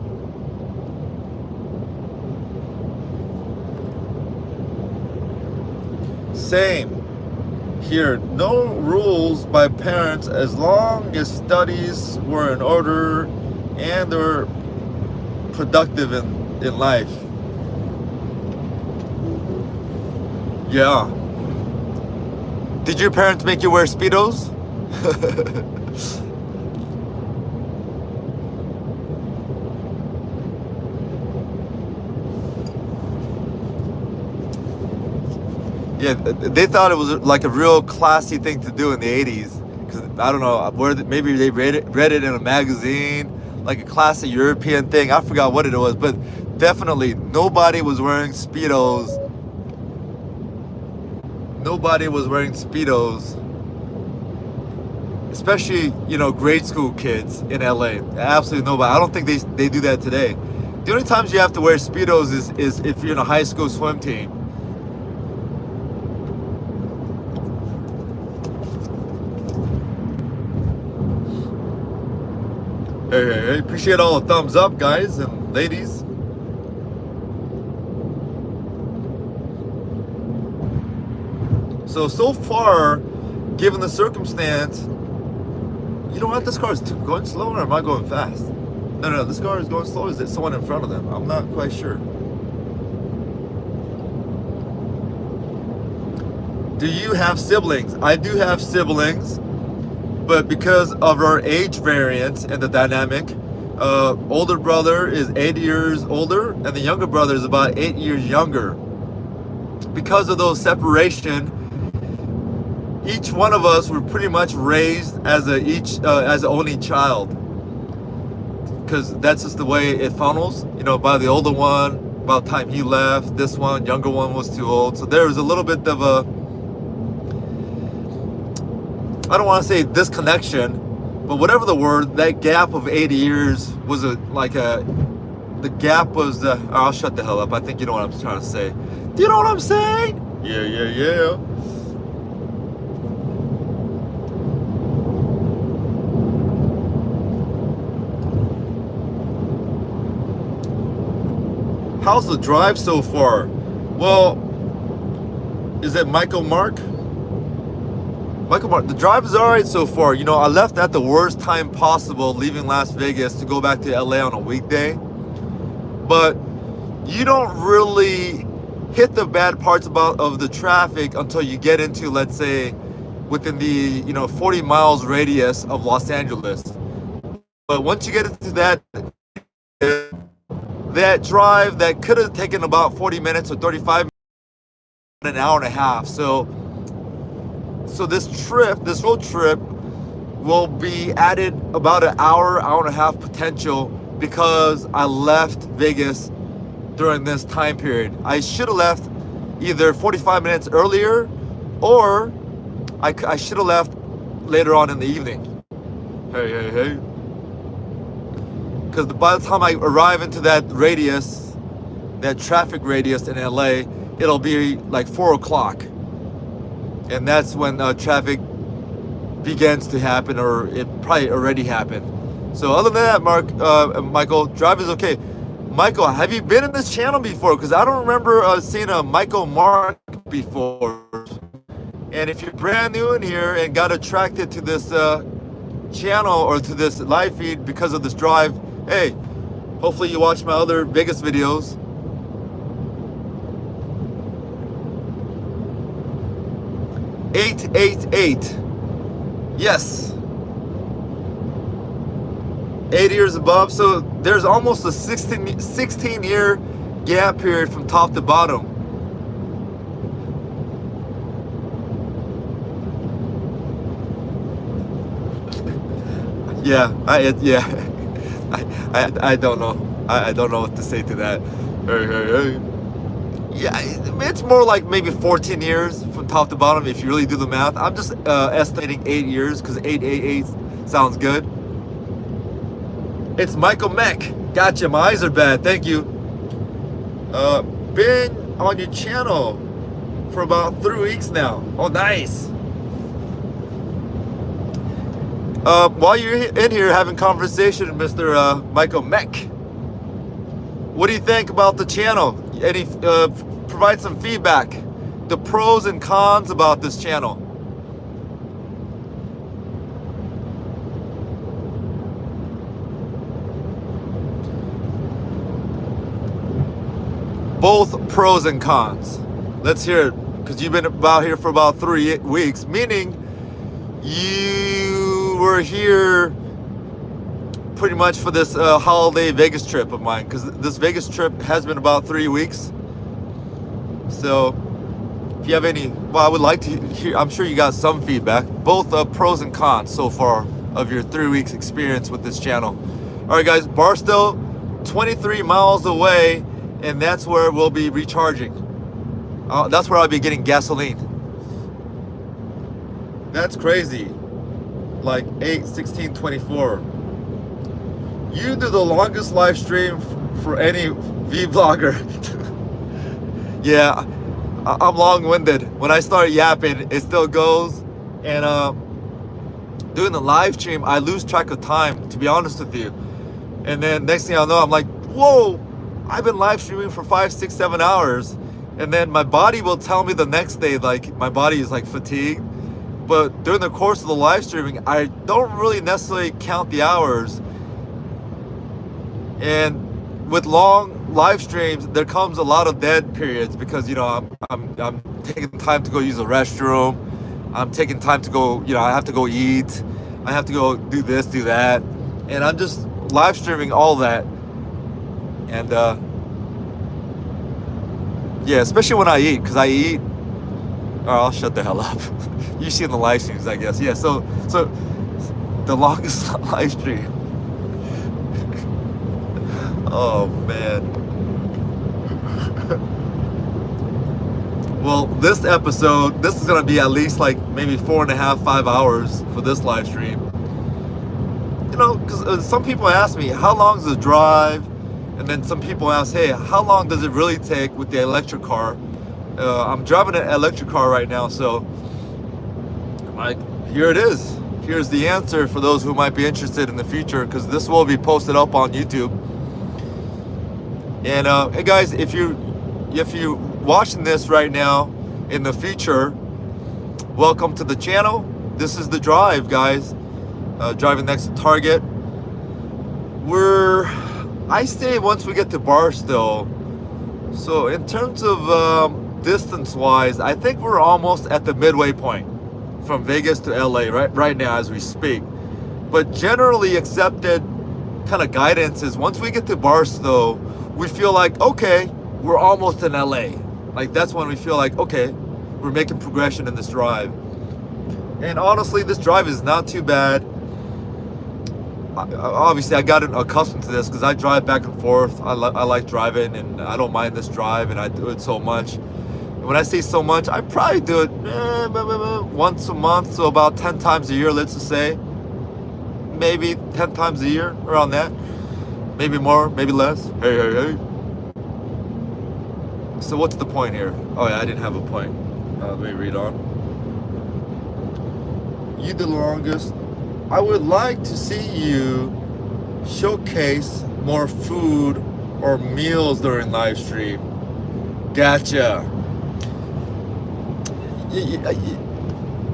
B: Same here. No rules by parents as long as studies were in order and they were productive in life. Yeah. Did your parents make you wear Speedos? Yeah, they thought it was like a real classy thing to do in the 80s. Because I don't know, maybe they read it in a magazine, like a classic European thing. I forgot what it was, but definitely nobody was wearing Speedos. Nobody was wearing Speedos. Especially, grade school kids in LA. Absolutely nobody. I don't think they do that today. The only times you have to wear Speedos is if you're in a high school swim team. Hey, appreciate all the thumbs up, guys and ladies. So far, given the circumstance, you know what? This car is going slow, or am I going fast? No, this car is going slow. Is it someone in front of them? I'm not quite sure. Do you have siblings? I do have siblings, but because of our age variance and the dynamic, older brother is 8 years older, and the younger brother is about 8 years younger. Because of those separation, each one of us were pretty much raised as as an only child, because that's just the way it funnels. You know, by the older one, by the time he left, this one, younger one, was too old. So there was a little bit of a, I don't want to say disconnection, but whatever the word, that gap of 8 years was the gap was the, I'll shut the hell up. I think you know what I'm trying to say. Do you know what I'm saying? Yeah. How's the drive so far? Well, is it Michael Mark? The drive is alright so far. You know, I left at the worst time possible, leaving Las Vegas to go back to LA on a weekday. But you don't really hit the bad parts of the traffic until you get into, let's say, within the 40 miles radius of Los Angeles. But once you get into that drive that could have taken about 40 minutes or 35 minutes, an hour and a half. So this road trip will be added about an hour and a half potential, because I left Vegas during this time period. I should have left either 45 minutes earlier, or I should have left later on in the evening. Hey. Because by the time I arrive into that traffic radius in LA, it'll be like 4 o'clock. And that's when traffic begins to happen, or it probably already happened. So other than that, Michael, drive is okay. Michael, have you been in this channel before? Because I don't remember seeing a Michael Mark before. And if you're brand new in here and got attracted to this channel or to this live feed because of this drive, hey, hopefully you watch my other Vegas videos. $888. Yes. 8 years above. So there's almost a 16-year gap period from top to bottom. Yeah, I don't know. I don't know what to say to that. Hey. Yeah, it's more like maybe 14 years from top to bottom if you really do the math. I'm just estimating 8 years because 888 sounds good. It's Michael Meck. Gotcha. My eyes are bad. Thank you. Been on your channel for about 3 weeks now. Oh, nice. While you're in here having conversation, Mr. Michael Meck, what do you think about the channel? Any provide some feedback, the pros and cons about this channel. Both pros and cons. Let's hear it, because you've been about here for about 3 weeks, meaning you were here pretty much for this holiday Vegas trip of mine, because this Vegas trip has been about 3 weeks. So if you have any, well, I would like to hear, I'm sure you got some feedback, both pros and cons so far of your 3 weeks experience with this channel. All right, guys, Barstow, 23 miles away, and that's where we'll be recharging. That's where I'll be getting gasoline. That's crazy. Like 8/16/24. You do the longest live stream for any vlogger. Yeah, I'm long-winded. When I start yapping, it still goes. And doing the live stream, I lose track of time, to be honest with you. And then next thing I know, I'm like, whoa, I've been live streaming for 5, 6, 7 hours. And then my body will tell me the next day, like my body is like fatigued. But during the course of the live streaming, I don't really necessarily count the hours. And with long live streams, there comes a lot of dead periods because, you know, I'm taking time to go use the restroom. I'm taking time to go, you know, I have to go eat. I have to go do this, do that. And I'm just live streaming all that. And yeah, especially when I eat, because I eat. Oh, I'll shut the hell up. You see in the live streams, I guess. Yeah, so the longest live stream. Oh man. Well, this episode, this is gonna be at least like maybe 4.5, 5 hours for this live stream. You know, because some people ask me, how long is the drive? And then some people ask, hey, how long does it really take with the electric car? I'm driving an electric car right now, so like, here it is. Here's the answer for those who might be interested in the future, because this will be posted up on YouTube. And hey guys, if you watching this right now in the future, welcome to the channel. This is the drive, guys. Driving next to Target. I stay once we get to Barstow. So in terms of distance-wise, I think we're almost at the midway point from Vegas to LA right now as we speak. But generally accepted kind of guidance is once we get to Barstow, we feel like, okay, we're almost in LA. Like that's when we feel like, okay, we're making progression in this drive. And honestly, this drive is not too bad. Obviously, I got accustomed to this because I drive back and forth. I like driving, and I don't mind this drive, and I do it so much. And when I say so much, I probably do it once a month, so about 10 times a year, let's just say. Maybe 10 times a year, around that. Maybe more, maybe less. Hey. So what's the point here? Oh yeah, I didn't have a point. Let me read on. You the longest. I would like to see you showcase more food or meals during live stream. Gotcha.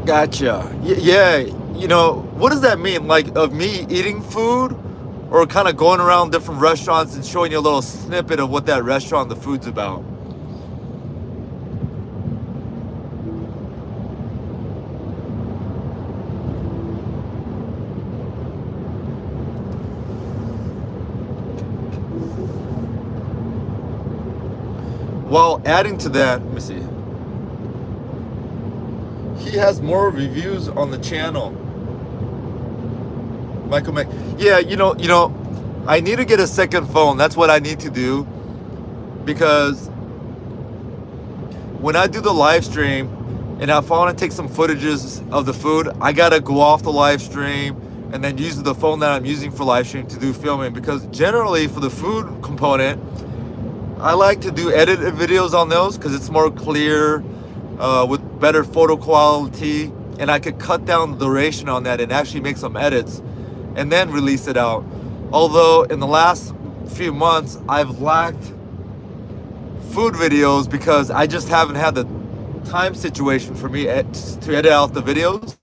B: Gotcha. Yeah, you know, what does that mean? Like of me eating food or kind of going around different restaurants and showing you a little snippet of what that restaurant, the food's about? While adding to that, let me see. He has more reviews on the channel. Michael Mac. Yeah, you know, I need to get a second phone. That's what I need to do. Because when I do the live stream and if I want to take some footages of the food, I gotta go off the live stream and then use the phone that I'm using for live stream to do filming. Because generally for the food component, I like to do edited videos on those because it's more clear with better photo quality, and I could cut down the duration on that and actually make some edits and then release it out. Although in the last few months I've lacked food videos because I just haven't had the time situation for me to edit out the videos.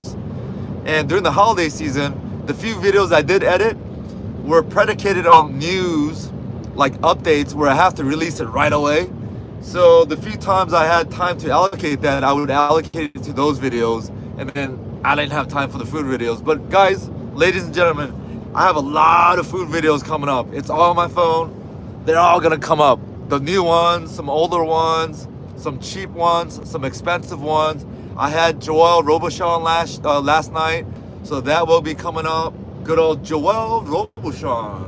B: And during the holiday season, the few videos I did edit were predicated on news, like updates where I have to release it right away. So the few times I had time to allocate that, I would allocate it to those videos, and then I didn't have time for the food videos. But guys, ladies and gentlemen, I have a lot of food videos coming up. It's all on my phone. They're all gonna come up. The new ones, some older ones, some cheap ones, some expensive ones. I had Joel Robuchon last night, so that will be coming up. Good old Joel Robuchon.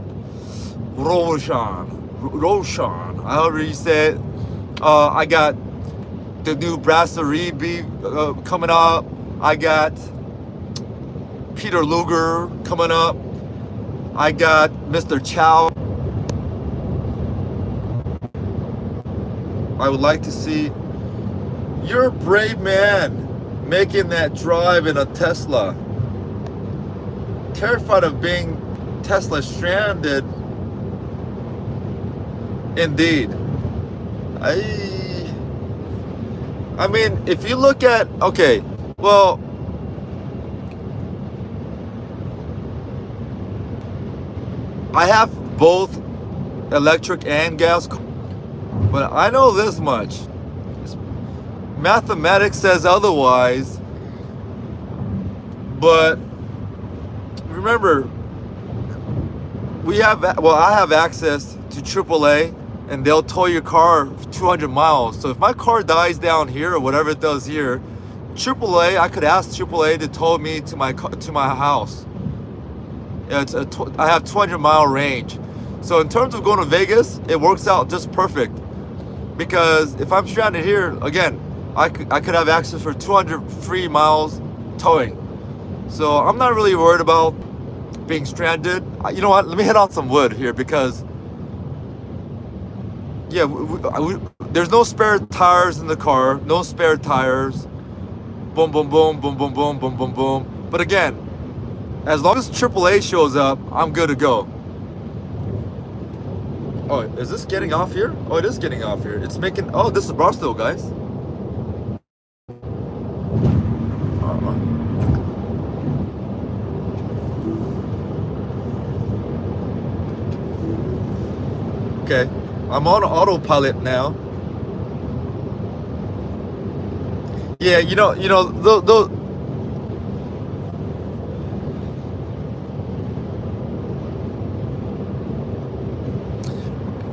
B: Roshan, however you say it. I got the new brasserie beef coming up. I got Peter Luger coming up. I got Mr. Chow. I would like to see. You're a brave man making that drive in a Tesla. terrified of being Tesla stranded. Indeed. I mean, if you look at, okay, well, I have both electric and gas, but I know this much. Mathematics says otherwise, but remember, I have access to AAA, and they'll tow your car 200 miles. So if my car dies down here or whatever it does here, AAA, I could ask AAA to tow me to my house. Yeah, I have 200-mile range. So in terms of going to Vegas, it works out just perfect. Because if I'm stranded here, again, I could have access for 200 free miles towing. So I'm not really worried about being stranded. You know what? Let me hit on some wood here because, yeah, there's no spare tires in the car. No spare tires. Boom, boom, boom, boom, boom, boom, boom, boom, boom. But again, as long as AAA shows up, I'm good to go. Oh, is this getting off here? Oh, it is getting off here. It's making... Oh, this is Barstow, guys. Okay, I'm on autopilot now. Yeah, those.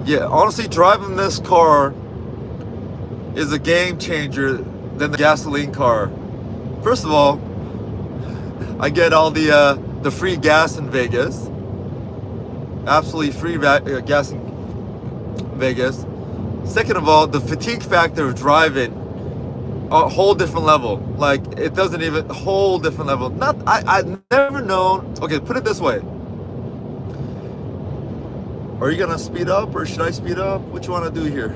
B: Yeah, honestly, driving this car is a game changer than the gasoline car. First of all, I get all the free gas in Vegas. Absolutely free gas in Vegas. Second of all, the fatigue factor of driving, a whole different level. Like, it doesn't even, whole different level. I've never known. Okay, put it this way. Are you gonna speed up or should I speed up? What you wanna do here?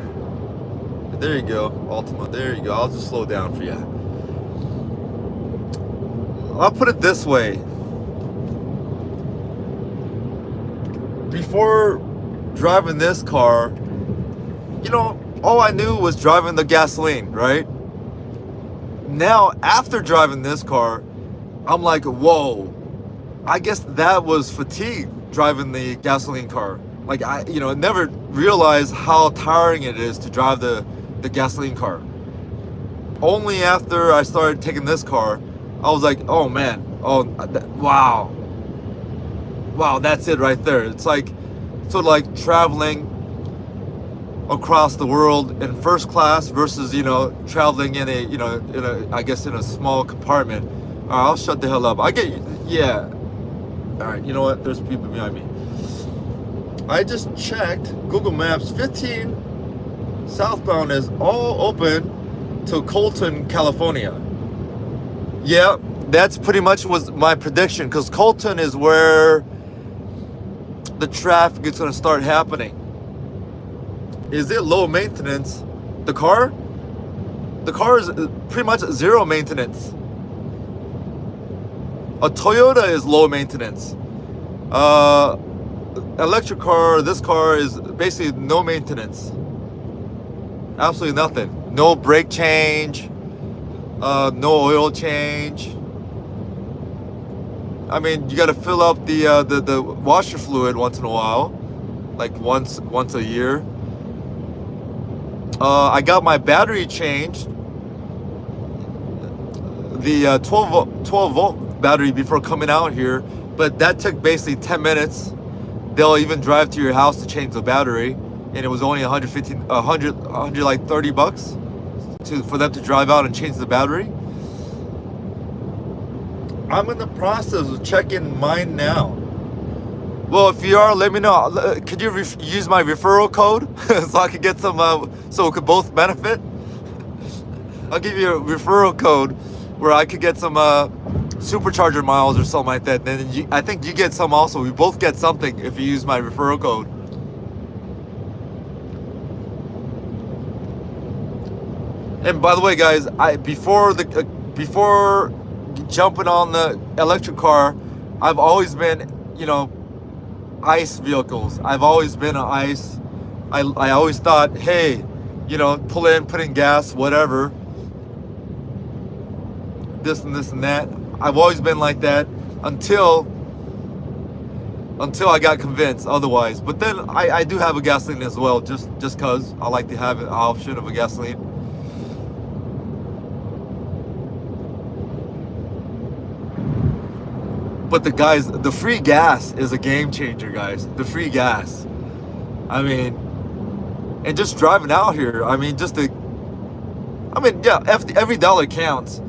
B: There you go, Ultima, there you go. I'll just slow down for you. I'll put it this way. Before driving this car, all I knew was driving the gasoline, right? Now, after driving this car, I'm like, whoa, I guess that was fatigue driving the gasoline car. Like, I never realized how tiring it is to drive the gasoline car. Only after I started taking this car, I was like, oh man, wow, that's it right there. It's like sort of like traveling across the world in first class versus traveling in a small compartment. All right, I'll shut the hell up. Yeah. All right, you know what? There's people behind me. I just checked Google Maps. 15 southbound is all open to Colton, California. Yeah, that's pretty much was my prediction, because Colton is where the traffic is going to start happening. Is it low maintenance? The car is pretty much zero maintenance. A Toyota is low maintenance. Electric car, this car is basically no maintenance. Absolutely nothing. No brake change, no oil change. I mean, you got to fill up the washer fluid once in a while, like once a year. I got my battery changed, the 12 volt battery before coming out here, but that took basically 10 minutes. They'll even drive to your house to change the battery, and it was only $130 for them to drive out and change the battery. I'm in the process of checking mine now. Well, if you are, let me know. Could you use my referral code so I could get some, so we could both benefit? I'll give you a referral code where I could get some supercharger miles or something like that. Then I think you get some also. We both get something if you use my referral code. And by the way, guys, before jumping on the electric car, I've always been, ICE vehicles. I've always been an ICE. I always thought, hey, pull in, put in gas, whatever. This and this and that. I've always been like that until I got convinced otherwise. But then I do have a gasoline as well, just cause I like to have an option of a gasoline. But the free gas is a game changer, guys. The free gas. I mean, and just driving out here, every dollar counts.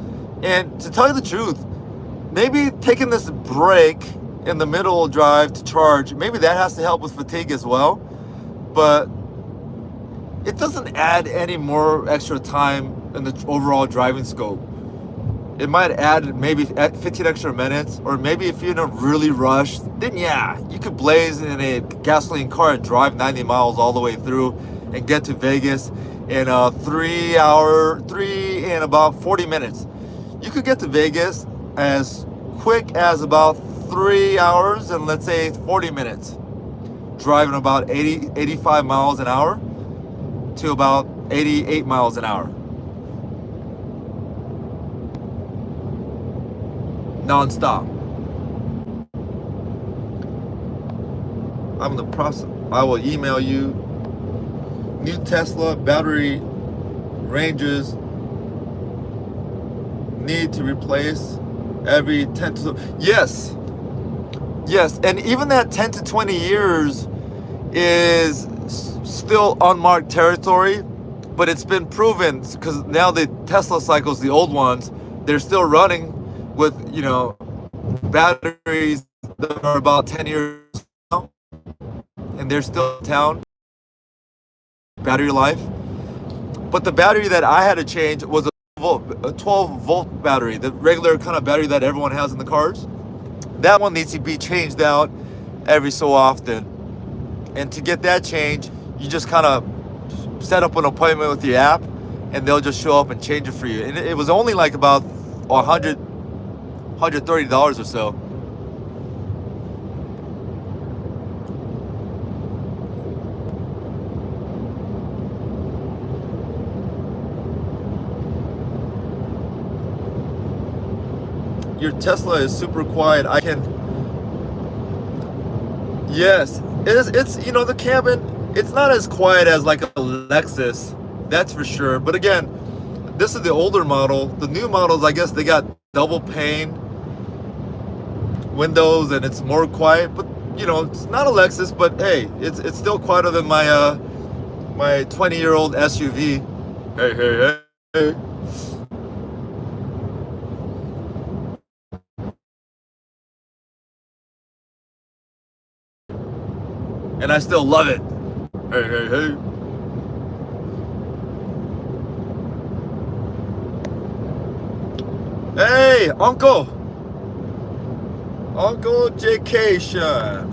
B: And to tell you the truth, maybe taking this break in the middle drive to charge, maybe that has to help with fatigue as well. But it doesn't add any more extra time in the overall driving scope. It might add maybe 15 extra minutes, or maybe if you're in a really rush, then yeah, you could blaze in a gasoline car and drive 90 miles all the way through and get to Vegas in 3 and about 40 minutes. You could get to Vegas as quick as about 3 hours and let's say 40 minutes, driving about 85 miles an hour to about 88 miles an hour. Non-stop. I'm in the process. I will email you. New Tesla battery ranges need to replace every 10 to... Yes, and even that 10 to 20 years is still unmarked territory, but it's been proven, because now the Tesla cycles, the old ones, they're still running with, batteries that are about 10 years now, and they're still in town, battery life. But the battery that I had to change was a 12 volt battery, the regular kind of battery that everyone has in the cars. That one needs to be changed out every so often. And to get that change, you just kind of set up an appointment with the app, and they'll just show up and change it for you. And it was only like about $130 or so. Your Tesla is super quiet. Yes, it's the cabin, it's not as quiet as like a Lexus, that's for sure. But again, this is the older model. The new models, I guess they got double pane windows and it's more quiet. But it's not a Lexus, but hey, it's still quieter than my my 20-year-old SUV. Hey. And I still love it. Hey. Hey, Uncle Jacation.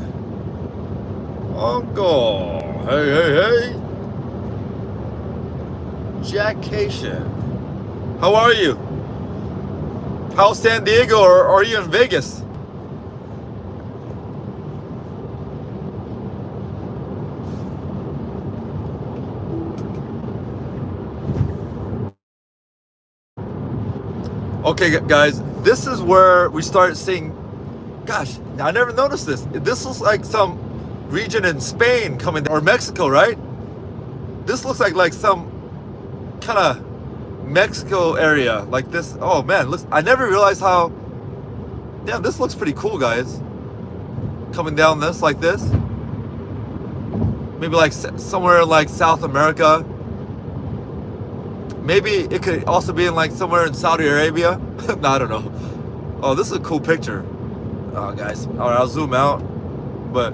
B: Uncle. Hey. Jacation. How are you? How's San Diego, or are you in Vegas? Okay, guys, this is where we start seeing, gosh, I never noticed this. This looks like some region in Spain coming down, or Mexico, right? This looks like some kind of Mexico area, like this. Oh man, looks, I never realized how, damn, this looks pretty cool, guys. Coming down this, like this. Maybe like somewhere like South America. Maybe it could also be in like somewhere in Saudi Arabia. No, I don't know. Oh, this is a cool picture. Oh, guys. All right, I'll zoom out. But,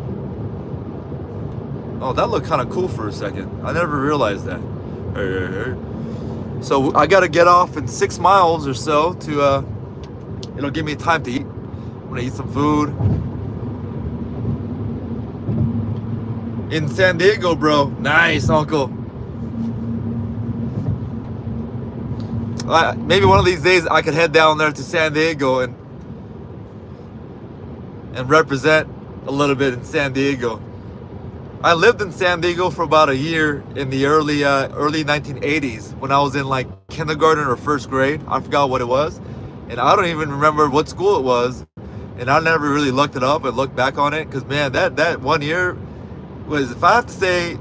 B: oh, that looked kind of cool for a second. I never realized that. Hey. So I got to get off in 6 miles or so to, it'll give me time to eat. I'm going to eat some food. In San Diego, bro. Nice, Uncle. Maybe one of these days I could head down there to San Diego and and represent a little bit in San Diego. I lived in San Diego for about a year in the early 1980s when I was in like kindergarten or first grade. I forgot what it was, and I don't even remember what school it was, and I never really looked it up and looked back on it because man, that 1 year was, if I have to say,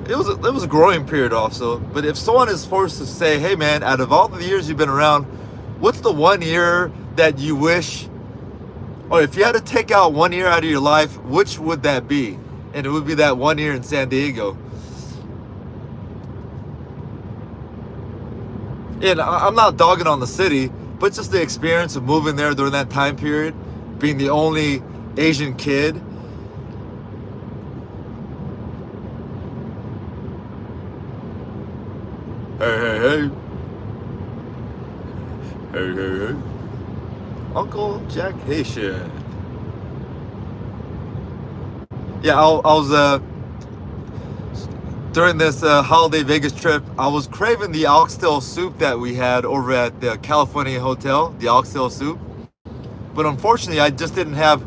B: it was a growing period also. But if someone is forced to say, hey man, out of all the years you've been around, what's the 1 year that you wish, or if you had to take out 1 year out of your life, which would that be? And it would be that 1 year in San Diego. And I'm not dogging on the city, but just the experience of moving there during that time period, being the only Asian kid. Hey. Hey. Uncle Jack Haitian. Yeah, I was during this holiday Vegas trip, I was craving the oxtail soup that we had over at the California Hotel, the oxtail soup. But unfortunately, I just didn't have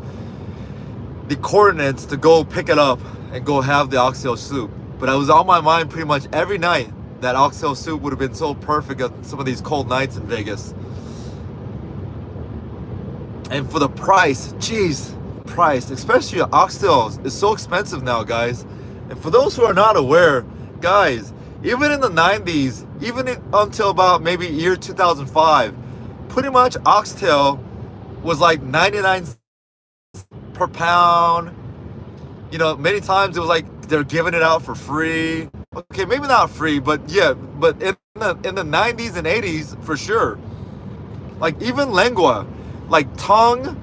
B: the coordinates to go pick it up and go have the oxtail soup. But I was on my mind pretty much every night. That oxtail soup would have been so perfect on some of these cold nights in Vegas. And for the price, geez, price, especially oxtails, is so expensive now, guys. And for those who are not aware, guys, even in the 90s, until about maybe year 2005, pretty much oxtail was like 99 cents per pound. You know, many times it was like they're giving it out for free. Okay, maybe not free, but yeah, but in the 90s and 80s for sure. Like even lengua, like tongue,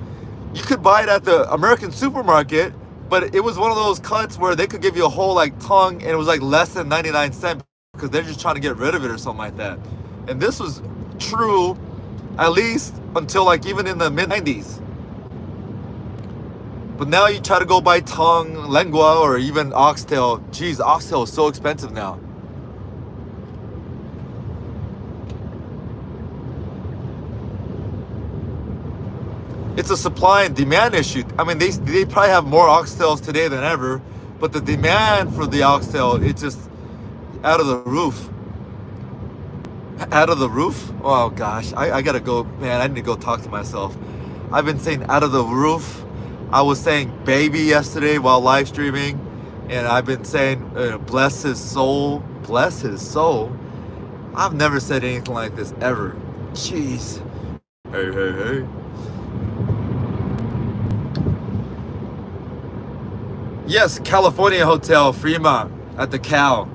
B: you could buy it at the American supermarket, but it was one of those cuts where they could give you a whole like tongue and it was like less than 99 cents because they're just trying to get rid of it or something like that. And this was true at least until like even in the mid 90s. But now you try to go buy tongue, lengua, or even oxtail. Geez, oxtail is so expensive now. It's a supply and demand issue. I mean, they probably have more oxtails today than ever, but the demand for the oxtail, it's just out of the roof. Out of the roof? Oh gosh, I gotta go, man, I need to go talk to myself. I've been saying out of the roof. I was saying baby yesterday while live streaming, and I've been saying bless his soul, bless his soul. I've never said anything like this ever. Jeez. Hey. Yes, California Hotel, Fremont, at the Cal.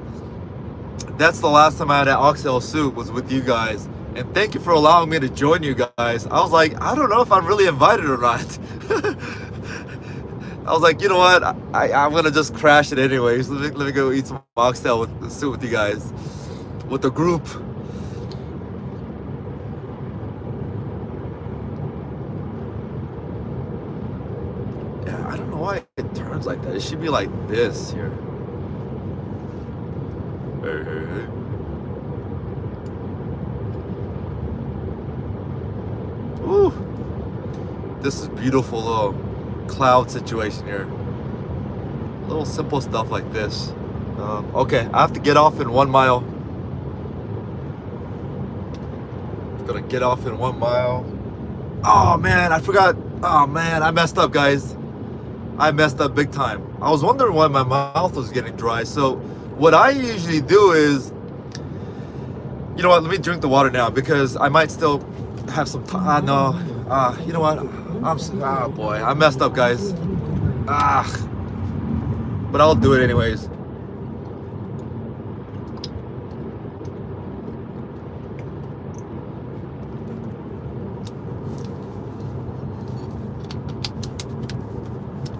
B: That's the last time I had an oxtail soup, was with you guys. And thank you for allowing me to join you guys. I was like, I don't know if I'm really invited or not. I was like, you know what? I'm gonna just crash it anyways. Let me go eat some oxtail with the soup with you guys, with the group. Yeah, I don't know why it turns like that. It should be like this here. Hey. Ooh, this is beautiful little cloud situation here. Little simple stuff like this. Okay, I have to get off in 1 mile. Gonna get off in 1 mile. Oh man, I forgot. Oh man, I messed up, guys. I messed up big time. I was wondering why my mouth was getting dry. So what I usually do is, you know what? Let me drink the water now because I might still have some time. No. You know what? Oh boy, I messed up, guys. But I'll do it anyways.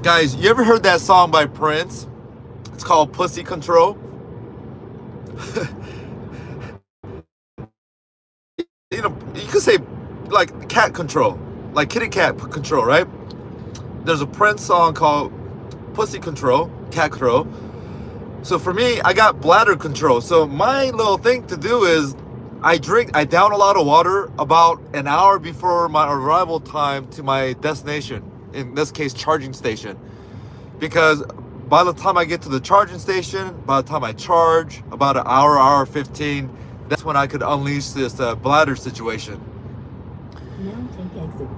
B: Guys, you ever heard that song by Prince? It's called Pussy Control. You know, you could say like cat control, like kitty cat control, right? There's a Prince song called Pussy Control, cat control. So for me, I got bladder control. So my little thing to do is I down a lot of water about an hour before my arrival time to my destination. in this case, charging station. Because by the time I get to the charging station, by the time I charge, about an hour 15, that's when I could unleash this bladder situation.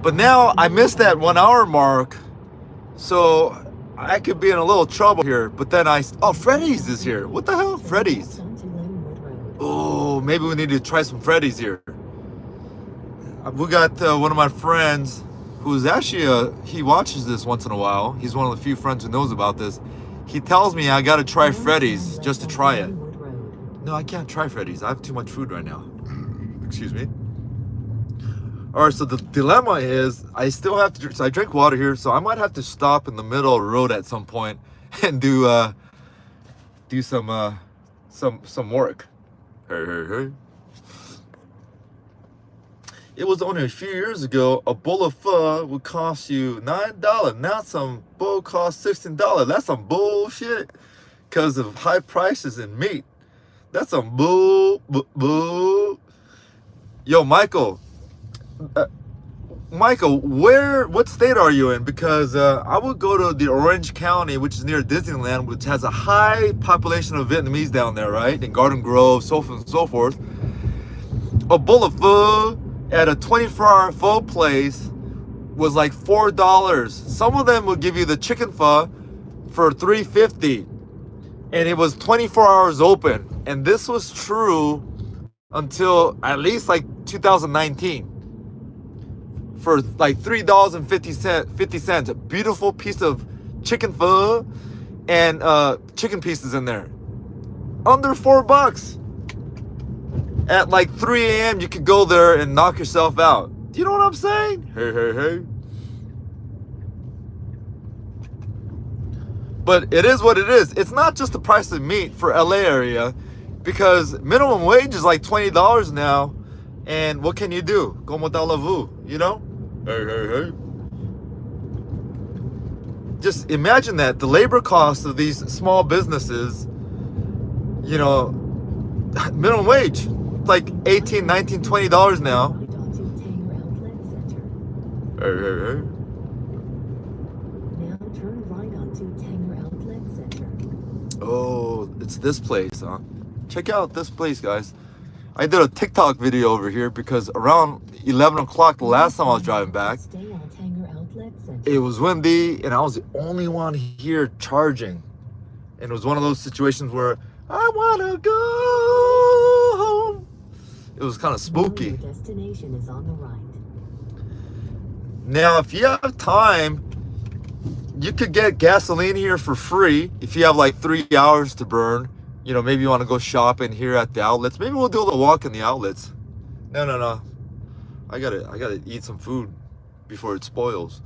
B: But now I missed that 1 hour mark, so I could be in a little trouble here. But then Freddy's is here. What the hell, Freddy's? Oh, maybe we need to try some Freddy's here. We got one of my friends who's actually he watches this once in a while. He's one of the few friends who knows about this. He tells me I gotta try Freddy's just to try it. No, I can't try Freddy's. I have too much food right now. Excuse me. All right, so the dilemma is I still have to drink. So I drink water here, so I might have to stop in the middle of the road at some point and do some work. Hey. It was only a few years ago, a bowl of pho would cost you $9. Now some bowl costs $16. That's some bullshit because of high prices in meat. That's some bull. Yo, Michael, what state are you in? Because I would go to the Orange County, which is near Disneyland, which has a high population of Vietnamese down there, right? In Garden Grove, so forth and so forth. A bowl of pho at a 24-hour pho place was like $4. Some of them would give you the chicken pho for $3.50, and it was 24 hours open. And this was true until at least like 2019 for like $3.50. A beautiful piece of chicken pho and chicken pieces in there, under $4. At like 3 a.m. you could go there and knock yourself out. Do you know what I'm saying? Hey. But it is what it is. It's not just the price of meat for LA area, because minimum wage is like $20 now. And what can you do? Como ta la vu, you know? Hey. Just imagine that. The labor costs of these small businesses, you know, minimum wage. It's like $18, $19, $20 now. Hey.
E: Now turn right onto Tanger Outlet Center.
B: Oh, it's this place, huh? Check out this place, guys. I did a TikTok video over here because around 11 o'clock the last time I was driving back,
E: Stay on Tanger Outlet Center.
B: it was windy and I was the only one here charging. And it was one of those situations where I wanna go home. It was kind of spooky.
E: Your destination is on the right.
B: Now, if you have time, you could get gasoline here for free if you have like 3 hours to burn. You know, maybe you want to go shopping here at the outlets. Maybe we'll do a little walk in the outlets. No. I gotta eat some food before it spoils.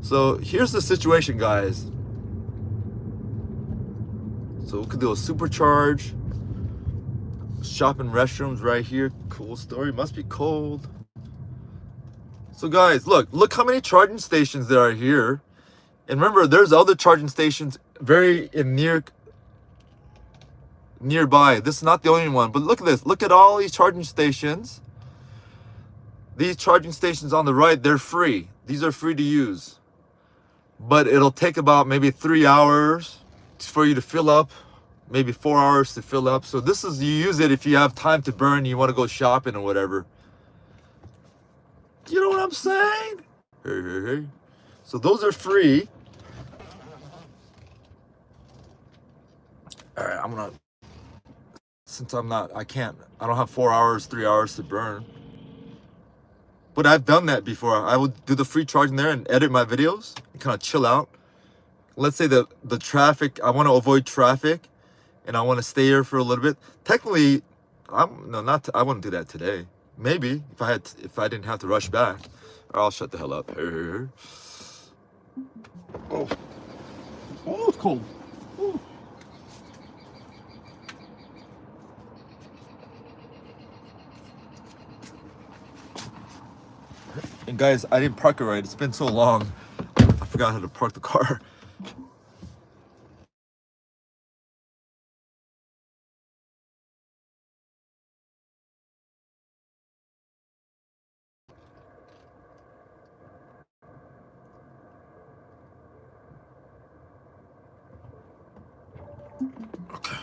B: So here's the situation, guys. So we could do a supercharge. Shopping restrooms right here. Cool story. Must be cold. So guys, look how many charging stations there are here. And remember, there's other charging stations nearby. This is not the only one, but look at this. Look at all these charging stations. These charging stations on the right, they're free. These are free to use. But it'll take about maybe 3 hours for you to fill up. Maybe 4 hours to fill up. So this is, you use it if you have time to burn, you want to go shopping or whatever. You know what I'm saying? Hey. So those are free. All right, since I don't have 4 hours, 3 hours to burn. But I've done that before. I would do the free charging there and edit my videos and kind of chill out. Let's say the traffic, I want to avoid traffic and I want to stay here for a little bit. Technically, I wouldn't do that today. Maybe if I didn't have to rush back. Or I'll shut the hell up. Oh, it's cold. Ooh. And guys, I didn't park it right. It's been so long. I forgot how to park the car. Okay.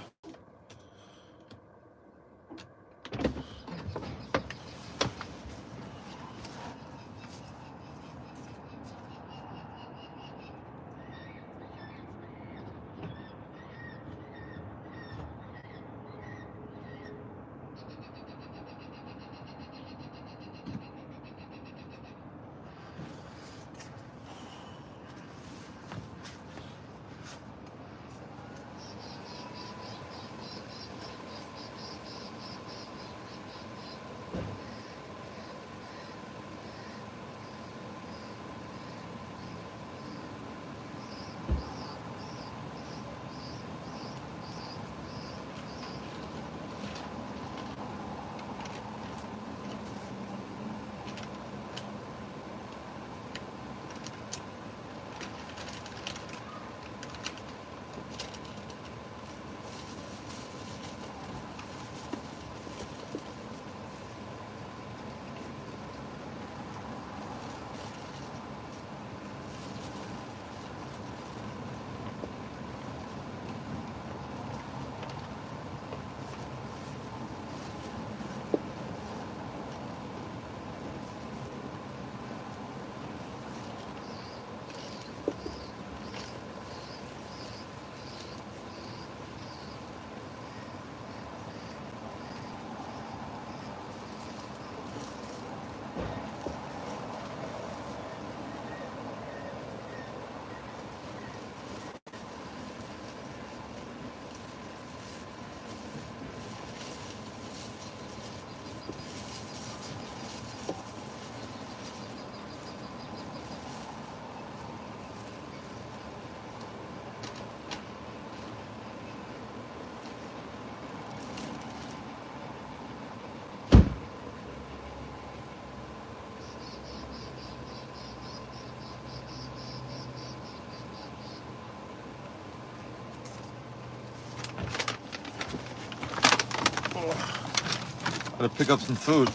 B: Gotta pick up some food.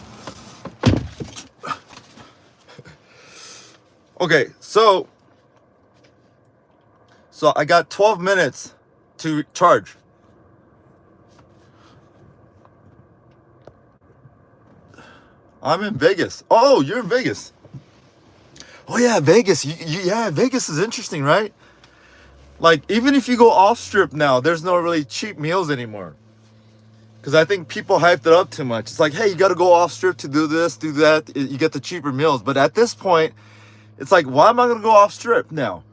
B: Okay, so I got 12 minutes to charge. I'm in Vegas. Oh, you're in Vegas. Oh yeah, Vegas. Yeah, Vegas is interesting, right? Like, even if you go off strip now, there's no really cheap meals anymore. Because I think people hyped it up too much. It's like, hey, you got to go off strip to do this, do that. You get the cheaper meals. But at this point, it's like, why am I going to go off strip now?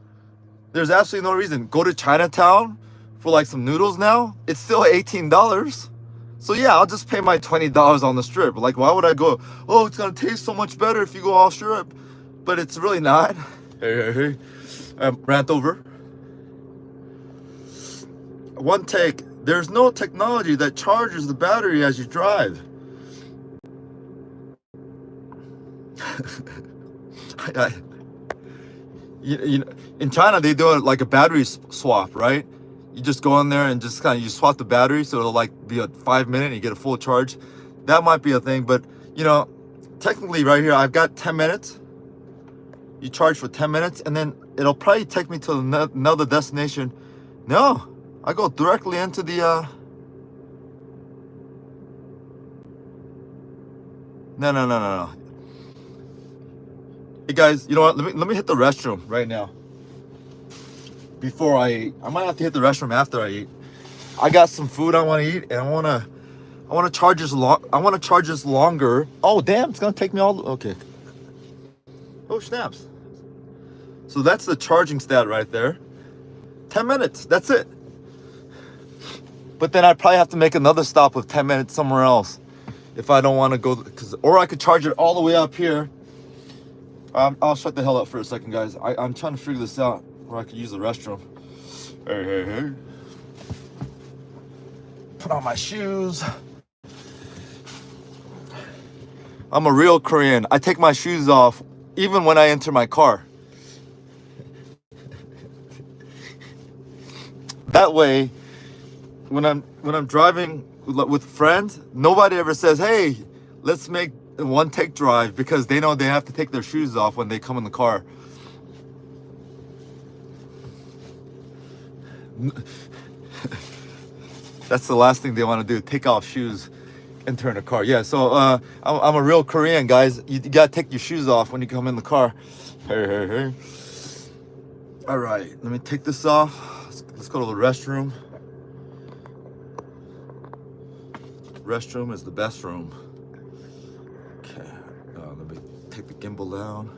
B: There's absolutely no reason. Go to Chinatown for like some noodles now. It's still $18. So yeah, I'll just pay my $20 on the strip. Like, why would I go, oh, it's going to taste so much better if you go off strip. But it's really not. Hey. Rant over. One take. There's no technology that charges the battery as you drive. You know, in China, they do it like a battery swap, right? You just go in there and just kind of, you swap the battery, so it'll like be a 5 minute and you get a full charge. That might be a thing, but you know, technically right here, I've got 10 minutes. You charge for 10 minutes and then it'll probably take me to another destination. No, I go directly into the, No. Hey guys, you know what? Let me hit the restroom right now. Before I eat, I might have to hit the restroom after I eat. I got some food I want to eat, and I want to charge this I want to charge this longer. Oh damn, it's gonna take me all. Okay. Oh snaps. So that's the charging stat right there. 10 minutes. That's it. But then I'd probably have to make another stop of 10 minutes somewhere else if I don't want to go, or I could charge it all the way up here. I'll shut the hell up for a second, guys. I'm trying to figure this out where I could use the restroom. Hey. Put on my shoes. I'm a real Korean. I take my shoes off even when I enter my car. That way, when I'm driving with friends, nobody ever says, "Hey, let's make a one take drive," because they know they have to take their shoes off when they come in the car. That's the last thing they want to do. Take off shoes, enter in a car. Yeah. So I'm a real Korean, guys. You gotta take your shoes off when you come in the car. Hey, hey, hey. All right. Let me take this off. Let's go to the restroom. Restroom is the best room. Okay. Let me take the gimbal down.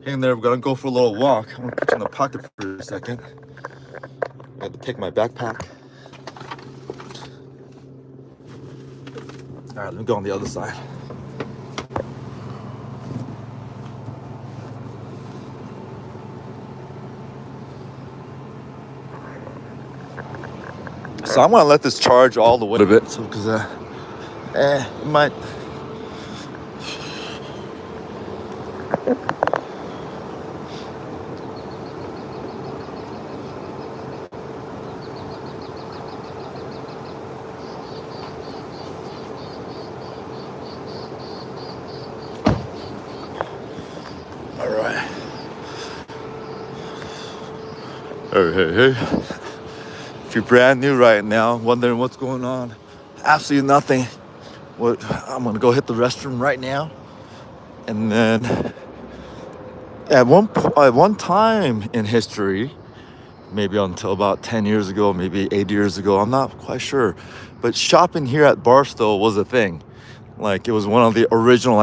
B: Hang there. We're gonna go for a little walk. I'm gonna put you in the pocket for a second. I have to take my backpack. All right, let me go on the other side. So I'm gonna let this charge all the way a bit, so because it might. All right. Hey, hey, hey. If you're brand new right now, wondering what's going on, absolutely nothing. What I'm gonna go hit the restroom right now, and then at one time in history, maybe until about 10 years ago, maybe 8 years ago, I'm not quite sure, but shopping here at Barstow was a thing. Like it was one of the original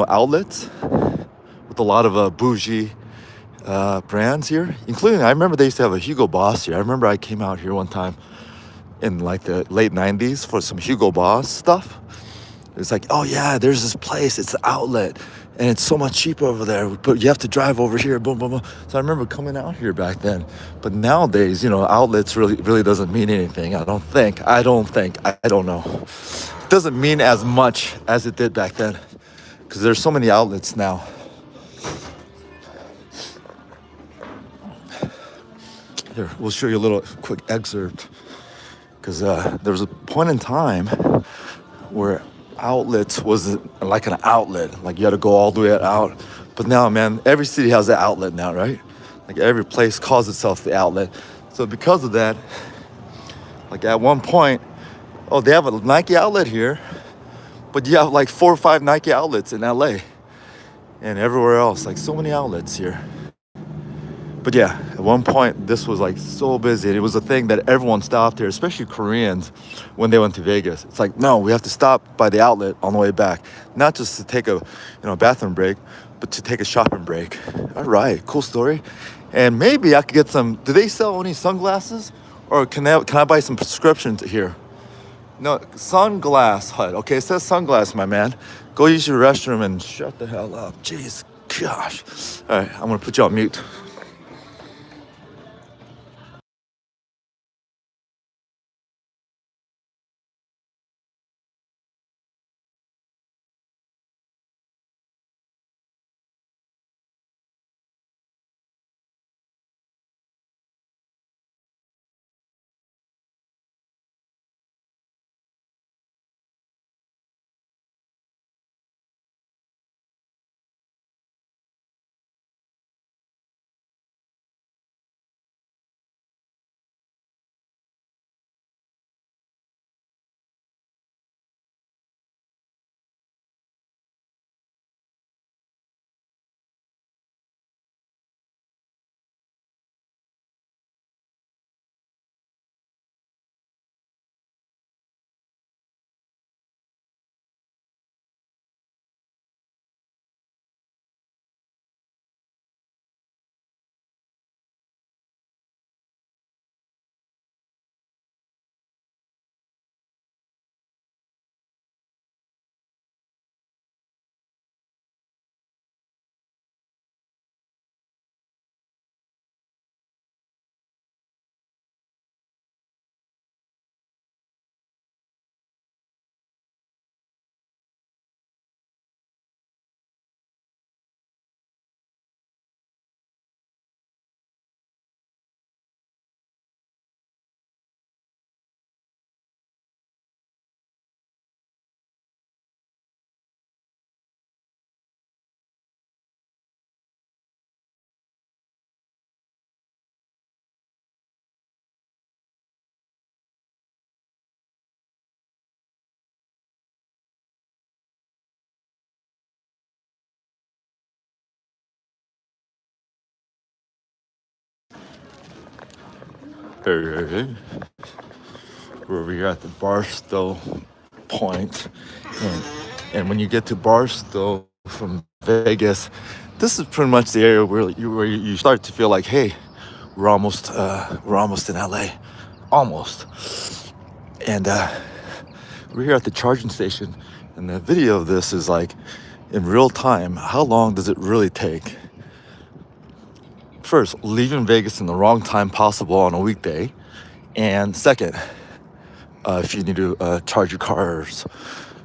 B: outlets with a lot of bougie brands here, including I remember they used to have a Hugo Boss here. I remember I came out here one time in like the late 90s for some Hugo Boss stuff. It's like, oh yeah, there's this place, it's the outlet, and it's so much cheaper over there, but you have to drive over here, boom, boom, boom. So I remember coming out here back then. But nowadays, outlets really doesn't mean anything. I don't know. It doesn't mean as much as it did back then, because there's so many outlets now. Here, we'll show you a little quick excerpt, because there was a point in time where outlets was like an outlet, like you had to go all the way out. But now, man, every city has an outlet now, right? Like every place calls itself the outlet. So because of that, like at one point, oh, they have a Nike outlet here, but you have like 4 or 5 Nike outlets in LA and everywhere else, like so many outlets here. But yeah, at one point, this was like so busy. It was a thing that everyone stopped here, especially Koreans, when they went to Vegas. It's like, no, we have to stop by the outlet on the way back, not just to take a, bathroom break, but to take a shopping break. All right, cool story. And maybe I could get some. Do they sell any sunglasses, or can I buy some prescriptions here? No, Sunglass Hut. Okay, it says sunglass, my man. Go use your restroom and shut the hell up. Jeez, gosh. All right, I'm gonna put you on mute. Hey. We're over here at the Barstow point. And when you get to Barstow from Vegas, this is pretty much the area where you start to feel like, hey, we're almost in LA. Almost. And we're here at the charging station. And the video of this is like in real time. How long does it really take? First, leaving Vegas in the wrong time possible on a weekday. And second, if you need to charge your cars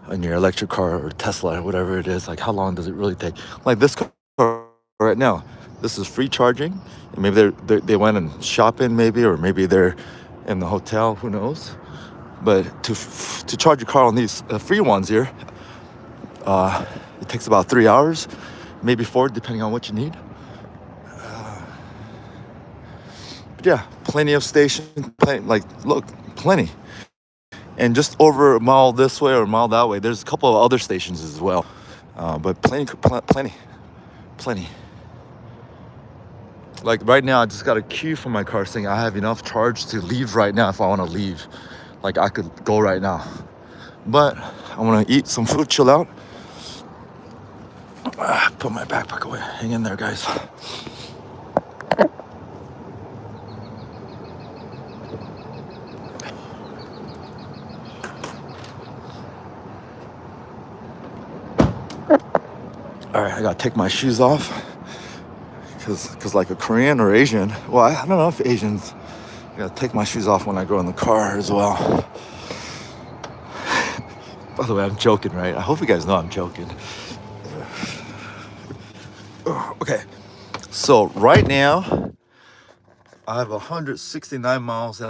B: on your electric car or Tesla or whatever it is, like how long does it really take? Like this car right now, this is free charging. And maybe they went and shopping maybe, or maybe they're in the hotel, who knows? But to charge your car on these free ones here, it takes about 3 hours, maybe 4, depending on what you need. But yeah, plenty of stations, plenty. And just over a mile this way or a mile that way, there's a couple of other stations as well. But plenty. Like right now, I just got a queue from my car saying I have enough charge to leave right now if I want to leave. Like I could go right now. But I want to eat some food, chill out. Put my backpack away. Hang in there, guys. All right, I gotta take my shoes off because like a Korean or Asian, well, I don't know if Asians, I gotta take my shoes off when I go in the car as well. By the way, I'm joking, right? I hope you guys know I'm joking. Okay, so right now, I have 169 miles.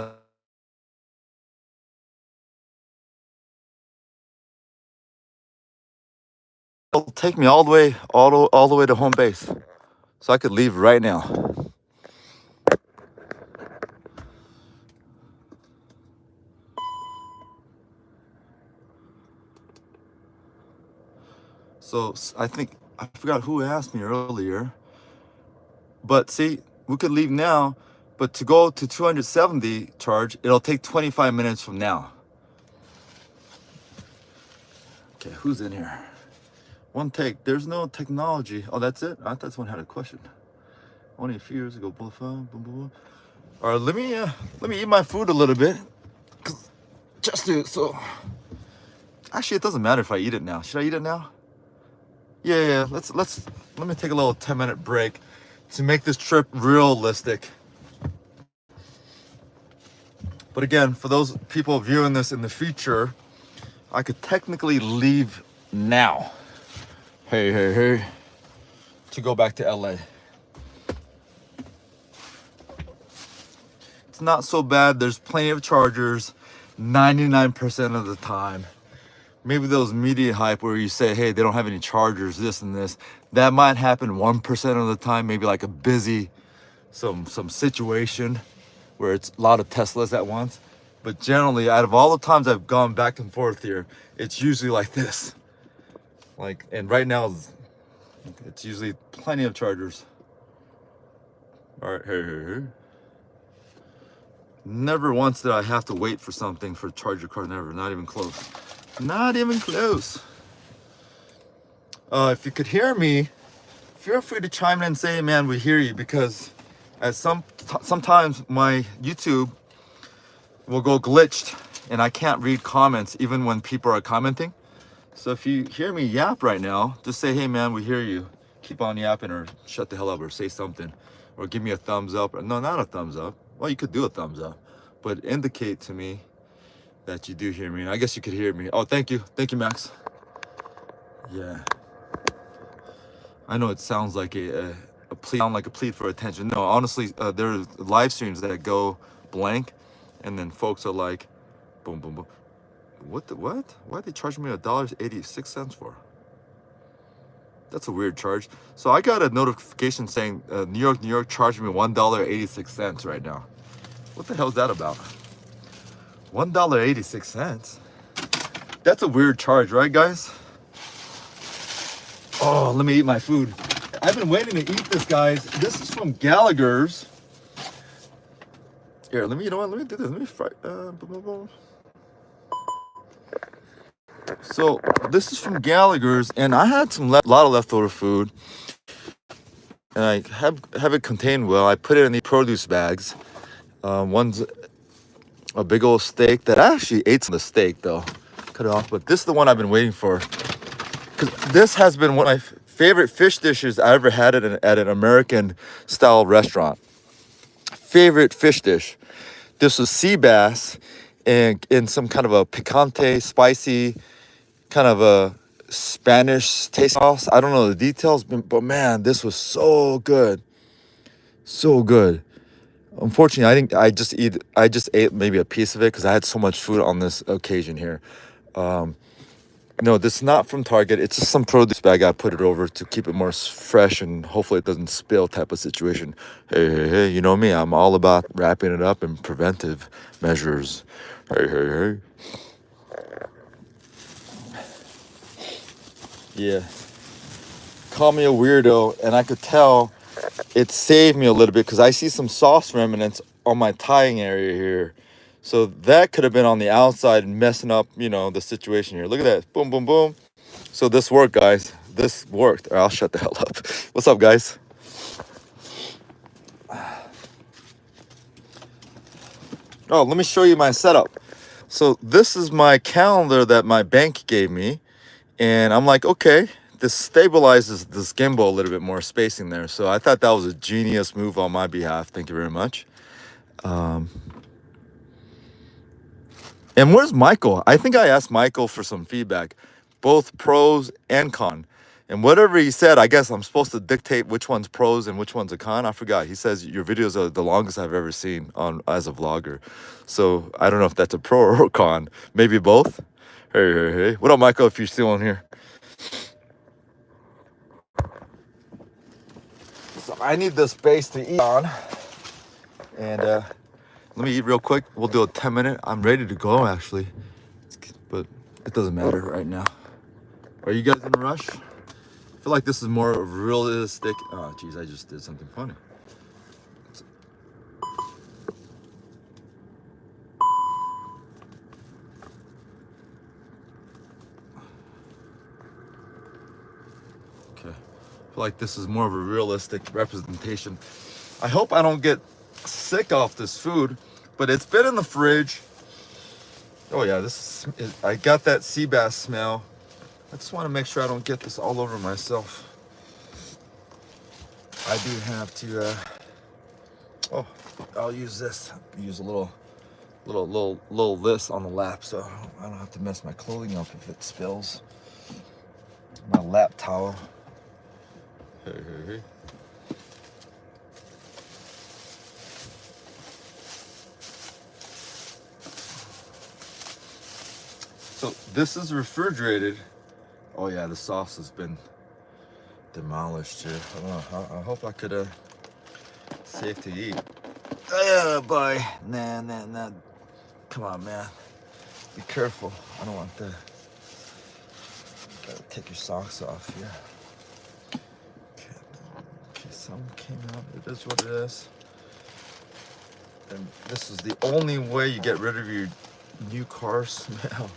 B: It'll take me all the way to home base, so I could leave right now. So I forgot who asked me earlier, but see, we could leave now, but to go to 270 charge, it'll take 25 minutes from now. Okay, who's in here? One take. There's no technology. Oh, that's it? I thought someone had a question. Only a few years ago. Blah, blah, blah, blah. All right, let me eat my food a little bit. Actually, it doesn't matter if I eat it now. Should I eat it now? Yeah. Let me take a little 10-minute break to make this trip realistic. But again, for those people viewing this in the future, I could technically leave now. Hey, to go back to LA. It's not so bad. There's plenty of chargers 99% of the time. Maybe those media hype where you say, hey, they don't have any chargers, this and this. That might happen 1% of the time, maybe like a busy some situation where it's a lot of Teslas at once. But generally, out of all the times I've gone back and forth here, it's usually like this. And right now, it's usually plenty of chargers. All right, hey. Never once did I have to wait for something for a charger car, never, not even close. Not even close. If you could hear me, feel free to chime in and say, man, we hear you, because sometimes my YouTube will go glitched and I can't read comments even when people are commenting. So if you hear me yap right now, just say, hey man, we hear you. Keep on yapping, or shut the hell up, or say something, or give me a thumbs up. No, not a thumbs up. Well, you could do a thumbs up, but indicate to me that you do hear me. And I guess you could hear me. Oh, thank you, Max. Yeah. I know it sounds like a plea for attention. No, honestly, there are live streams that go blank, and then folks are like, boom, boom, boom. What? Why they charge me $1.86 for? That's a weird charge. So I got a notification saying New York charged me $1.86 right now. What the hell is that about? $1.86. That's a weird charge, right, guys? Oh, let me eat my food. I've been waiting to eat this, guys. This is from Gallagher's. Here, let me, you know what? Let me do this. Let me fry. Boom, boom, boom. So this is from Gallagher's, and I had some lot of leftover food, and I have it contained well. I put it in the produce bags. One's a big old steak that I actually ate some of the steak though, cut it off. But this is the one I've been waiting for, because this has been one of my favorite fish dishes I ever had at an American style restaurant. Favorite fish dish. This was sea bass, and in some kind of a picante, spicy, kind of a Spanish taste sauce. I don't know the details, but man, this was so good, so good. Unfortunately, I just ate maybe a piece of it because I had so much food on this occasion here. No, this is not from Target. It's just some produce bag. I put it over to keep it more fresh and hopefully it doesn't spill type of situation. Hey, you know me. I'm all about wrapping it up and preventive measures. Hey. Yeah. Call me a weirdo, and I could tell it saved me a little bit because I see some sauce remnants on my tying area here. So that could have been on the outside and messing up, the situation here. Look at that. Boom, boom, boom. So this worked, guys. This worked. I'll shut the hell up. What's up, guys? Oh, let me show you my setup. So this is my calendar that my bank gave me. And I'm like, okay, this stabilizes this gimbal a little bit more spacing there. So I thought that was a genius move on my behalf. Thank you very much. And where's Michael? I think I asked Michael for some feedback, both pros and con. And whatever he said, I guess I'm supposed to dictate which one's pros and which one's a con. I forgot. He says your videos are the longest I've ever seen as a vlogger. So I don't know if that's a pro or a con. Maybe both. Hey. What up, Michael, if you're still on here? So I need the space to eat on. And let me eat real quick. We'll do a 10-minute. I'm ready to go, actually. But it doesn't matter right now. Are you guys in a rush? I feel like this is more realistic. Oh, geez, I just did something funny. Okay. I feel like this is more of a realistic representation. I hope I don't get sick off this food, but it's been in the fridge. Oh yeah, I got that sea bass smell. I just want to make sure I don't get this all over myself. I do have to, I'll use this. Use a little this on the lap so I don't have to mess my clothing up if it spills. My lap towel. Hey. So this is refrigerated. Oh yeah, the sauce has been demolished here. I don't know. I hope I could safe to eat. Oh boy. Nah. Come on, man. Be careful. I don't want that. Gotta take your socks off here. Okay, some came out. It is what it is. And this is the only way you get rid of your new car smell.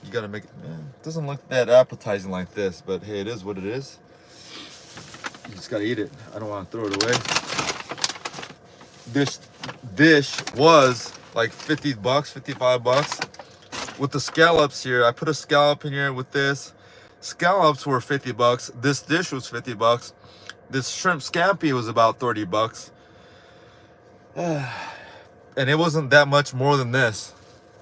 B: You gotta make it, man, it doesn't look that appetizing like this, but hey, it is what it is. You just gotta eat it. I don't want to throw it away. This dish was like 50 bucks, 55 bucks. With the scallops here, I put a scallop in here with this. Scallops were 50 bucks. This dish was 50 bucks. This shrimp scampi was about 30 bucks. And it wasn't that much more than this.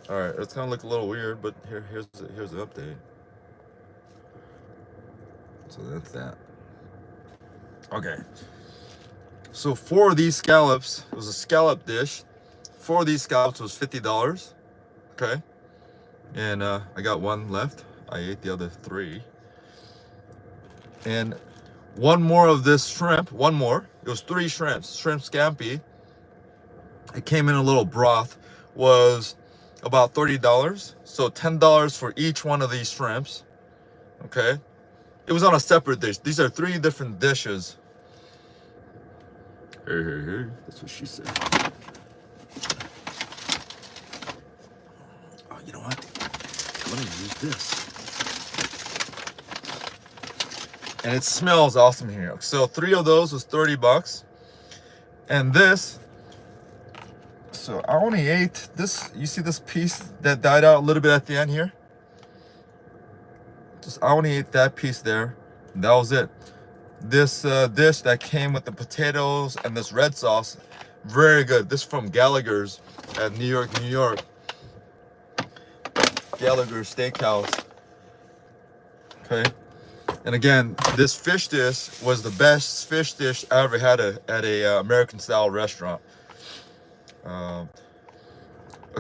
B: All right, it's gonna look a little weird, but here's the update. So that's that. Okay. So 4 of these scallops, it was a scallop dish. 4 of these scallops was $50. Okay. And I got 1 left. I ate the other 3. And 1 more of this shrimp. 1 more. It was 3 shrimps. Shrimp scampi. It came in a little broth. Was about $30. So $10 for each one of these shrimps. Okay. It was on a separate dish. These are 3 different dishes. Hey. That's what she said. you know what? Let me use this. And it smells awesome here. So 3 of those was $30. And this, so I only ate this. You see this piece that died out a little bit at the end here? I only ate that piece there. That was it. This dish that came with the potatoes and this red sauce, very good. This is from Gallagher's at New York, New York. Gallagher's Steakhouse. Okay. And again, this fish dish was the best fish dish I ever had at a American style restaurant.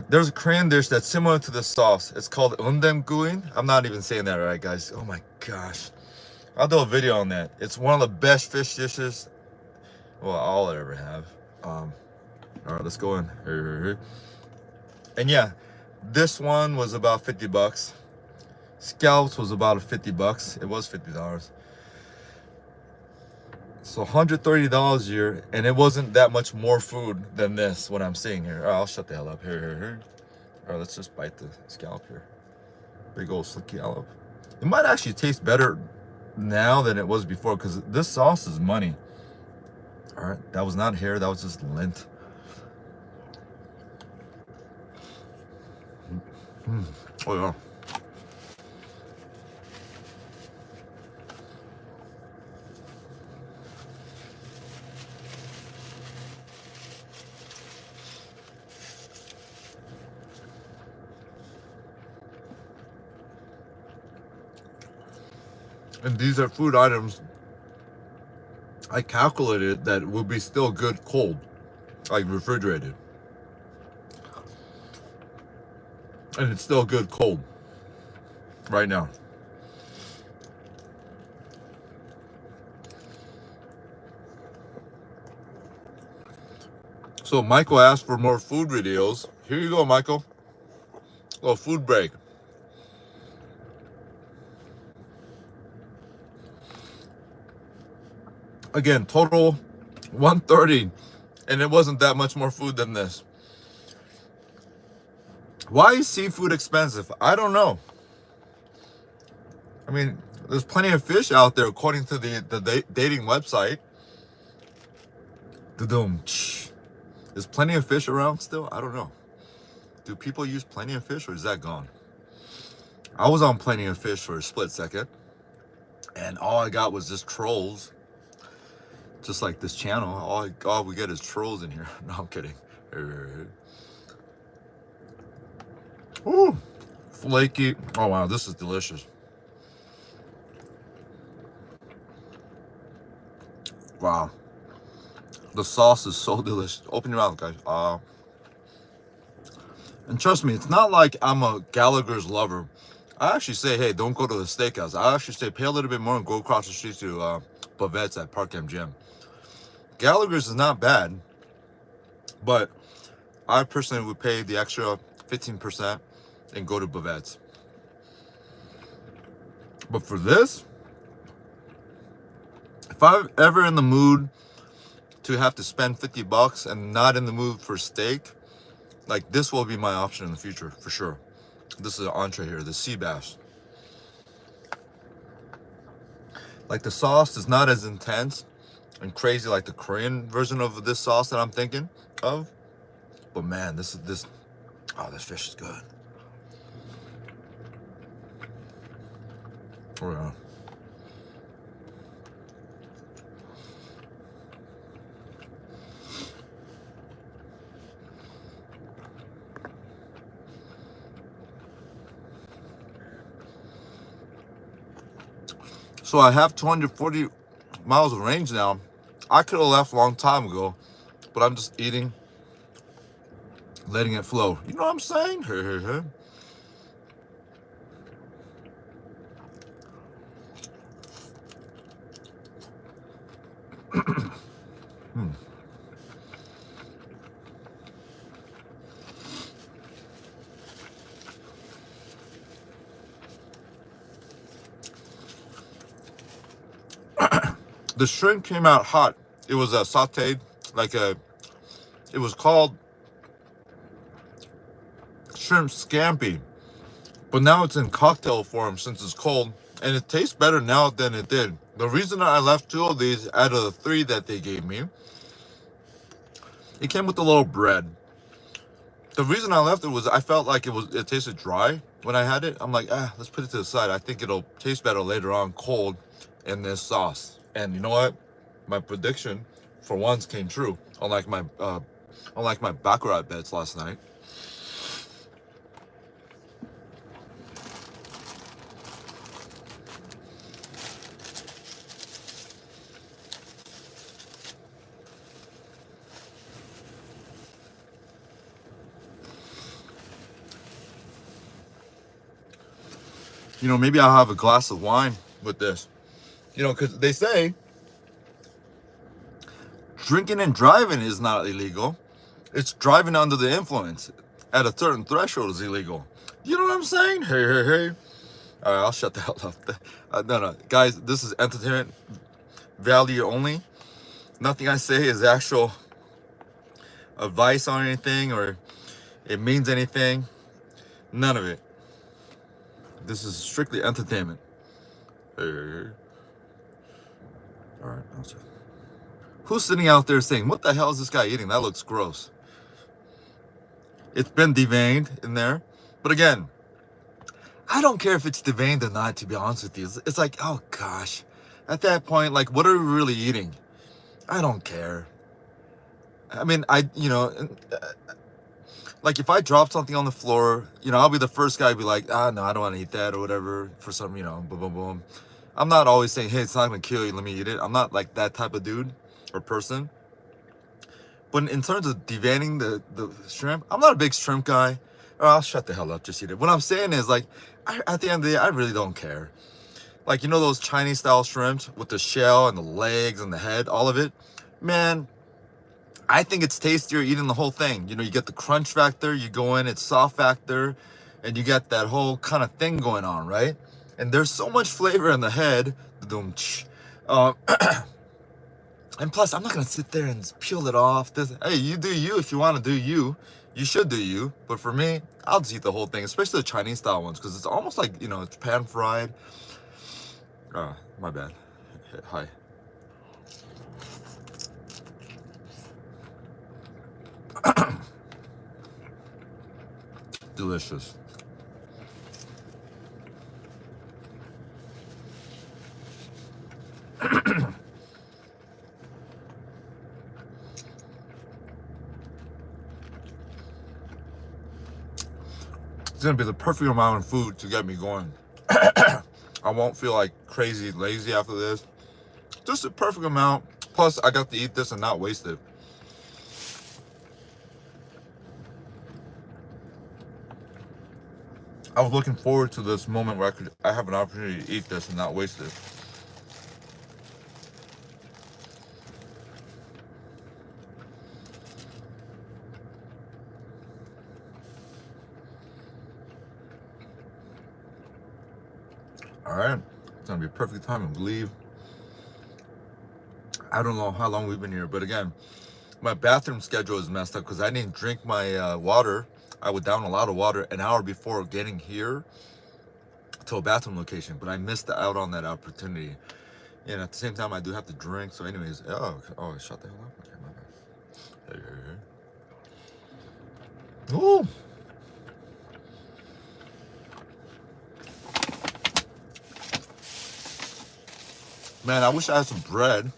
B: There's a Korean dish that's similar to this sauce. It's called undemguin. I'm not even saying that right, guys. Oh my gosh. I'll do a video on that. It's one of the best fish dishes, well, I'll ever have. All right, let's go in. And yeah, this one was about $50. Scallops was about $50. It was $50. So $130 here, and it wasn't that much more food than this, what I'm seeing here. All right, I'll shut the hell up. Here. All right, let's just bite the scallop here. Big old slick scallop. It might actually taste better now than it was before, because this sauce is money. All right, that was not hair, that was just lint. Oh yeah. And these are food items I calculated that will be still good cold, like refrigerated. And it's still good cold right now. So Michael asked for more food videos. Here you go, Michael. A little food break. Again, total $130, and it wasn't that much more food than this. Why is seafood expensive? I don't know. I mean, there's plenty of fish out there according to the dating website. There's plenty of fish around still? I don't know. Do people use Plenty of Fish, or is that gone? I was on Plenty of Fish for a split second, and all I got was just trolls. Just like this channel, all we get is trolls in here. No, I'm kidding. Ooh, flaky. Oh wow, this is delicious. Wow, the sauce is so delicious. Open your mouth, guys. And trust me, it's not like I'm a Gallagher's lover. I actually say, hey, don't go to the steakhouse. I actually say, pay a little bit more and go across the street to Bavette's at Park MGM. Gallagher's is not bad, but I personally would pay the extra 15% and go to Bavette's. But for this, if I'm ever in the mood to have to spend $50 and not in the mood for steak, like this will be my option in the future for sure. This is an entree here, the sea bass. Like the sauce is not as intense and crazy like the Korean version of this sauce that I'm thinking of. But man, this fish is good. Oh yeah. So I have 240 miles of range now. I could have left a long time ago, but I'm just eating, letting it flow. You know what I'm saying? The shrimp came out hot. It was sauteed, it was called shrimp scampi. But now it's in cocktail form since it's cold, and it tastes better now than it did. The reason I left 2 of these out of the 3 that they gave me, it came with a little bread. The reason I left it was I felt like it tasted dry when I had it. I'm like, let's put it to the side. I think it'll taste better later on cold in this sauce. And you know what? My prediction for once came true. Unlike my baccarat bets last night. You know, maybe I'll have a glass of wine with this. You know, because they say drinking and driving is not illegal. It's driving under the influence at a certain threshold is illegal. You know what I'm saying? Hey, hey, hey. All right, I'll shut the hell up. No, guys, this is entertainment value only. Nothing I say is actual advice on anything or it means anything. None of it. This is strictly entertainment. Hey, hey, hey. All right, I'll shut. Who's sitting out there saying, what the hell is this guy eating? That looks gross. It's been deveined in there. But again, I don't care if it's deveined or not, to be honest with you. It's like, oh gosh. At that point, like, what are we really eating? I don't care. I mean, like if I drop something on the floor, I'll be the first guy to be like, no, I don't want to eat that or whatever for some, boom, boom, boom. I'm not always saying, hey, it's not going to kill you, let me eat it. I'm not like that type of dude or person. But in terms of deveining the shrimp, I'm not a big shrimp guy. I'll shut the hell up, just eat it. What I'm saying is, like, at the end of the day, I really don't care. Like, those Chinese style shrimps with the shell and the legs and the head, all of it, man, I think it's tastier eating the whole thing. You get the crunch factor, you go in, it's soft factor, and you get that whole kind of thing going on, right? And there's so much flavor in the head. And plus, I'm not going to sit there and peel it off. Hey, you do you if you want to do you. You should do you. But for me, I'll just eat the whole thing, especially the Chinese style ones, because it's almost like, it's pan fried. My bad. Hi. Delicious. It's gonna be the perfect amount of food to get me going. I won't feel like crazy lazy after this. Just a perfect amount. Plus, I got to eat this and not waste it. I was looking forward to this moment where I have an opportunity to eat this and not waste it. All right, it's gonna be a perfect time to leave. I don't know how long we've been here, but again, my bathroom schedule is messed up because I didn't drink my water. I would down a lot of water an hour before getting here to a bathroom location, but I missed out on that opportunity. And at the same time, I do have to drink. So anyways, shut the hell up. Okay, my bad. Hey. Ooh. Man, I wish I had some bread.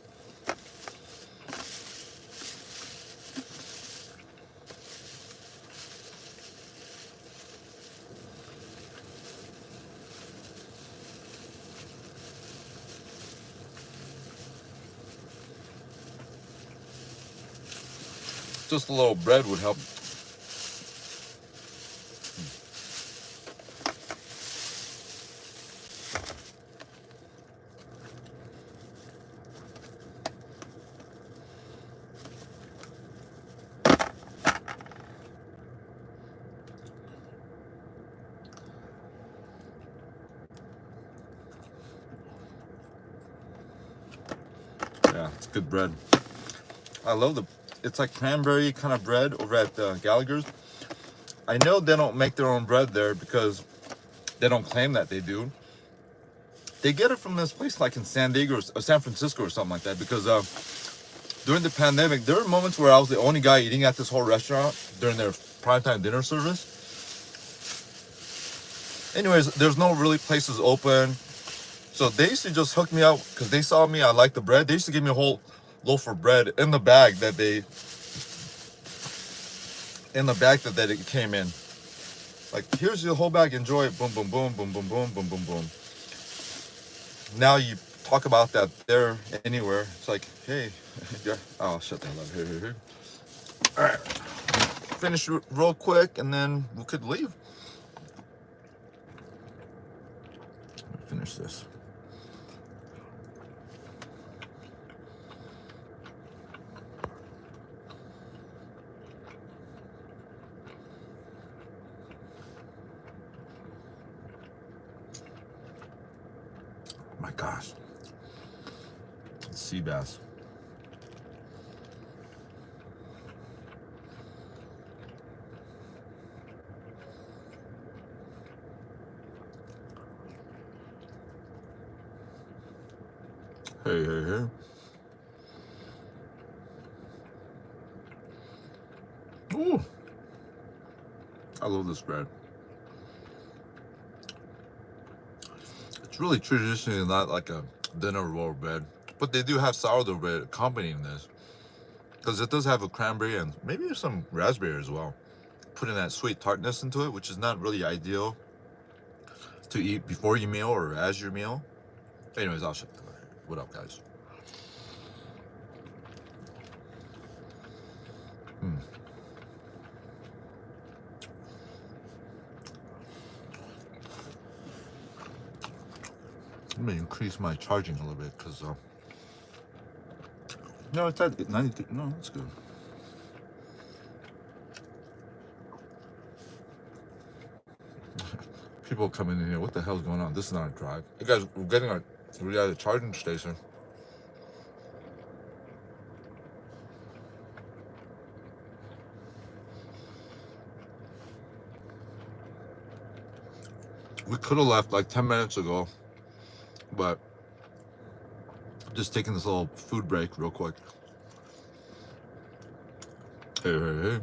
B: Just a little bread would help. Yeah, it's good bread. I love it's like cranberry kind of bread over at Gallagher's. I know they don't make their own bread there because they don't claim that they do. They get it from this place like in San Diego or San Francisco or something like that, because during the pandemic, there were moments where I was the only guy eating at this whole restaurant during their primetime dinner service. Anyways, there's no really places open. So they used to just hook me up because they saw me, I liked the bread. They used to give me a whole loaf of bread in the bag that it came in. Like, here's your whole bag, enjoy it. Boom, boom, boom, boom, boom, boom, boom, boom, boom. Now you talk about that there anywhere. It's like, hey, yeah. Oh, shut the hell up. Here. All right. Finish real quick and then we could leave. Finish this. My gosh. Sea bass. Hey. Ooh. I love this bread. It's really traditionally not like a dinner roll bread, but they do have sourdough bread accompanying this, because it does have a cranberry and maybe some raspberry as well, putting that sweet tartness into it, which is not really ideal to eat before your meal or as your meal. Anyways, I'll shut the door. What up, guys? Let me increase my charging a little bit because no, it's at 92. No, that's good. People coming in here, what the hell's going on? This is not a drive. You guys, we're at a charging station. We could have left like 10 minutes ago, but just taking this little food break real quick. Hey.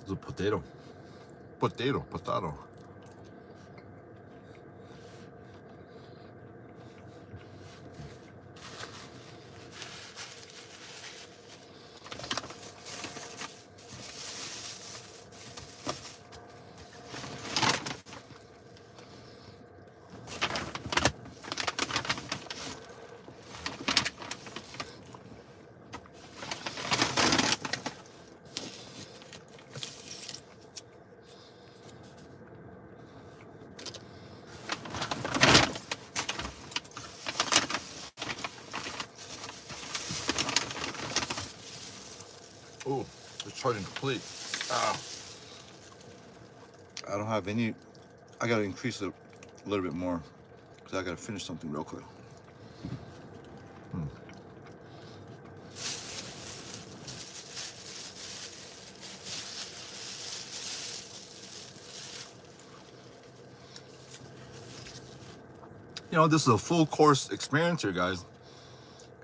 B: It's a potato. Oh, it's charging complete. I don't have any. I gotta increase it a little bit more because I gotta finish something real quick. You know, this is a full course experience here, guys.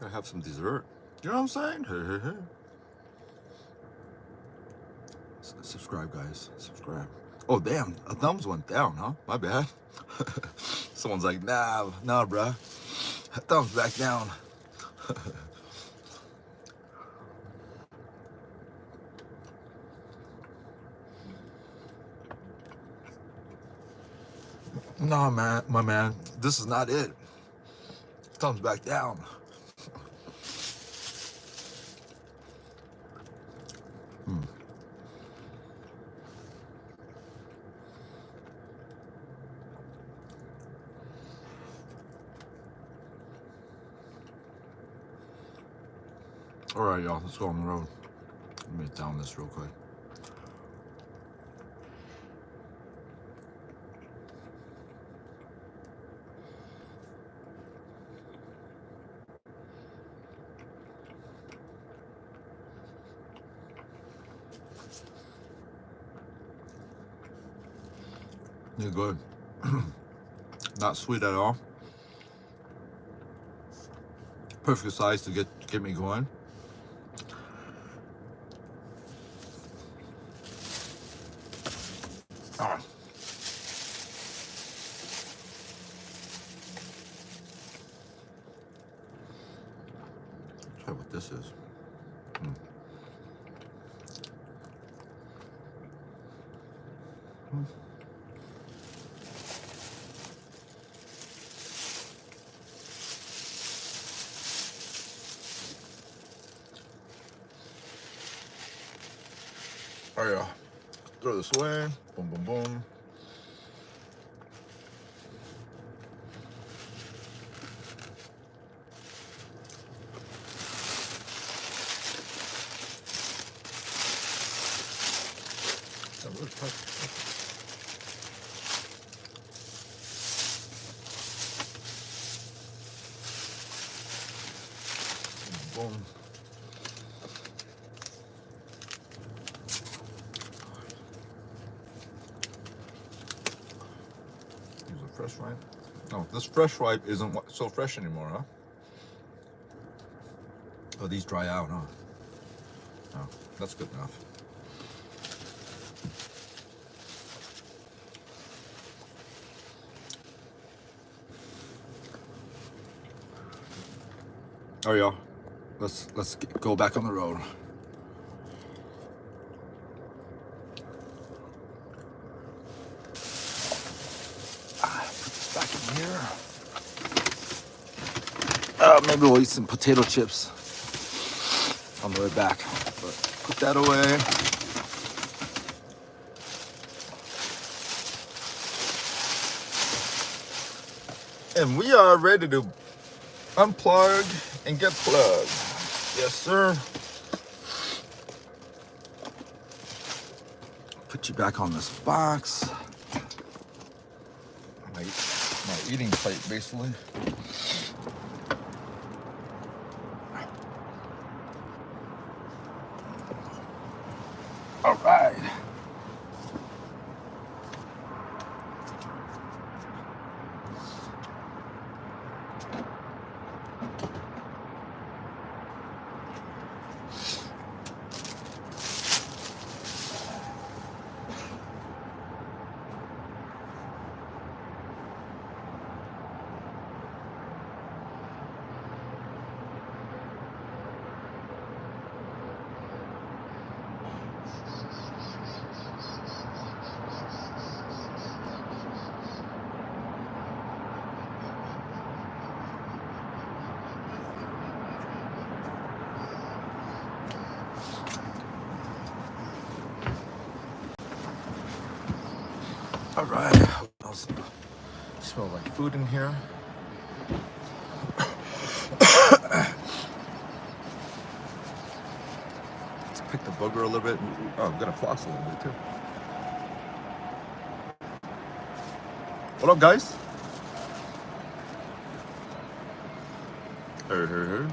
B: Gotta have some dessert. You know what I'm saying? Hey. Subscribe, guys. Subscribe. Oh, damn. A thumbs went down, huh? My bad. Someone's like, nah, bruh. Thumbs back down. No, man, my man. This is not it. Thumbs back down. All right, y'all, let's go on the road. Let me down this real quick. You're good. Not sweet at all. Perfect size to get me going. Ah. Try what this is. Oh yeah. Throw this away. Boom, boom, boom. Boom. Use a fresh wipe. No, this fresh wipe isn't so fresh anymore, huh? Oh, these dry out, huh? No, that's good enough. Oh yeah, let's go back on the road. Put this back in here. Maybe we'll eat some potato chips on the way back. But put that away. And we are ready to unplug and get plugged. Yes, sir. Put you back on this box. My eating plate, basically. All right. All right. Smells like food in here. Let's pick the booger a little bit. Oh, I'm gonna floss a little bit too. What up, guys? Hey.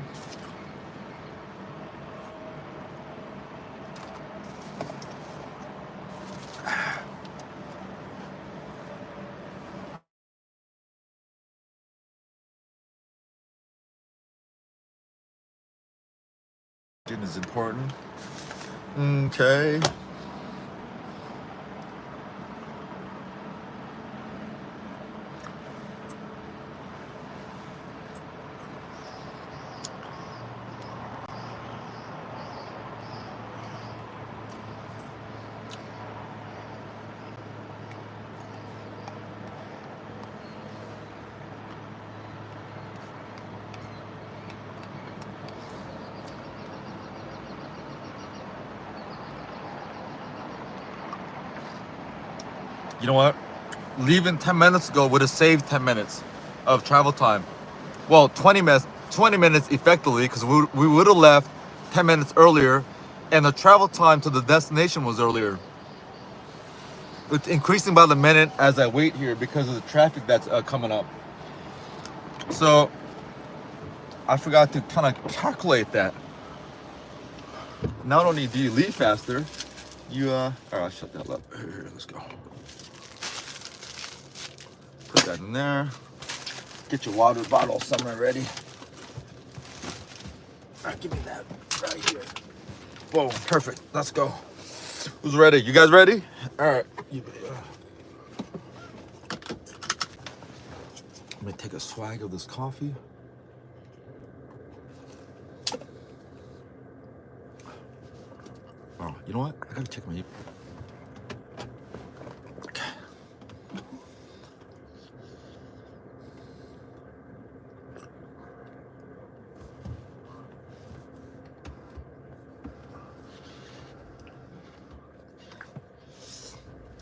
B: Is important. Okay. You know what? Leaving 10 minutes ago would have saved 10 minutes of travel time. Well, 20 minutes effectively, because we would have left 10 minutes earlier, and the travel time to the destination was earlier. It's increasing by the minute as I wait here because of the traffic that's coming up. So I forgot to kind of calculate that. Not only do you leave faster, you all right, I'll shut that up. Here, let's go. Put that in there. Get your water bottle somewhere ready. All right, give me that right here. Boom, perfect. Let's go. Who's ready? You guys ready? All right. Let me take a swag of this coffee. Oh, you know what? I gotta check my. Okay.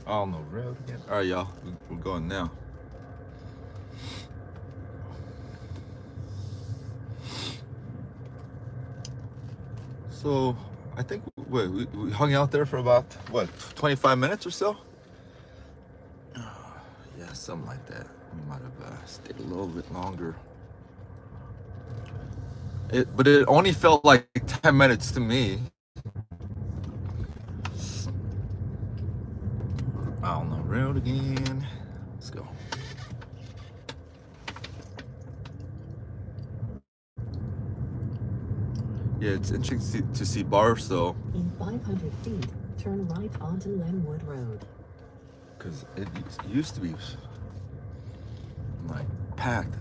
B: On the road again. All right, y'all. We're going now. So I think we hung out there for about 25 minutes or so. Yeah, something like that. We might have stayed a little bit longer. But it only felt like 10 minutes to me. On the road again. Let's go. Yeah, it's interesting to see Barstow.
E: In 500 feet, turn right onto Lenwood Road.
B: Because it used to be like packed.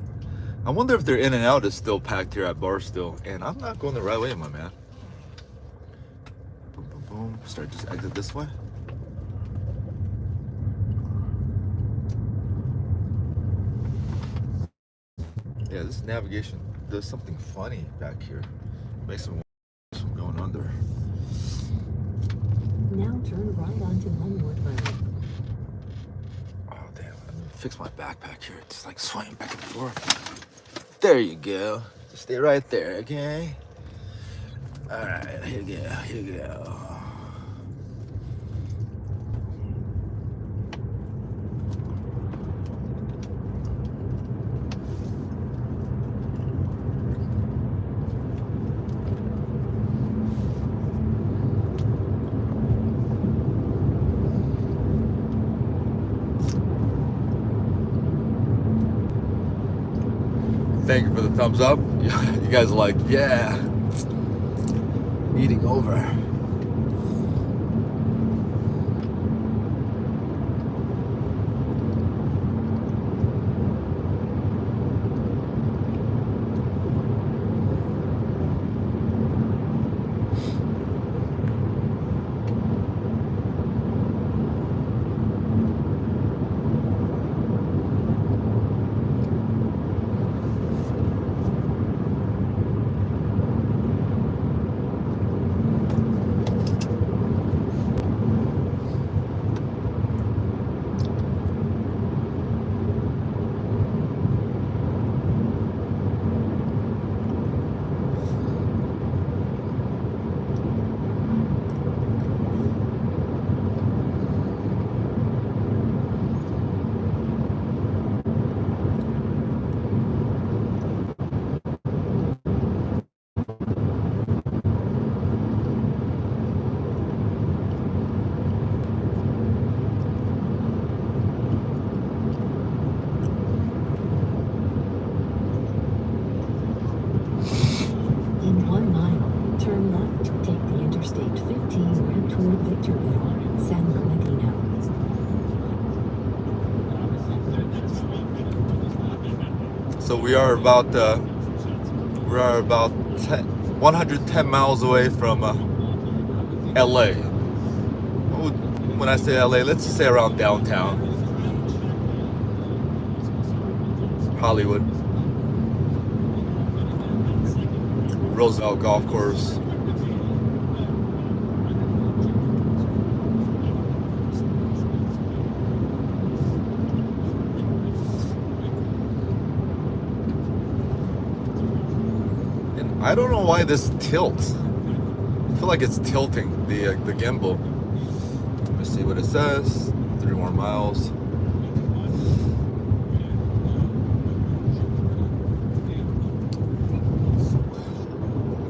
B: I wonder if their In-N-Out is still packed here at Barstow. And I'm not going the right way, my man. Boom, boom, boom. Start just exit this way. Yeah, this navigation does something funny back here. Makes me wonder what's going under.
E: Now turn right onto Lenwood Road.
B: Oh, damn. I'm gonna fix my backpack here. It's like swaying back and forth. There you go. Just stay right there, okay? All right, here you go. Here you go. Thank you for the thumbs up. You guys are like, yeah, eating over.
E: In 1 mile, turn left to take the Interstate 15 route toward Victorville, San Bernardino.
B: So we are about 110 miles away from LA. When I say LA, let's just say around downtown Hollywood. Roosevelt Golf Course. And I don't know why this tilts. feel like it's tilting the gimbal. Let's see what it says. 3 more miles.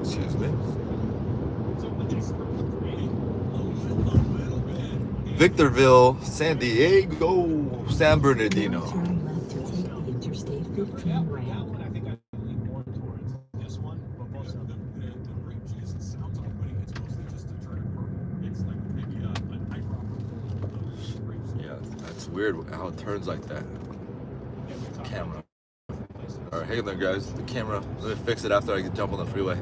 B: Excuse me. Victorville, San Diego, San Bernardino.
E: Now turn left to take the Interstate 15 route.
B: Yeah, that's weird how it turns like that. Camera. Alright, hang on there, guys. The camera. Let me fix it after I jump on the freeway.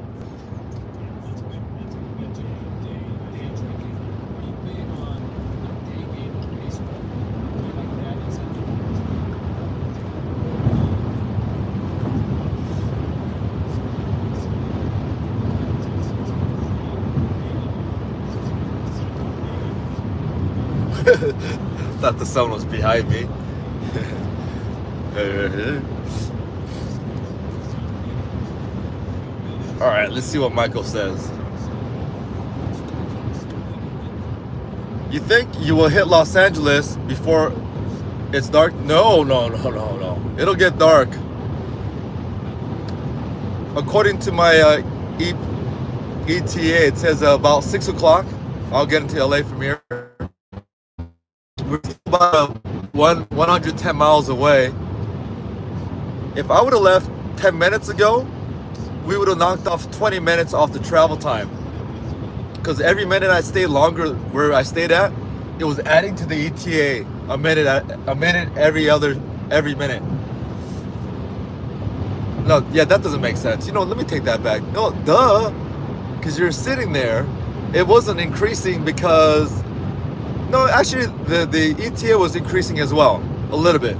B: Thought the sun was behind me. All right, let's see what Michael says. You think you will hit Los Angeles before it's dark? No. It'll get dark. According to my ETA, it says about 6 o'clock. I'll get into LA from here. We're about 110 miles away. If I would have left 10 minutes ago, we would have knocked off 20 minutes off the travel time. Because every minute I stayed longer where I stayed at, it was adding to the ETA a minute every minute. No, yeah, that doesn't make sense. You know, let me take that back. No, duh. Because you're sitting there, it wasn't increasing because. No, actually, the ETA was increasing as well, a little bit,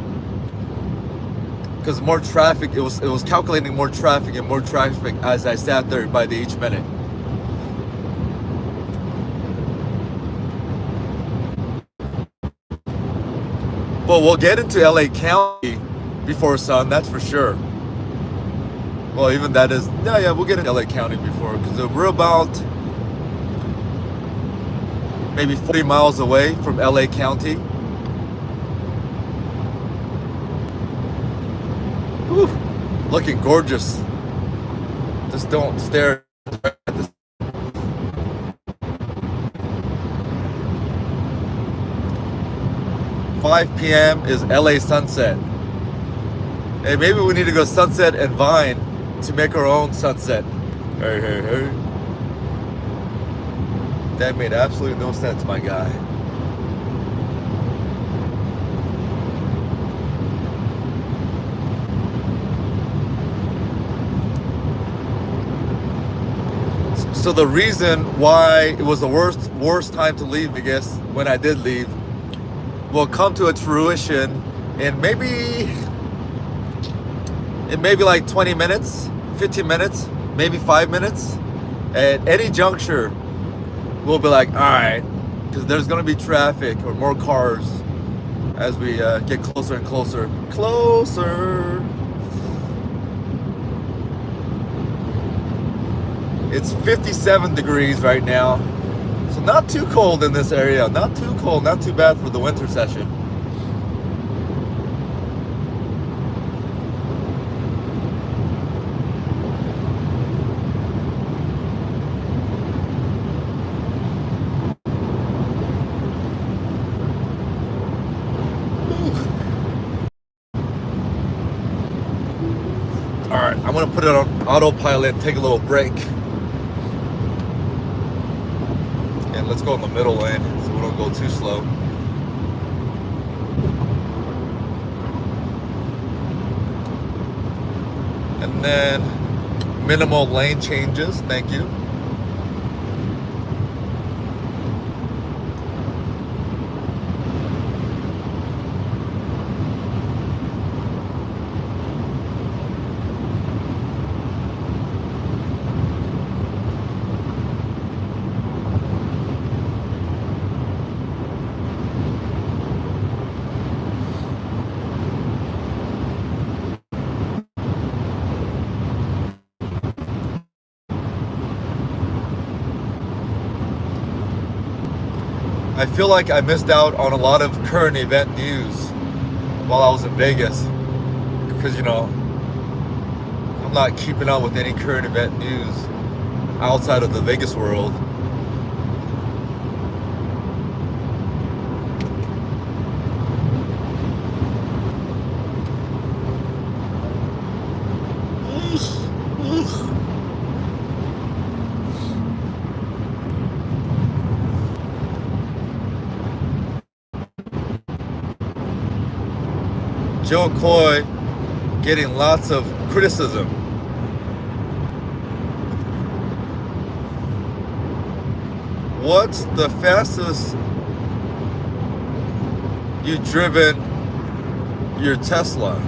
B: because more traffic. It was calculating more traffic and more traffic as I sat there by each minute. But we'll get into LA County before sun, that's for sure. Well, even that is, yeah, we'll get into LA County before, because we're about maybe 40 miles away from LA County. Whew, looking gorgeous. Just don't stare at this. "5 p.m. is LA sunset." Hey, maybe we need to go Sunset and Vine to make our own sunset. Hey. That made absolutely no sense, my guy. So the reason why it was the worst time to leave, I guess, when I did leave, will come to its fruition in maybe like 20 minutes, 15 minutes, maybe 5 minutes. At any juncture, we'll be like, all right, because there's going to be traffic or more cars as we get closer and closer. It's 57 degrees right now, so not too cold in this area. Not too cold, not too bad for the winter session. Alright, I'm gonna put it on autopilot and take a little break. And let's go in the middle lane so we don't go too slow. And then minimal lane changes, thank you. I feel like I missed out on a lot of current event news while I was in Vegas, because, you know, I'm not keeping up with any current event news outside of the Vegas world. Joe Coy getting lots of criticism. What's the fastest you've driven your Tesla?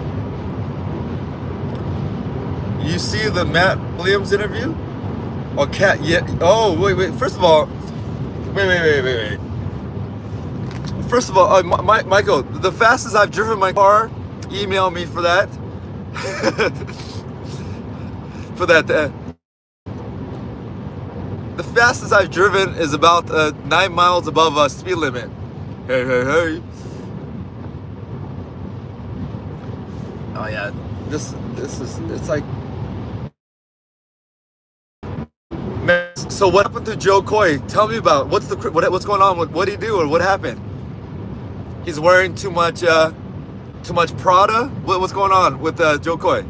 B: You see the Matt Williams interview? Or Cat? Yeah. Oh, wait. First of all, wait. First of all, Michael, the fastest I've driven my car. Email me for that. For that. The fastest I've driven is about 9 miles above speed limit. Hey. Oh yeah, this is, it's like. Man, so what happened to Joe Coy? Tell me about what's going on. What did he do, or what happened? He's wearing too much Prada. What's going on with Joe Coy?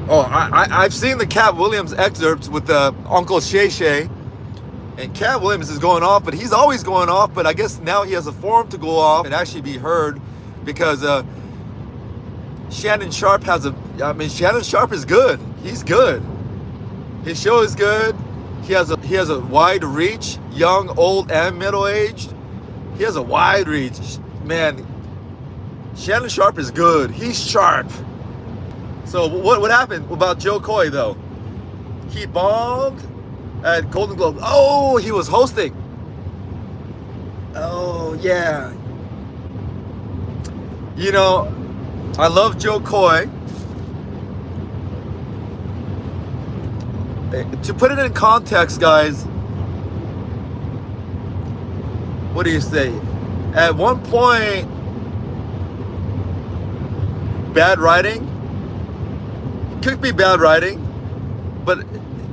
B: Oh, I've seen the Cat Williams excerpts with Uncle Shay Shay, and Cat Williams is going off, but he's always going off. But I guess now he has a forum to go off and actually be heard, because Shannon Sharp Shannon Sharp is good. He's good. His show is good. He has a wide reach, young, old, and middle-aged. He has a wide reach. Man, Shannon Sharp is good. He's sharp. So what happened about Joe Coy, though? He bombed at Golden Globe. Oh, he was hosting. Oh, yeah. You know, I love Joe Coy. To put it in context, guys, what do you say? At one point, bad writing. Could be bad writing, but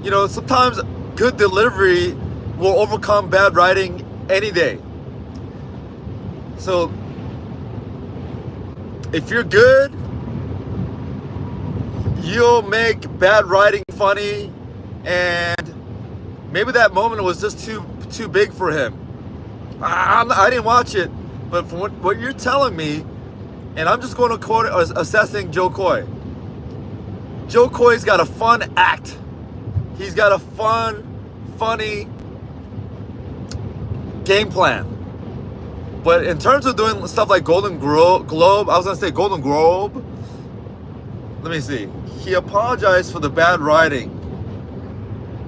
B: you know, sometimes good delivery will overcome bad writing any day. So if you're good, you'll make bad writing funny, and maybe that moment was just too big for him. I didn't watch it, but from what you're telling me, and I'm just going to assessing Joe Coy. Joe Coy's got a fun act. He's got a funny game plan. But in terms of doing stuff like Golden Globe, I was gonna say Golden Globe. Let me see. He apologized for the bad writing.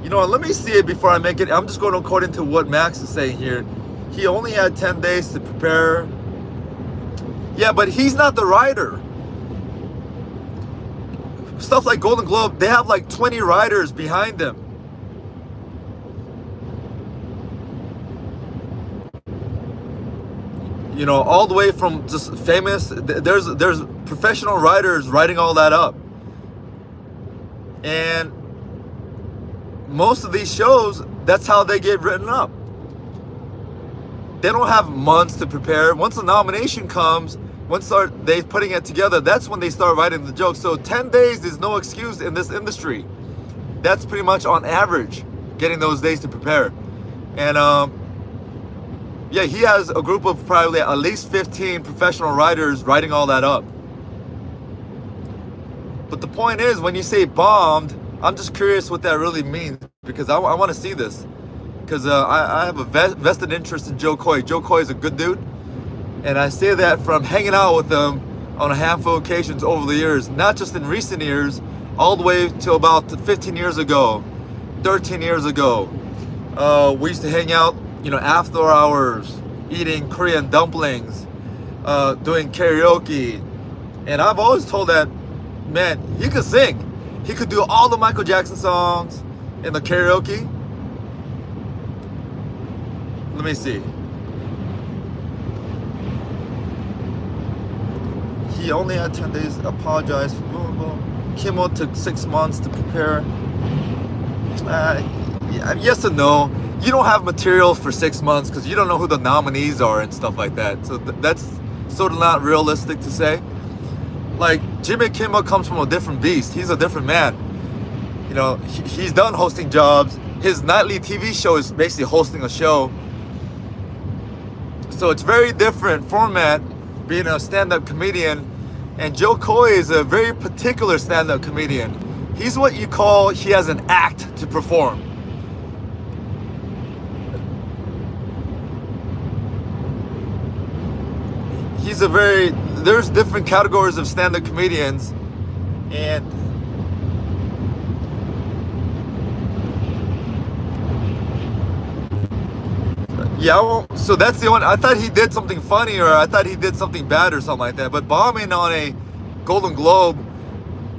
B: You know what? Let me see it before I make it. I'm just going according to what Max is saying here. He only had 10 days to prepare. Yeah, but he's not the writer. Stuff like Golden Globe, they have like 20 writers behind them. You know, all the way from just famous, there's professional writers writing all that up. And most of these shows, that's how they get written up. They don't have months to prepare. Once the nomination comes, once they putting it together, that's when they start writing the jokes. So 10 days is no excuse in this industry. That's pretty much on average, getting those days to prepare. And yeah, he has a group of probably at least 15 professional writers writing all that up. But the point is, when you say bombed, I'm just curious what that really means, because I want to see this. Because I have a vested interest in Joe Coy. Joe Coy is a good dude. And I say that from hanging out with him on a handful of occasions over the years, not just in recent years, all the way to about 15 years ago, 13 years ago. We used to hang out, you know, after hours, eating Korean dumplings, doing karaoke. And I've always told that, man, he could sing. He could do all the Michael Jackson songs in the karaoke. Let me see. He only had 10 days. Apologized for blah, blah. Kimmel took 6 months to prepare. Yes and no. You don't have material for 6 months because you don't know who the nominees are and stuff like that. So that's sort of not realistic to say. Like, Jimmy Kimmel comes from a different beast. He's a different man. You know, he's done hosting jobs. His nightly TV show is basically hosting a show. So it's very different format being a stand-up comedian. And Joe Coy is a very particular stand-up comedian. He's what you call, he has an act to perform. There's different categories of stand-up comedians, and yeah, so that's the one. I thought he did something funny, or I thought he did something bad or something like that. But bombing on a Golden Globe,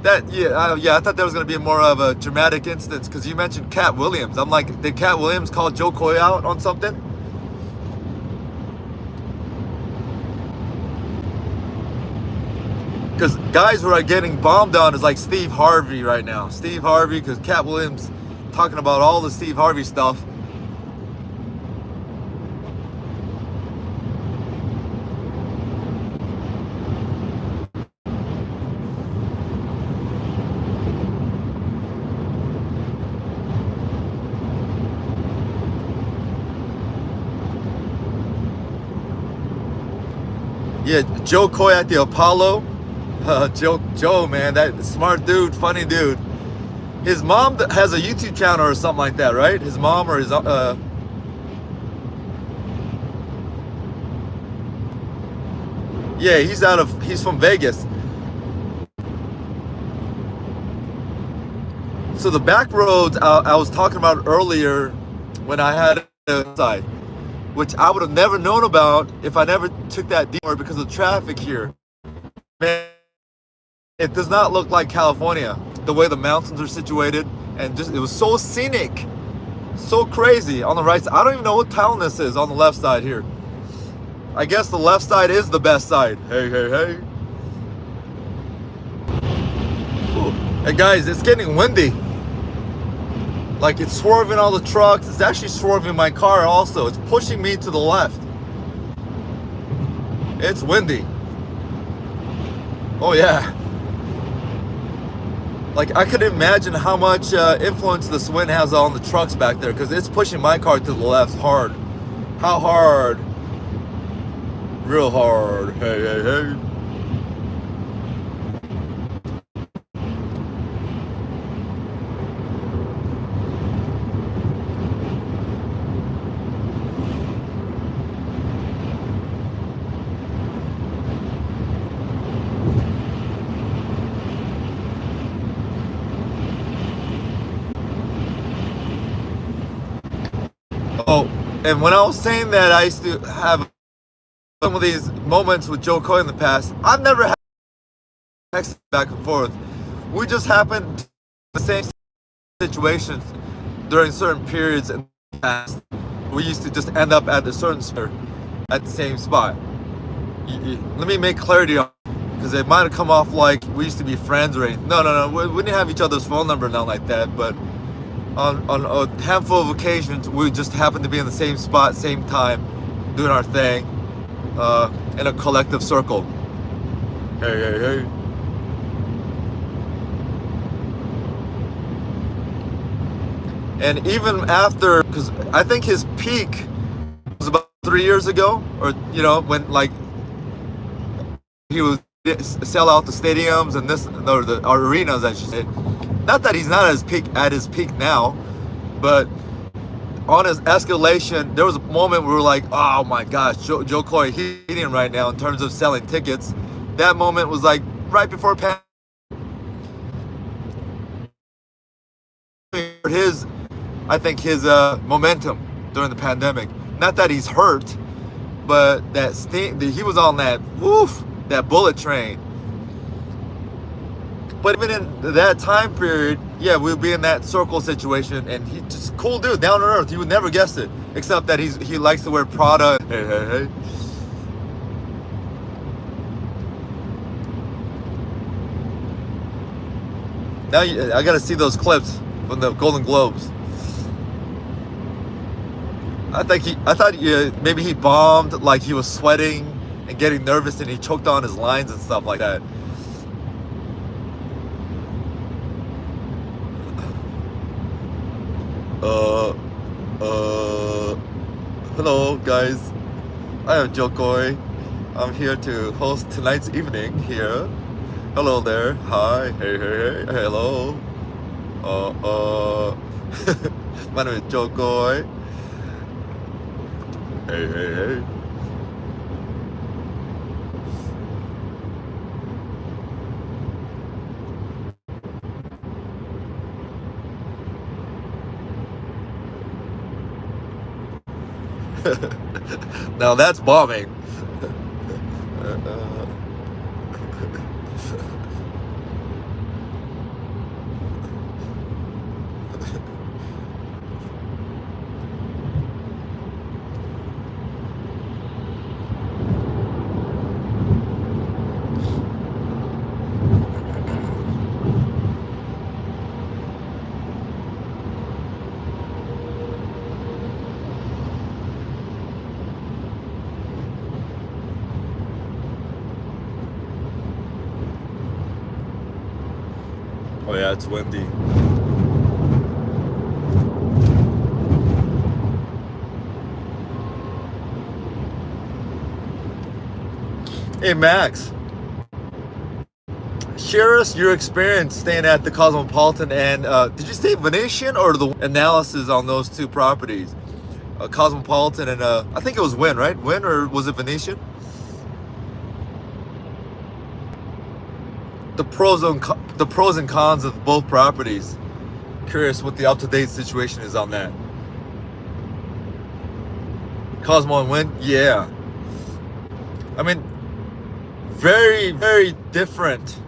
B: I thought that was going to be more of a dramatic instance, because you mentioned Cat Williams. I'm like, did Cat Williams call Joe Coy out on something? Because guys who are getting bombed on is like Steve Harvey right now. Steve Harvey, because Cat Williams talking about all the Steve Harvey stuff. Yeah, Joe Coy at the Apollo. Joe, man, that smart dude, funny dude. His mom has a YouTube channel or something like that, right? His mom or his yeah, he's from Vegas. So the back roads I was talking about earlier when I had a side, which I would have never known about if I never took that detour because of traffic here. Man, it does not look like California, the way the mountains are situated, and just, it was so scenic, so crazy on the right side. I don't even know what town this is on the left side here. I guess the left side is the best side. Hey, hey, hey. Ooh. Hey guys, it's getting windy. Like, it's swerving all the trucks. It's actually swerving my car also. It's pushing me to the left. It's windy. Oh yeah. Like, I could imagine how much influence this wind has on the trucks back there, because it's pushing my car to the left hard. How hard? Real hard. Hey, hey, hey. Oh, and when I was saying that I used to have some of these moments with Joe Coy in the past, I've never had text back and forth. We just happened to the same situations during certain periods in the past. We used to just end up at a certain spot, at the same spot. Let me make clarity on, because it might have come off like we used to be friends or anything. No. We didn't have each other's phone number, not like that, but on a handful of occasions, we just happened to be in the same spot, same time, doing our thing, in a collective circle. Hey, hey, hey. And even after, because I think his peak was about 3 years ago, or, you know, when, like, he would sell out the stadiums and this, or the arenas, I should say. Not that he's not at his peak now, but on his escalation, there was a moment where we were like, oh my gosh, Joe Coy, he's eating right now in terms of selling tickets. That moment was like right before his momentum during the pandemic. Not that he's hurt, but he was on that that bullet train. But even in that time period, yeah, we'd be in that circle situation, and he just cool dude, down to earth. You would never guess it, except that he likes to wear Prada. Hey, hey, hey. Now I gotta see those clips from the Golden Globes. I thought maybe he bombed, like he was sweating and getting nervous, and he choked on his lines and stuff like that. Hello guys, I am Joe Coy. I'm here to host tonight's evening here. Hello there, hi, hey, hey, hey, hello. My name is Joe Coy. Hey, hey, hey. Now that's bombing. Oh yeah, it's windy. Hey Max, share us your experience staying at the Cosmopolitan, and did you stay Venetian or the analysis on those two properties? Cosmopolitan and I think it was Wynn, right? Wynn, or was it Venetian? The pros and cons of both properties. Curious what the up-to-date situation is on that. Cosmo and Wynn, yeah. I mean, very, very different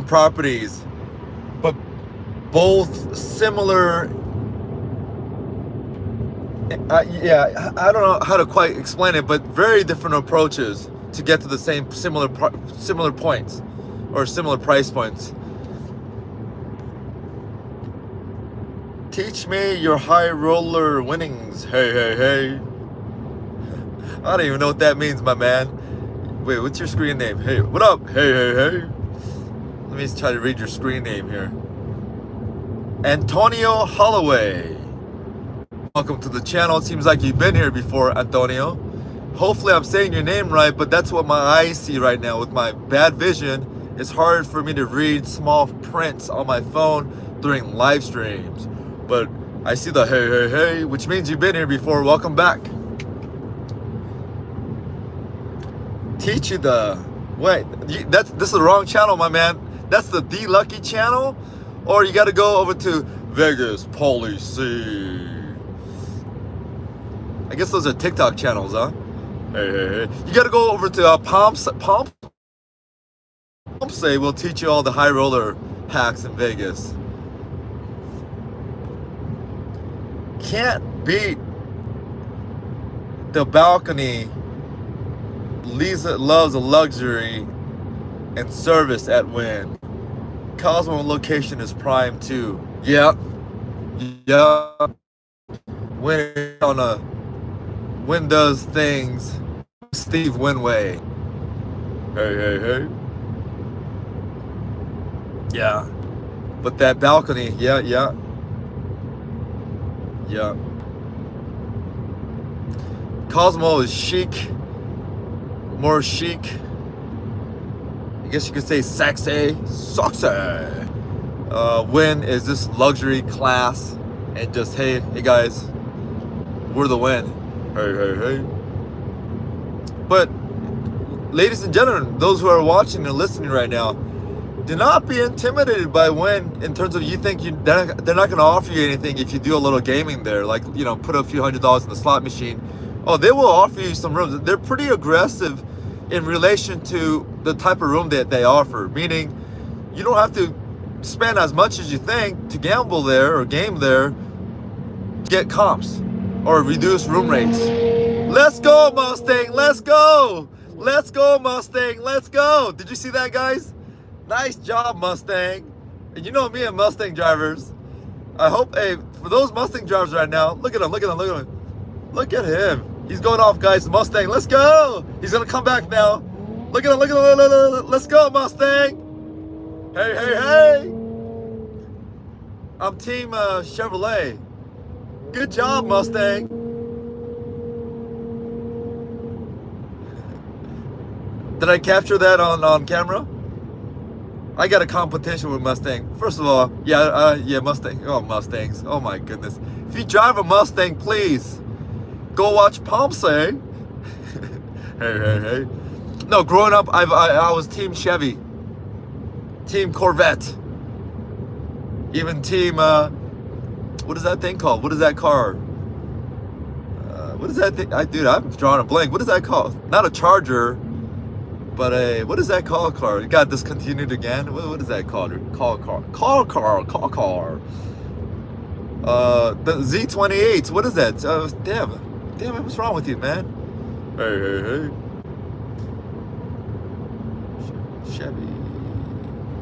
B: properties, but both similar. Yeah, I don't know how to quite explain it, but very different approaches to get to the similar points or similar price points. Teach me your high roller winnings. Hey, hey, hey. I don't even know what that means, my man. Wait, what's your screen name? Hey, what up? Hey, hey, hey. Let me try to read your screen name here. Antonio Holloway. Welcome to the channel. It seems like you've been here before, Antonio. Hopefully I'm saying your name right, but that's what my eyes see right now. With my bad vision, it's hard for me to read small prints on my phone during live streams. But I see the hey, hey, hey, which means you've been here before. Welcome back. Teach you the... Wait, this is the wrong channel, my man. That's the D Lucky channel? Or you gotta go over to Vegas Policy. I guess those are TikTok channels, huh? Hey, hey, hey. You gotta go over to Pomp Say will teach you all the high roller hacks in Vegas. Can't beat the balcony. Lisa loves a luxury and service at Wynn. Cosmo location is prime too. Yep. Yeah. Wynn on a Wynn does things Steve Wynn way. Hey, hey, hey. Yeah. But that balcony, yeah. Cosmo is chic. More chic. I guess you could say sexy. Wynn is this luxury class. And just, hey guys, we're the Wynn. Hey. But, ladies and gentlemen, those who are watching and listening right now, do not be intimidated by when, in terms of you think they're not going to offer you anything if you do a little gaming there, like, you know, put a few $100s in the slot machine. Oh, they will offer you some rooms. They're pretty aggressive in relation to the type of room that they offer, meaning you don't have to spend as much as you think to gamble there or game there, get comps or reduce room rates. Let's go, Mustang, let's go. Let's go, Mustang, let's go. Did you see that, guys? Nice job, Mustang. And you know me and Mustang drivers. I hope, hey, for those Mustang drivers right now, look at him, look at him, look at him. Look at him. He's going off, guys. Mustang, let's go. He's going to come back now. Look at him, look at him. Let's go, Mustang. Hey, hey, hey. I'm Team Chevrolet. Good job, Mustang. Did I capture that on camera? I got a competition with Mustang. First of all, yeah, Mustang. Oh, Mustangs. Oh my goodness. If you drive a Mustang, please go watch Pomsey. Hey, hey, hey. No, growing up, I was Team Chevy, Team Corvette, even Team. What is that thing called? What is that car? What is that thing? Dude, I'm drawing a blank. What is that called? Not a Charger. But what is that call car? It got discontinued again. What is that called? Call car. The Z28. What is that? Damn, what's wrong with you, man? Hey, hey, hey. Chevy.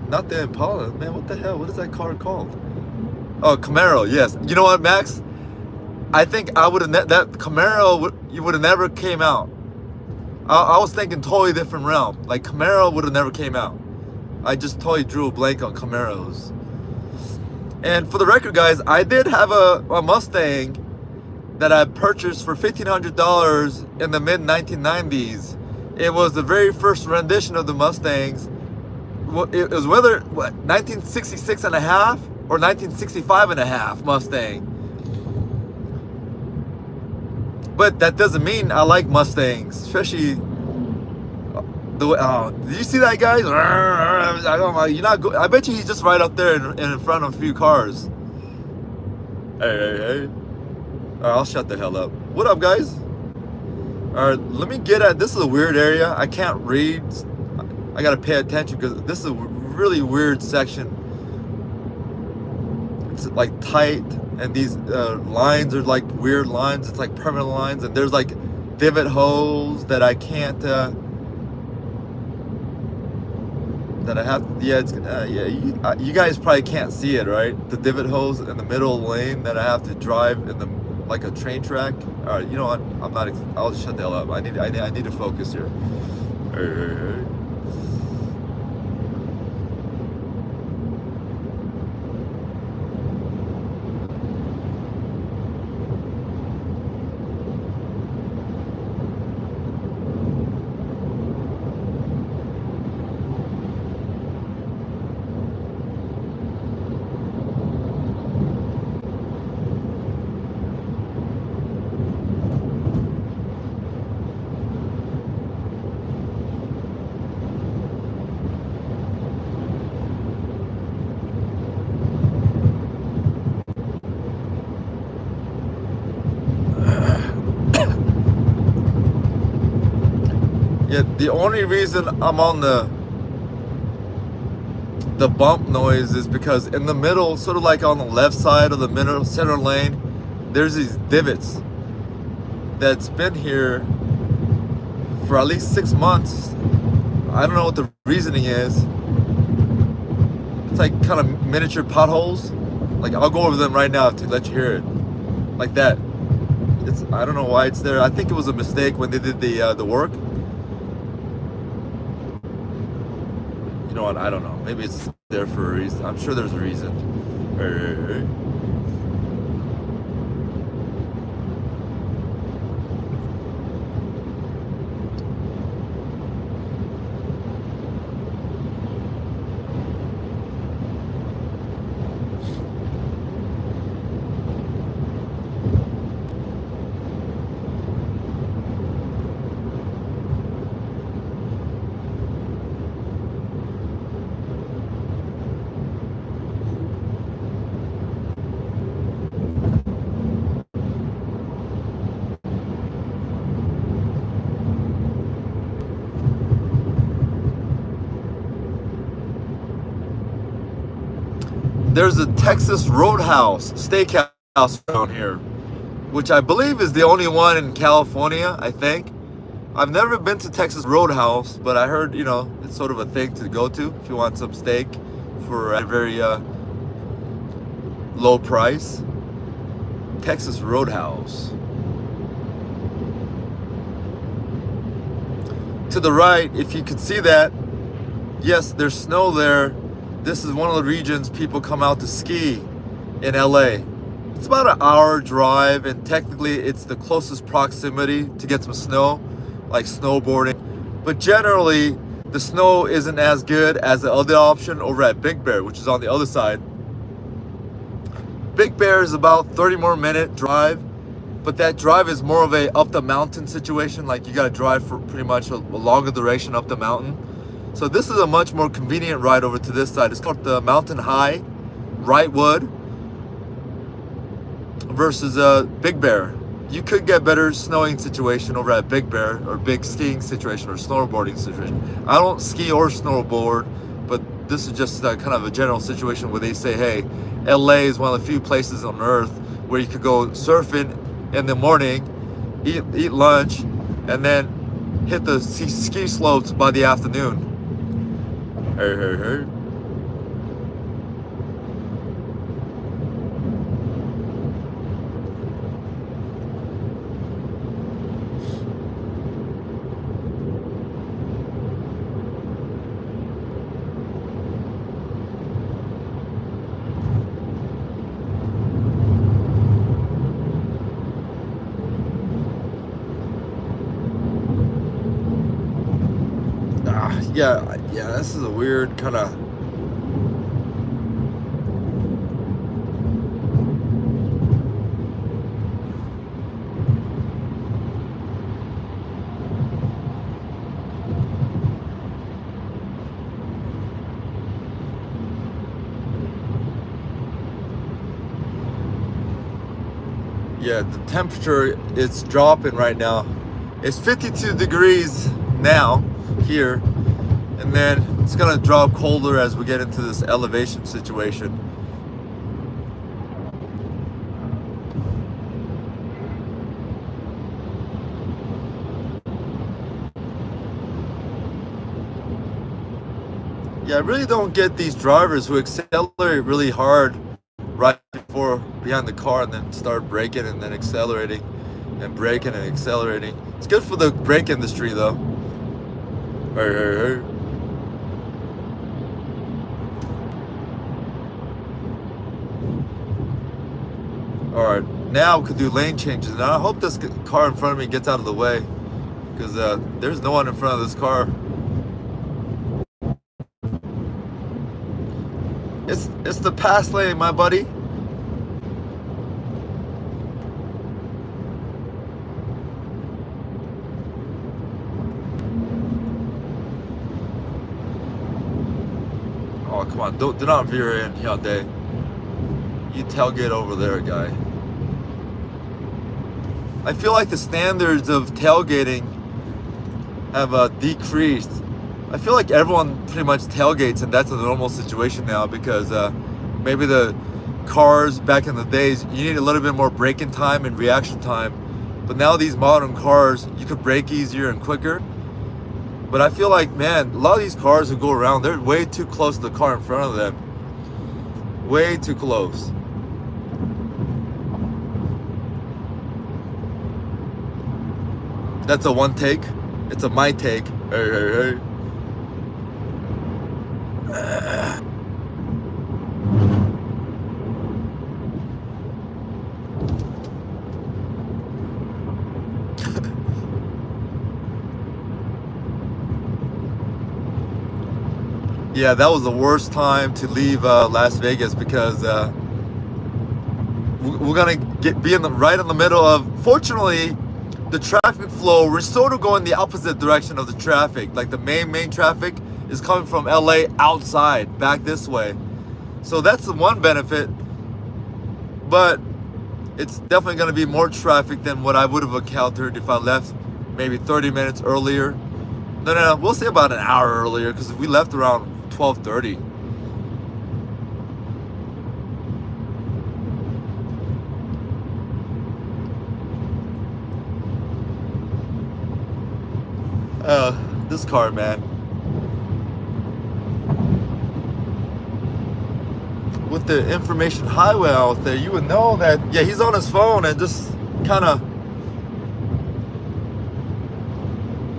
B: Not the Impala, man. What the hell? What is that car called? Oh, Camaro. Yes. You know what, Max? I think I would have that Camaro would have never came out. I was thinking totally different realm. Like Camaro would have never came out. I just totally drew a blank on Camaros. And for the record, guys, I did have a Mustang that I purchased for $1,500 in the mid 1990s. It was the very first rendition of the Mustangs. It was whether 1966 and a half or 1965 and a half Mustang. But that doesn't mean I like Mustangs, especially the way. Oh, did you see that, guys? I don't know. You're not. I bet you he's just right up there in front of a few cars. Hey, hey, hey. All right, I'll shut the hell up. What up, guys? All right, let me get at. This is a weird area. I can't read. I gotta pay attention because this is a really weird section. It's like tight. And these lines are like weird lines. It's like permanent lines, and there's like divot holes that I can't. That I have. Yeah, it's you guys probably can't see it, right? The divot holes in the middle lane that I have to drive in the like a train track. All right, you know what? I'm not. I'll just shut the hell up. I need to focus here. Hey. Yeah, the only reason I'm on the bump noise is because in the middle, sort of like on the left side of the middle center lane, there's these divots that's been here for at least 6 months. I don't know what the reasoning is. It's like kind of miniature potholes. Like I'll go over them right now to let you hear it. Like that. I don't know why it's there. I think it was a mistake when they did the work. You know what? I don't know. Maybe it's there for a reason. I'm sure there's a reason. Hey. there's a Texas Roadhouse steakhouse around here, which I believe is the only one in California, I think. I've never been to Texas Roadhouse, but I heard, it's sort of a thing to go to if you want some steak for a very low price. Texas Roadhouse. To the right, if you can see that, yes, there's snow there. This is one of the regions people come out to ski in LA. It's about an hour drive, and technically it's the closest proximity to get some snow, like snowboarding. But generally, the snow isn't as good as the other option over at Big Bear, which is on the other side. Big Bear is about 30 more minute drive, but that drive is more of a up the mountain situation. Like you got to drive for pretty much a longer duration up the mountain. So this is a much more convenient ride over to this side. It's called the Mountain High, Wrightwood, versus Big Bear. You could get better snowing situation over at Big Bear, or big skiing situation, or snowboarding situation. I don't ski or snowboard, but this is just kind of a general situation where they say, hey, LA is one of the few places on earth where you could go surfing in the morning, eat lunch, and then hit the ski slopes by the afternoon. Hey. Yeah, this is a weird kind of... Yeah, the temperature is dropping right now. It's 52 degrees now here, and then it's gonna drop colder as we get into this elevation situation. Yeah, I really don't get these drivers who accelerate really hard right before behind the car and then start braking and then accelerating and braking and accelerating. It's good for the brake industry though. Hey. Alright, now we could do lane changes. And I hope this car in front of me gets out of the way, because there's no one in front of this car. It's the pass lane, my buddy. Oh, come on, do not veer in, Hyundai. You tailgate over there, guy. I feel like the standards of tailgating have decreased. I feel like everyone pretty much tailgates, and that's a normal situation now, because maybe the cars back in the days, you need a little bit more braking time and reaction time. But now these modern cars, you could brake easier and quicker. But I feel like, man, a lot of these cars who go around, they're way too close to the car in front of them. Way too close. That's a one take. It's a my take. Hey. Yeah, that was the worst time to leave Las Vegas, because we're gonna be right in the middle of. Fortunately, the traffic flow, we're sort of going the opposite direction of the traffic. Like the main traffic is coming from LA outside, back this way. So that's the one benefit. But it's definitely going to be more traffic than what I would have encountered if I left maybe 30 minutes earlier. No, we'll say about an hour earlier, because we left around 12:30. This car, man. With the information highway out there, you would know that, yeah, he's on his phone and just kind of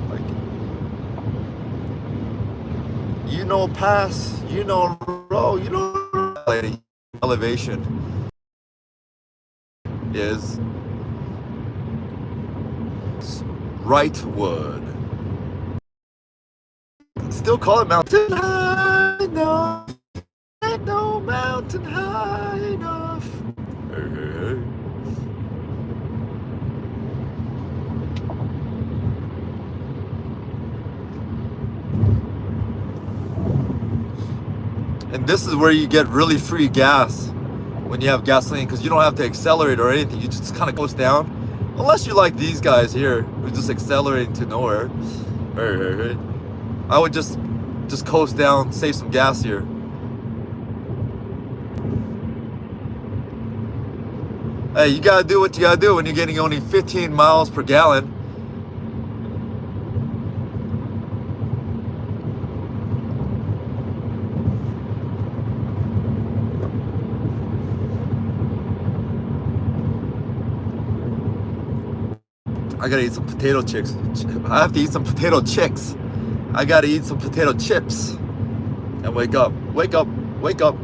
B: like, you know, pass, you know, row, you know, elevation is rightward. Still call it mountain high, no. No mountain high enough. Hey, hey, hey. And this is where you get really free gas when you have gasoline, because you don't have to accelerate or anything. You just kind of coast down, unless you're like these guys here who just accelerating to nowhere. Hey, hey, hey. I would just coast down, save some gas here. Hey, you gotta do what you gotta do when you're getting only 15 miles per gallon. I gotta eat some potato chips. I have to eat some potato chicks. I gotta eat some potato chips. And wake up, wake up, wake up.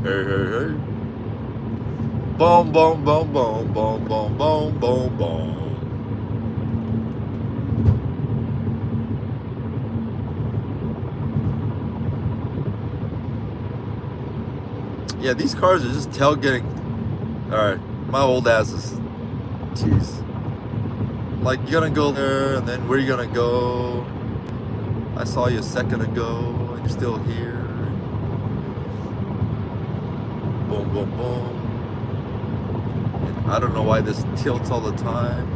B: Hey, hey, hey. Boom, boom, boom, boom, boom, boom, boom, boom, boom. Yeah, these cars are just tailgating. Alright, my old ass is... Jeez. Like, you're gonna go there, and then where you gonna go? I saw you a second ago, and you're still here. Boom, boom, boom. I don't know why this tilts all the time.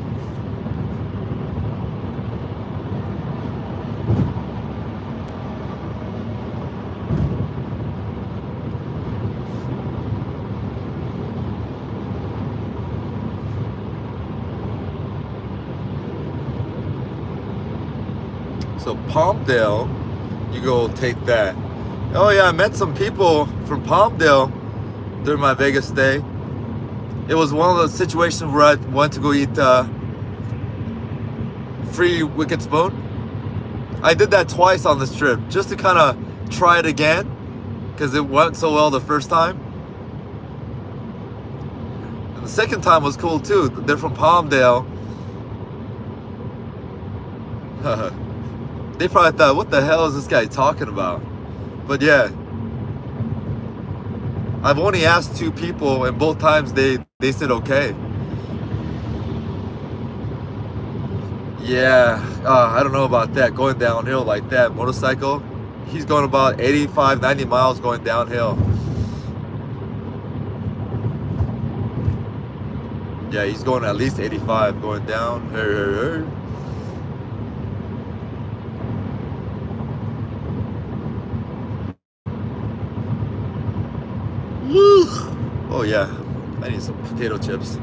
B: So Palmdale, you go take that. Oh yeah, I met some people from Palmdale during my Vegas stay. It was one of those situations where I went to go eat free Wicked Spoon. I did that twice on this trip, just to kind of try it again, because it went so well the first time. And the second time was cool too. They're from Palmdale. They probably thought, what the hell is this guy talking about? But yeah, I've only asked 2 people, and both times they said okay. Yeah, I don't know about that, going downhill like that. Motorcycle, he's going about 85, 90 miles going downhill. Yeah, he's going at least 85 going down. Hey, hey, hey. Oh yeah, I need some potato chips.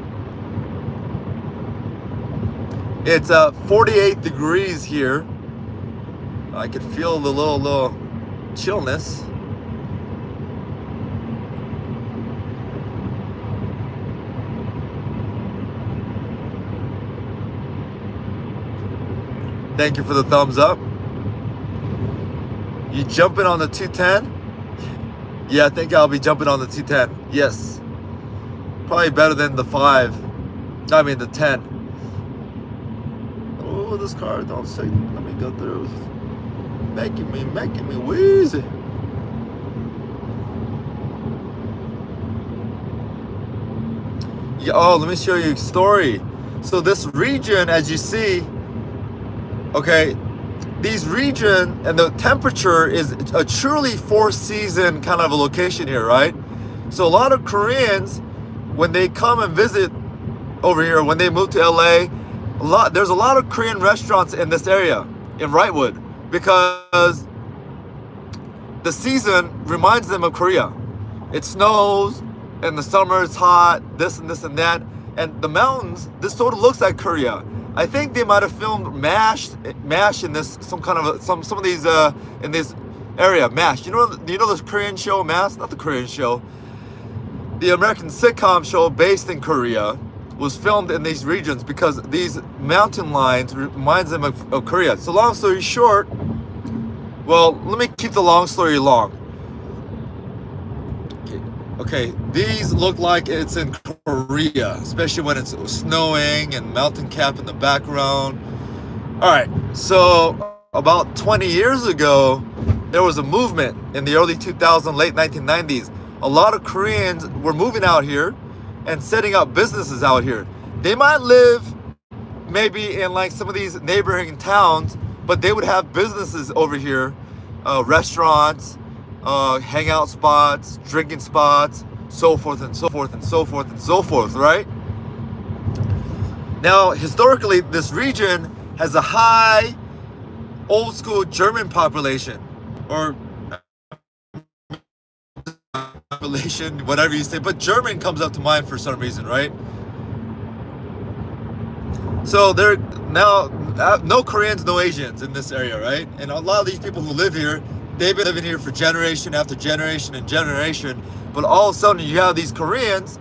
B: It's 48 degrees here. I could feel the little chillness. Thank you for the thumbs up. You jumping on the 210? Yeah, I think I'll be jumping on the 210. Yes. Probably better than the 5. I mean the 10. Oh, this car don't say. Let me go through. Making me wheezy. Yeah, oh, let me show you a story. So this region, as you see, okay, these region and the temperature is a truly 4-season kind of a location here, right? So a lot of Koreans, when they come and visit over here, when they move to LA, there's a lot of Korean restaurants in this area, in Wrightwood, because the season reminds them of Korea. It snows, in the summer it's hot, this and this and that. And the mountains, this sort of looks like Korea. I think they might have filmed MASH in this some of these in this area. MASH. You know the Korean show MASH? Not the Korean show. The American sitcom show based in Korea was filmed in these regions because these mountain lines reminds them of Korea. So long story short, well, let me keep the long story long. Okay, these look like it's in Korea, especially when it's snowing and mountain cap in the background. All right, so about 20 years ago, there was a movement in the early 2000s, late 1990s. A lot of Koreans were moving out here and setting up businesses out here. They might live maybe in like some of these neighboring towns, but they would have businesses over here, restaurants, hangout spots, drinking spots, so forth and so forth and so forth and so forth, right? Now, historically, this region has a high old school German population, or population, whatever you say, but German comes up to mind for some reason, right? So there now no Koreans, no Asians in this area, right? And a lot of these people who live here, they've been living here for generation after generation and generation. But all of a sudden you have these Koreans,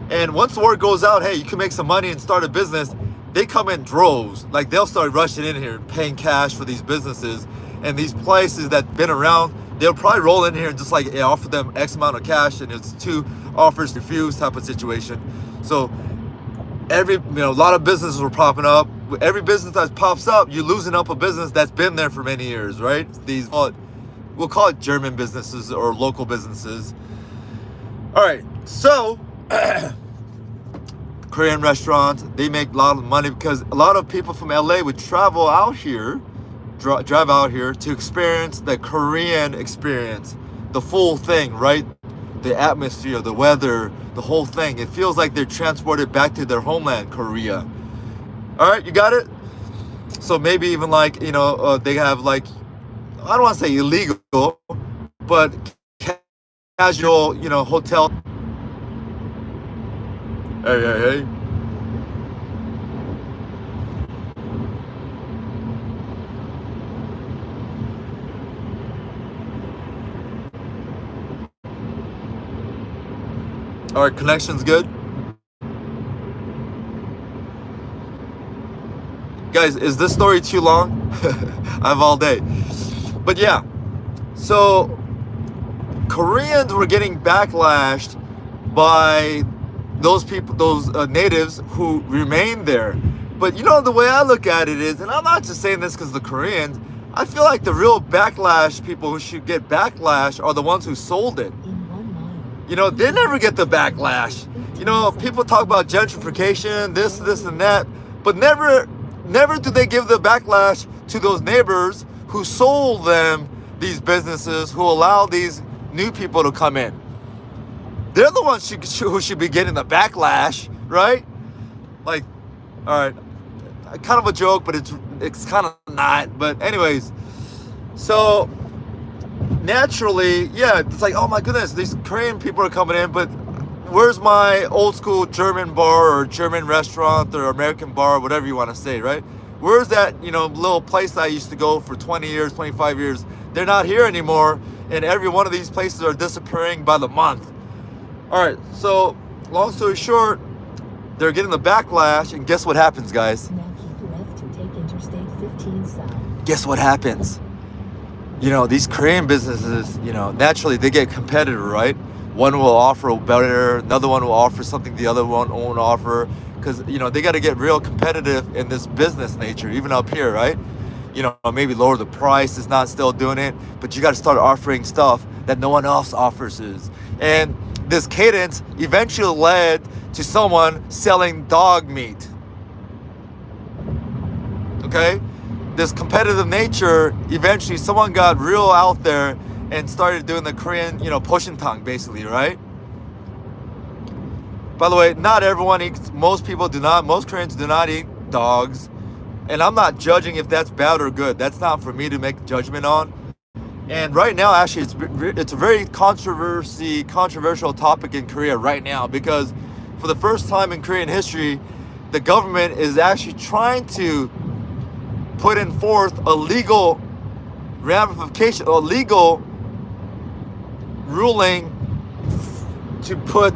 B: and once the word goes out, hey, you can make some money and start a business, they come in droves. Like they'll start rushing in here, paying cash for these businesses. And these places that been around, they'll probably roll in here and just like offer them X amount of cash, and it's two offers refused type of situation. So a lot of businesses were popping up. Every business that pops up, you're losing up a business that's been there for many years, right? We'll call it German businesses or local businesses. All right, so Korean restaurants, they make a lot of money because a lot of people from LA would travel out here, drive out here to experience the Korean experience, the full thing, right? The atmosphere, the weather, the whole thing. It feels like they're transported back to their homeland, Korea. All right, you got it? So maybe even like, they have like, I don't want to say illegal, but casual, hotel. Hey. All right, connection's good. Guys, is this story too long? I have all day. But yeah, so Koreans were getting backlashed by those people, those natives who remained there. But the way I look at it is, and I'm not just saying this because the Koreans, I feel like the real backlash people who should get backlash are the ones who sold it. They never get the backlash. People talk about gentrification, this and that, but never do they give the backlash to those neighbors who sold them these businesses, who allow these new people to come in. They're the ones who should be getting the backlash, right? Like, all right, kind of a joke, but it's kind of not. But anyways, so naturally, yeah, it's like, oh my goodness, these Korean people are coming in, but where's my old school German bar or German restaurant or American bar, whatever you want to say, right? Where's that, little place I used to go for 20 years, 25 years? They're not here anymore, and every one of these places are disappearing by the month. All right, so long story short, they're getting the backlash, and guess what happens, guys?
E: Now keep left to take Interstate 15 south.
B: Guess what happens? These Korean businesses, naturally they get competitive, right? One will offer better, another one will offer something the other one won't offer, because they got to get real competitive in this business nature, even up here, right? Maybe lower the price, is not still doing it, but you got to start offering stuff that no one else offers. And this cadence eventually led to someone selling dog meat. Okay? This competitive nature, eventually someone got real out there and started doing the Korean, poshintang, basically, right? By the way, not everyone eats, most Koreans do not eat dogs. And I'm not judging if that's bad or good. That's not for me to make judgment on. And right now, actually, it's a very controversial topic in Korea right now, because for the first time in Korean history, the government is actually trying to put in forth a legal ramification, a legal ruling to put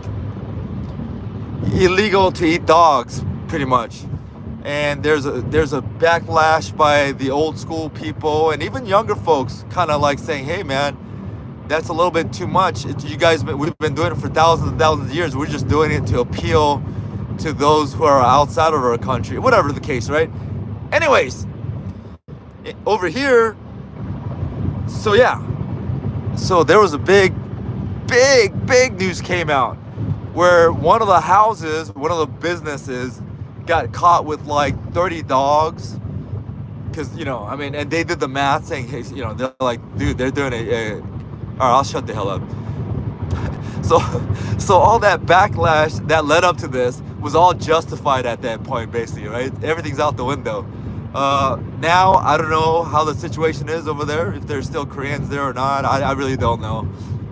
B: illegal to eat dogs, pretty much. And there's a backlash by the old school people and even younger folks, kind of like saying, "Hey, man, that's a little bit too much. You guys, we've been doing it for thousands and thousands of years. We're just doing it to appeal to those who are outside of our country," whatever the case, right? Anyways, over here, so yeah, so there was a big news came out where one of the houses, one of the businesses, got caught with like 30 dogs. Because, you know, I mean, and they did the math saying, hey, you know, they're like, dude, they're doing all right, I'll shut the hell up. So all that backlash that led up to this was all justified at that point, basically, right? Everything's out the window. Now, I don't know how the situation is over there, if there's still Koreans there or not. I really don't know.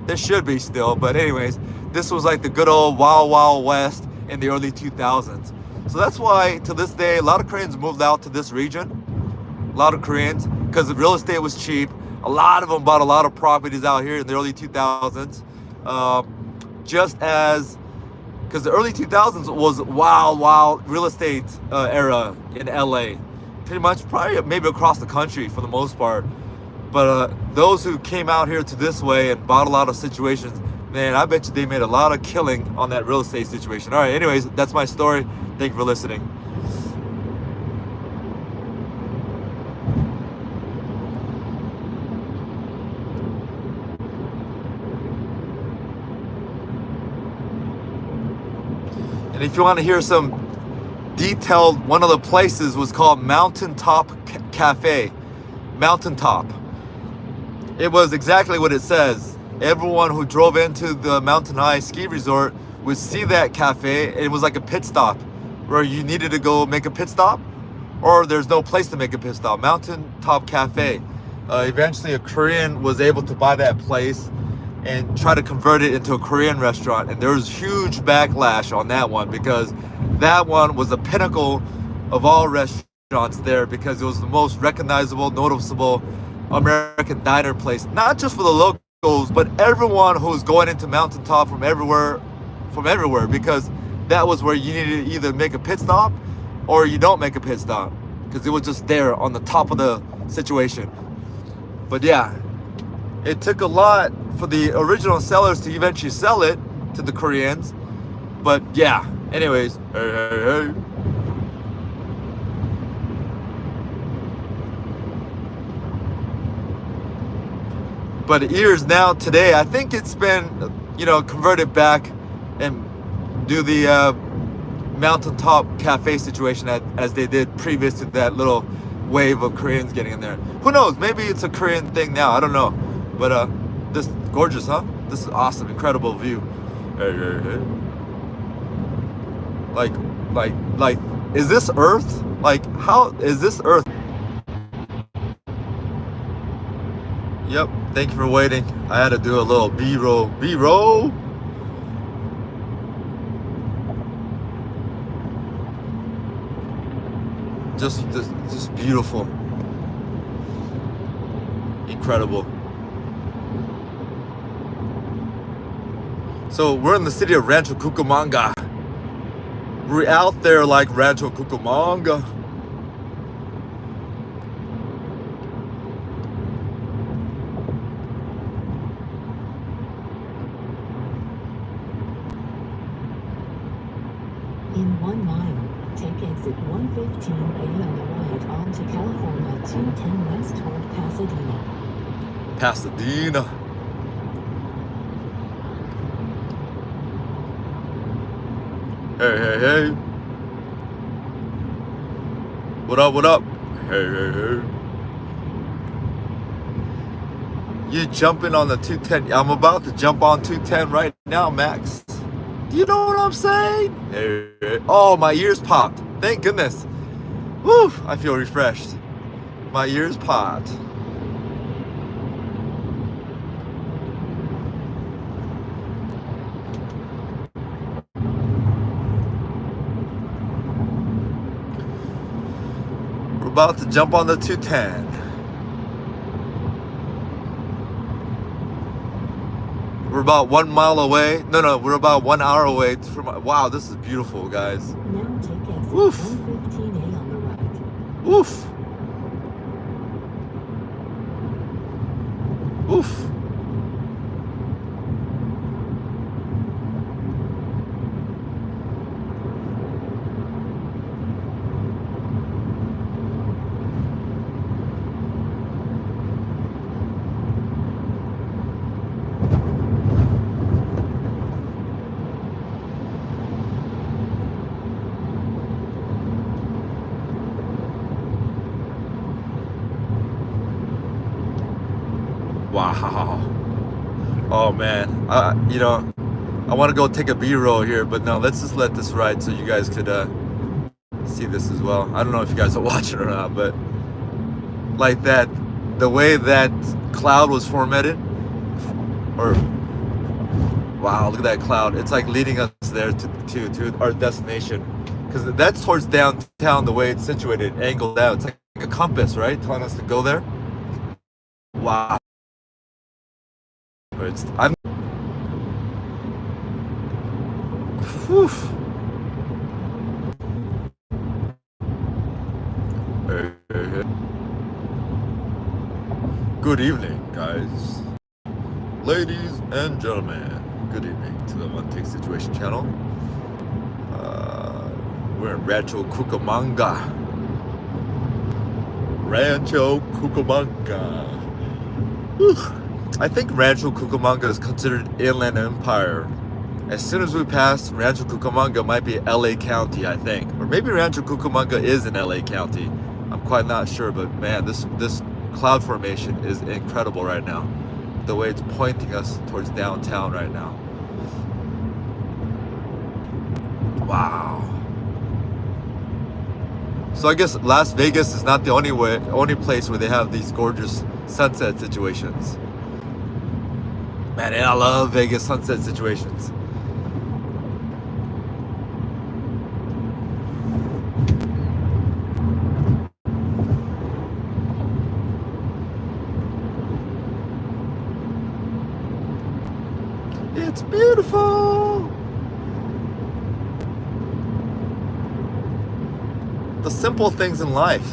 B: There should be still, but anyways, this was like the good old Wild Wild West in the early 2000s. So that's why, to this day, a lot of Koreans moved out to this region. A lot of Koreans, because the real estate was cheap. A lot of them bought a lot of properties out here in the early 2000s. Just as, because the early 2000s was wild real estate era in LA. Pretty much, probably maybe across the country for the most part. But those who came out here to this way and bought a lot of situations, man, I bet you they made a lot of killing on that real estate situation. All right, anyways, that's my story. Thank you for listening. And if you want to hear some detailed, one of the places was called Mountaintop Cafe. Mountaintop. It was exactly what it says. Everyone who drove into the Mountain High ski resort would see that cafe. It was like a pit stop where you needed to go make a pit stop, or there's no place to make a pit stop. Mountaintop Cafe. Eventually a Korean was able to buy that place and try to convert it into a Korean restaurant. And there was huge backlash on that one, because that one was the pinnacle of all restaurants there, because it was the most recognizable, noticeable American diner place, not just for the locals, but everyone who was going into Mountaintop from everywhere, because that was where you needed to either make a pit stop or you don't make a pit stop, because it was just there on the top of the situation. But yeah, it took a lot for the original sellers to eventually sell it to the Koreans. But yeah, anyways, hey. But years now, today, I think it's been, you know, converted back and do the Mountaintop Cafe situation as they did previous to that little wave of Koreans getting in there. Who knows? Maybe it's a Korean thing now. I don't know. But this gorgeous, huh? This is awesome, incredible view. Hey. Like, is this Earth? Like, how is this Earth? Yep, thank you for waiting. I had to do a little B-roll. Just beautiful. Incredible. So we're in the city of Rancho Cucamonga. We're out there like Rancho Cucamonga.
E: In 1 mile, take exit 115A on the right onto California 210 west toward Pasadena.
B: Hey. What up? Hey. You jumping on the 210. I'm about to jump on 210 right now, Max. You know what I'm saying? Hey. Oh, my ears popped. Thank goodness. Woo, I feel refreshed. My ears popped. about to jump on the 210. We're about 1 mile away. No, we're about 1 hour away from. Wow, this is beautiful, guys.
E: Now take exit
B: Oof.
E: 115A on the right.
B: Oof. Oof. Wow. Oh man, I want to go take a B-roll here, but no, let's just let this ride so you guys could see this as well. I don't know if you guys are watching or not, but like that, the way that cloud was formatted, or wow, look at that cloud. It's like leading us there to our destination, because that's towards downtown. The way it's situated, angled out, it's like a compass, right, telling us to go there. Wow. I'm. Whew. Hey. Good evening, guys, ladies and gentlemen. Good evening to the One Take Situation channel. We're in Rancho Cucamonga. Whew. I think Rancho Cucamonga is considered Inland Empire. As soon as we pass Rancho Cucamonga, might be LA County, I think, or maybe Rancho Cucamonga is in LA County. I'm quite not sure, but man, this cloud formation is incredible right now. The way it's pointing us towards downtown right now. Wow. So I guess Las Vegas is not the only place where they have these gorgeous sunset situations. Man, and I love Vegas sunset situations. It's beautiful. The simple things in life.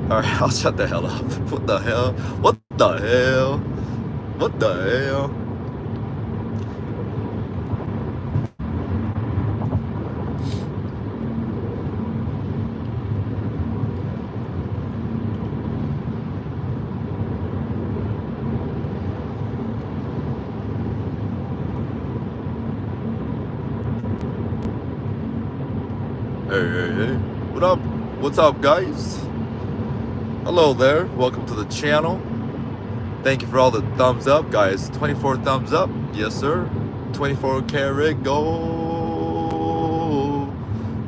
B: All right, I'll shut the hell up. What the hell? What the hell? What the hell? Hey. What up? What's up, guys? Hello there. Welcome to the channel. Thank you for all the thumbs up, guys. 24 thumbs up. Yes, sir. 24 karat gold.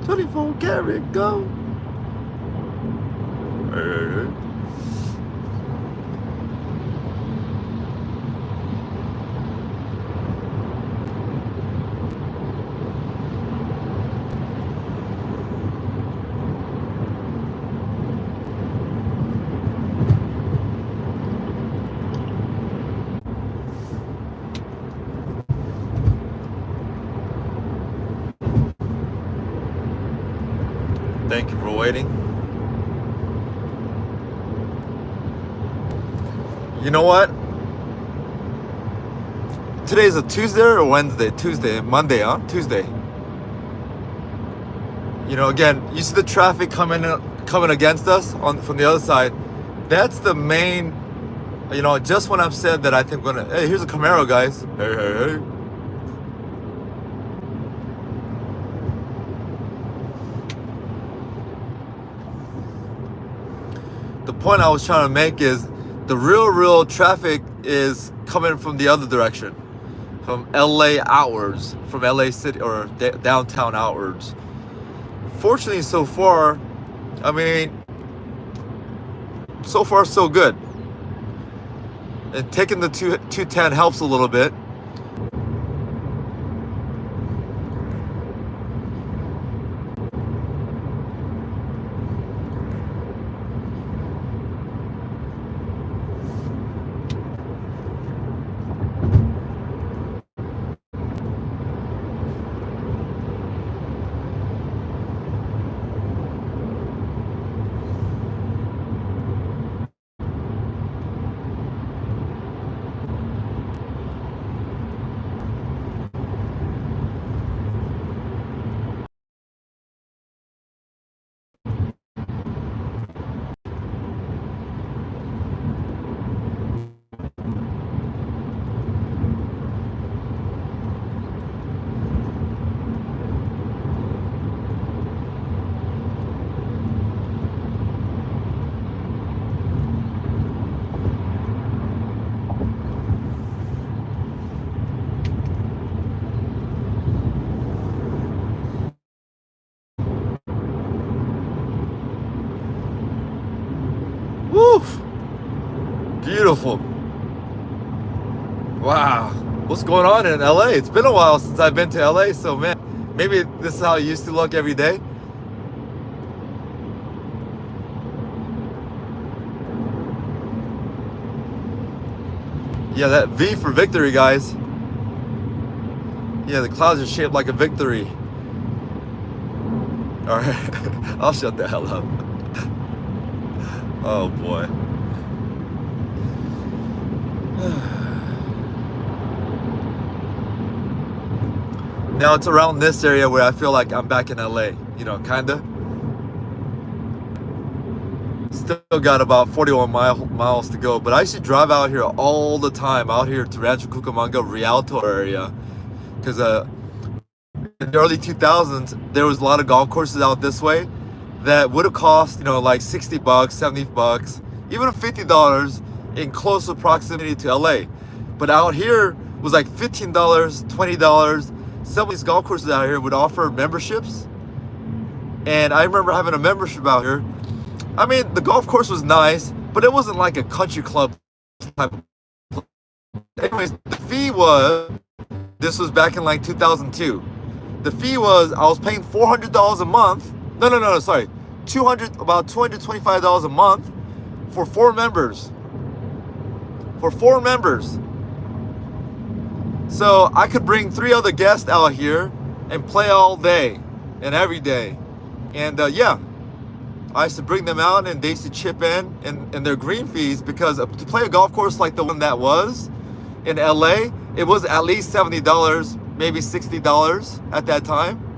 B: 24 karat gold. Hey. Thank you for waiting. You know what? Today's a Tuesday or Wednesday? Tuesday, Monday, huh? Tuesday. You know, again, you see the traffic coming against us from the other side. That's the main. You know, just when I've said that I think we're gonna. Hey, here's a Camaro, guys. Hey. The point I was trying to make is the real traffic is coming from the other direction, from LA outwards, from LA city or downtown outwards. Fortunately, so far, I mean, so far so good. And taking the 210 helps a little bit. Woo! Beautiful. Wow. What's going on in LA? It's been a while since I've been to LA, so man, maybe this is how it used to look every day. Yeah, that V for victory, guys. Yeah, the clouds are shaped like a victory. All right, I'll shut the hell up. Oh boy. Now it's around this area where I feel like I'm back in LA, you know, kinda. Still got about 41 miles to go, but I used to drive out here all the time, out here to Rancho Cucamonga, Rialto area, because in the early 2000s, there was a lot of golf courses out this way that would have cost, you know, like 60 bucks, 70 bucks, even $50 in closer proximity to LA. But out here was like $15, $20. Some of these golf courses out here would offer memberships. And I remember having a membership out here. I mean, the golf course was nice, but it wasn't like a country club type of place. Anyways, the fee was, this was back in like 2002. The fee was, I was paying $400 a month. No, sorry. About $225 a month for 4 members. For 4 members. So I could bring 3 other guests out here and play all day and every day. And yeah, I used to bring them out and they used to chip in their green fees, because to play a golf course like the one that was in LA, it was at least $70, maybe $60 at that time.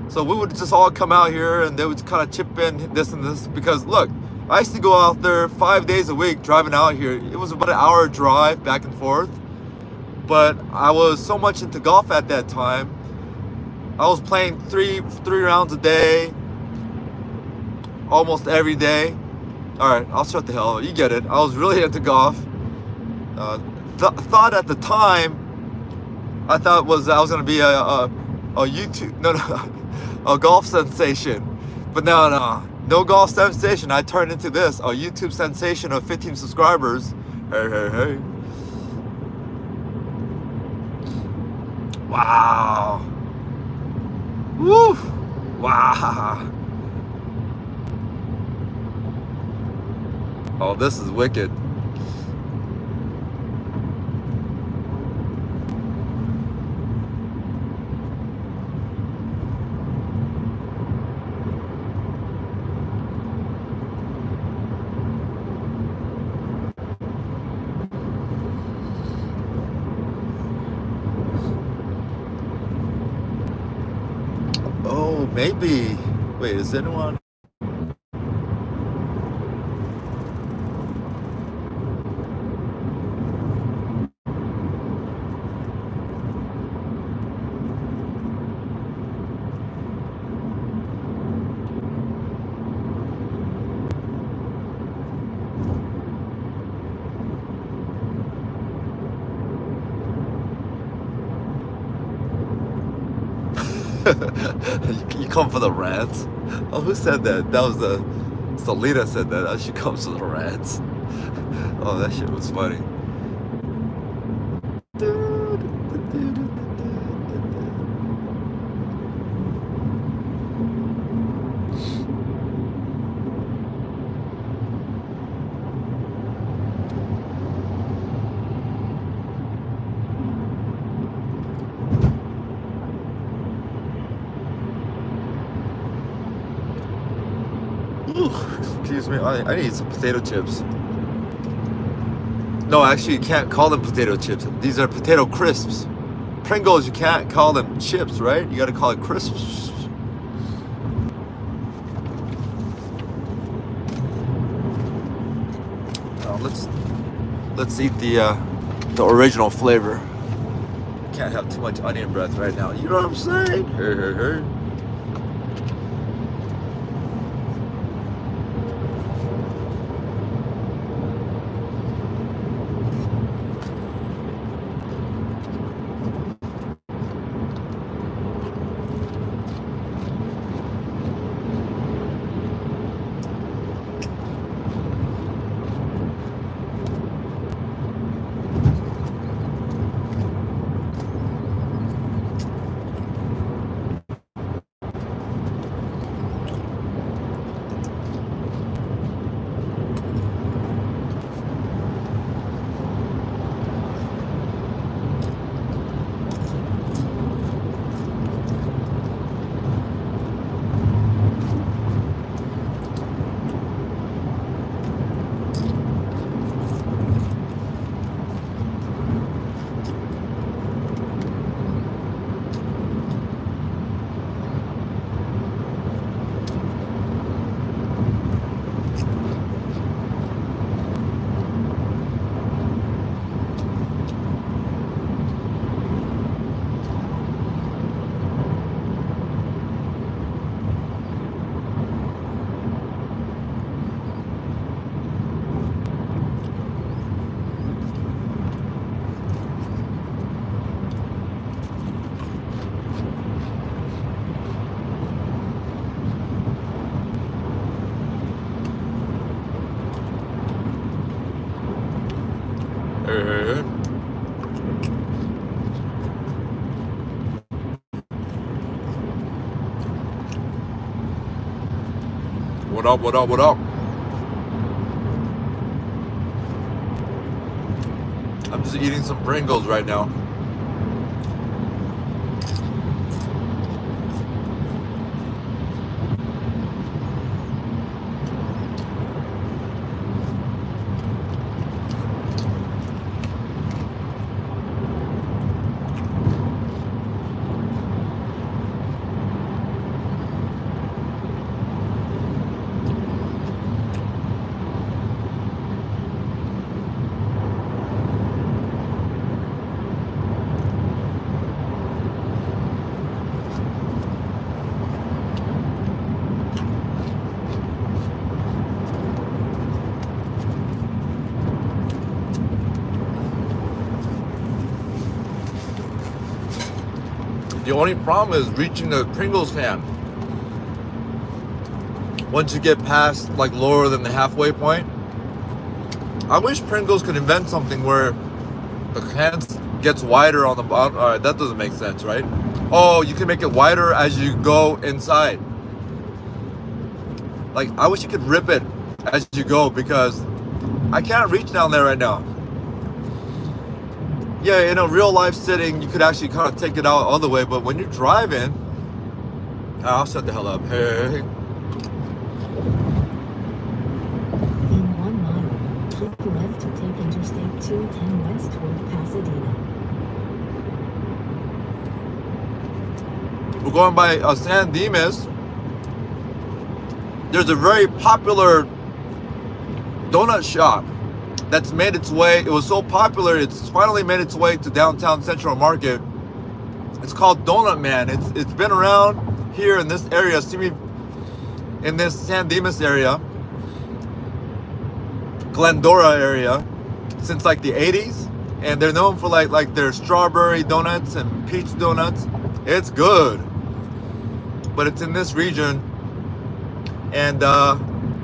B: So we would just all come out here and they would kind of chip in this and this, because look, I used to go out there 5 days a week driving out here. It was about an hour drive back and forth. But I was so much into golf at that time. I was playing three rounds a day, almost every day. All right, I'll shut the hell up. You get it. I was really into golf. Thought at the time, I thought I was gonna be a YouTube, a golf sensation. But no golf sensation. I turned into this, a YouTube sensation of 15 subscribers. Hey. Wow. Woo. Wow. Oh, this is wicked. Oh, maybe. Wait, is anyone? You come for the rants? Oh, who said that? That was Selena said that. She comes for the rants. Oh, that shit was funny. Excuse me, I need some potato chips. No, actually, you can't call them potato chips. These are potato crisps. Pringles, you can't call them chips, right? You gotta call it crisps. Let's eat the original flavor. Can't have too much onion breath right now. You know what I'm saying? Hey. Hey. What up, what up, what up? I'm just eating some Pringles right now. The only problem is reaching the Pringles can. Once you get past like lower than the halfway point. I wish Pringles could invent something where the can gets wider on the bottom. All right, that doesn't make sense, right? Oh, you can make it wider as you go inside. Like, I wish you could rip it as you go because I can't reach down there right now. Yeah, in a real life sitting, you could actually kind of take it out all the way, but when you're driving, I'll shut the hell up. Hey.
E: In 1 mile, keep left to take Interstate 210 west toward Pasadena.
B: We're going by San Dimas. There's a very popular donut shop that's made its way. It was so popular, it's finally made its way to downtown Central Market. It's called Donut Man. It's been around here in this area, in this San Dimas area, Glendora area, since like the 80s, and they're known for like their strawberry donuts and peach donuts. It's good, but it's in this region. And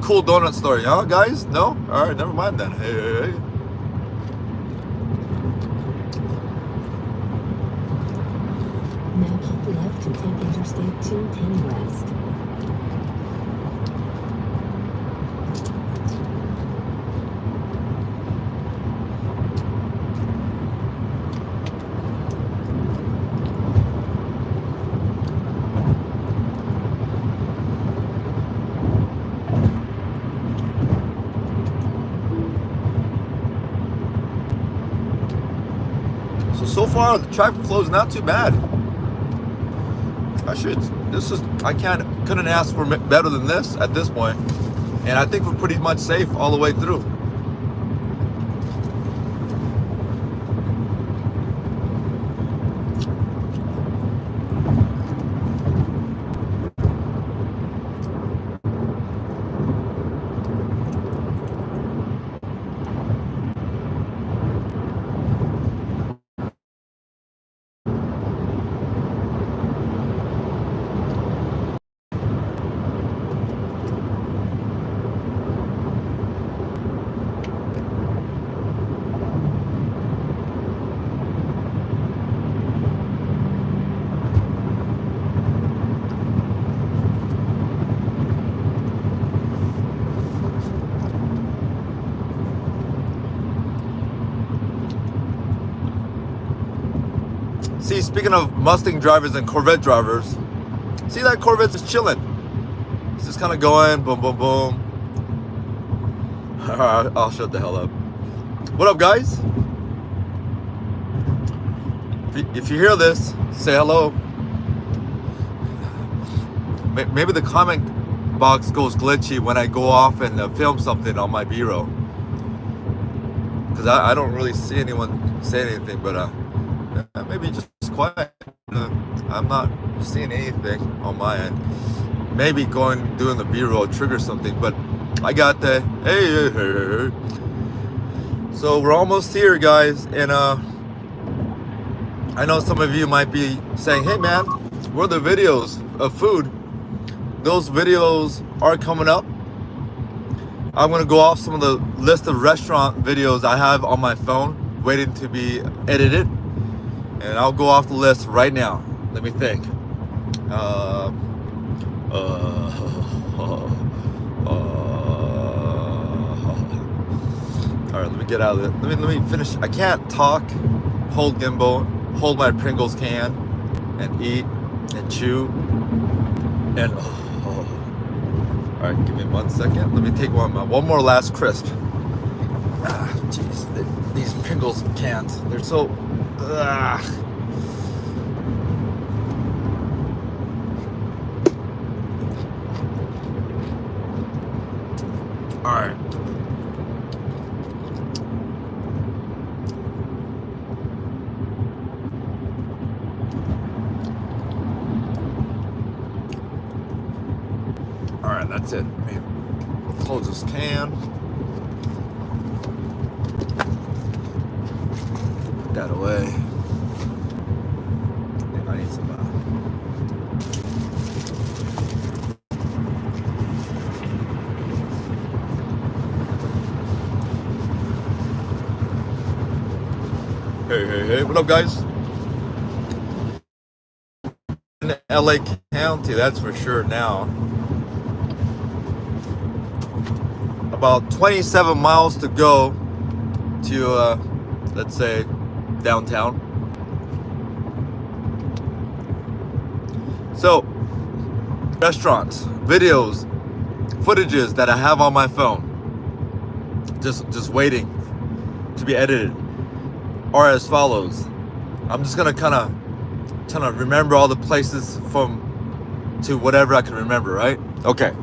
B: cool donut story, huh, guys? No? All right, never mind then. Hey.
E: Now keep left to take Interstate 210 west.
B: So far the traffic flow is not too bad. I couldn't ask for better than this at this point, and I think we're pretty much safe all the way through. See, speaking of Mustang drivers and Corvette drivers, see that Corvette's just chilling. It's just kind of going, boom, boom, boom. Alright, I'll shut the hell up. What up, guys? If you hear this, say hello. Maybe the comment box goes glitchy when I go off and film something on my B-roll. Because I don't really see anyone say anything, but maybe just quiet. I'm not seeing anything on my end. Maybe doing the B-roll trigger something, but I got the hey. So we're almost here, guys, and I know some of you might be saying, hey man, where are the videos of food? Those videos are coming up. I'm gonna go off some of the list of restaurant videos I have on my phone. waiting to be edited, and I'll go off the list right now. Let me think. All right, let me get out of it. Let me finish. I can't talk, hold gimbal, hold my Pringles can, and eat and chew. And all right, give me 1 second. Let me take one more last crisp. Jeez, these Pringles cans, they're so. All right. All right, that's it. We'll close this can. Put that away. And I need some. Hey, what up, guys? In LA County, that's for sure now. About 27 miles to go to, let's say, downtown. So, restaurants, videos, footages that I have on my phone, just waiting to be edited, are as follows. I'm just gonna kind of remember all the places from to whatever I can remember, right? Okay.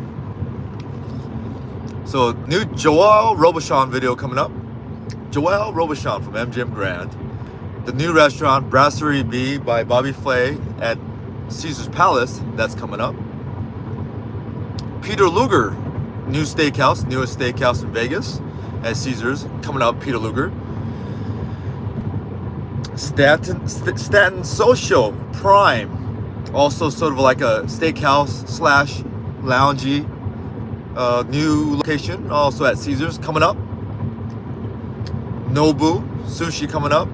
B: So, new Joel Robuchon video coming up. Joel Robuchon from MGM Grand. The new restaurant, Brasserie B by Bobby Flay at Caesar's Palace, that's coming up. Peter Luger, newest steakhouse in Vegas at Caesar's, coming up, Peter Luger. Staten Social Prime, also sort of like a steakhouse slash loungy new location, also at Caesar's, coming up. Nobu Sushi coming up.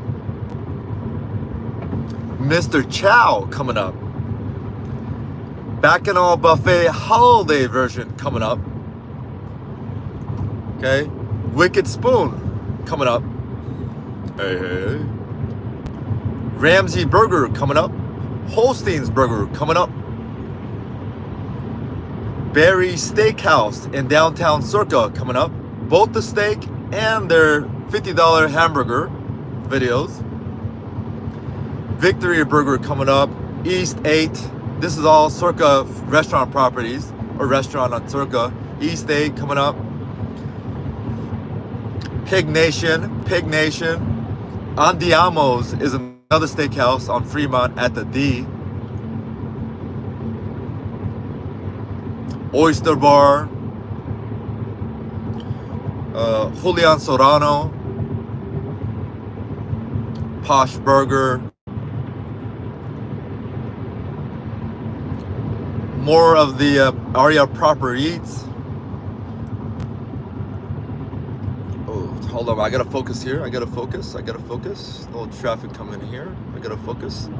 B: Mr. Chow coming up. Bacchanal Buffet holiday version coming up. Okay, Wicked Spoon coming up. Hey. Ramsay Burger coming up. Holstein's Burger coming up. Barry Steakhouse in downtown Circa coming up. Both the steak and their $50 hamburger videos. Victory Burger coming up. East 8. This is all Circa restaurant properties, or restaurant on Circa. East 8 coming up. Pig Nation. Andiamo's is another steakhouse on Fremont at the D. Oyster Bar. Julian Serrano. Posh Burger. More of the Aria Proper Eats. Oh, hold on, I gotta focus here. I gotta focus. No traffic coming in here. I gotta focus.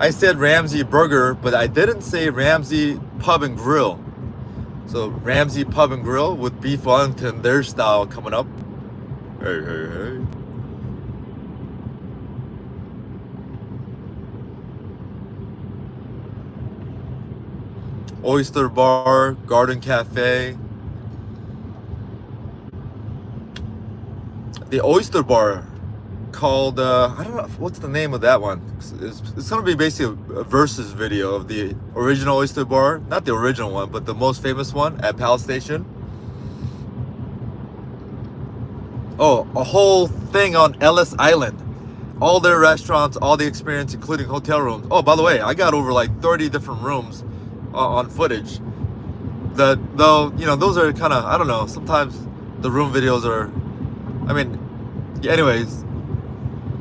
B: I said Ramsay Burger, but I didn't say Ramsay Pub and Grill. So Ramsay Pub and Grill with beef Wellington, their style, coming up. Hey. Oyster Bar, Garden Cafe. The Oyster Bar called, I don't know, what's the name of that one? It's going to be basically a versus video of the original Oyster Bar. Not the original one, but the most famous one at Palace Station. Oh, a whole thing on Ellis Island. All their restaurants, all the experience, including hotel rooms. Oh, by the way, I got over like 30 different rooms on footage. Though, you know, those are kind of, I don't know, sometimes the room videos are, I mean, yeah, anyways,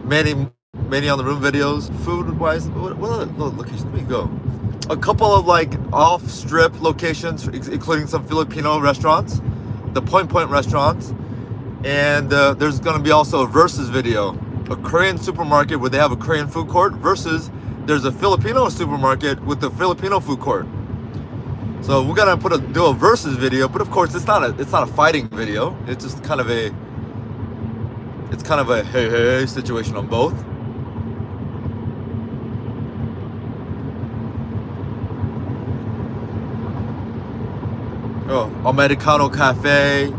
B: many on the room videos. Food wise, what other locations? Let me go. A couple of like off strip locations, including some Filipino restaurants, the Point restaurants, And there's going to be also a versus video, a Korean supermarket where they have a Korean food court versus there's a Filipino supermarket with the Filipino food court. So we're gonna do a versus video, but of course it's not a fighting video. It's just kind of a hey situation on both. Oh, Americano Cafe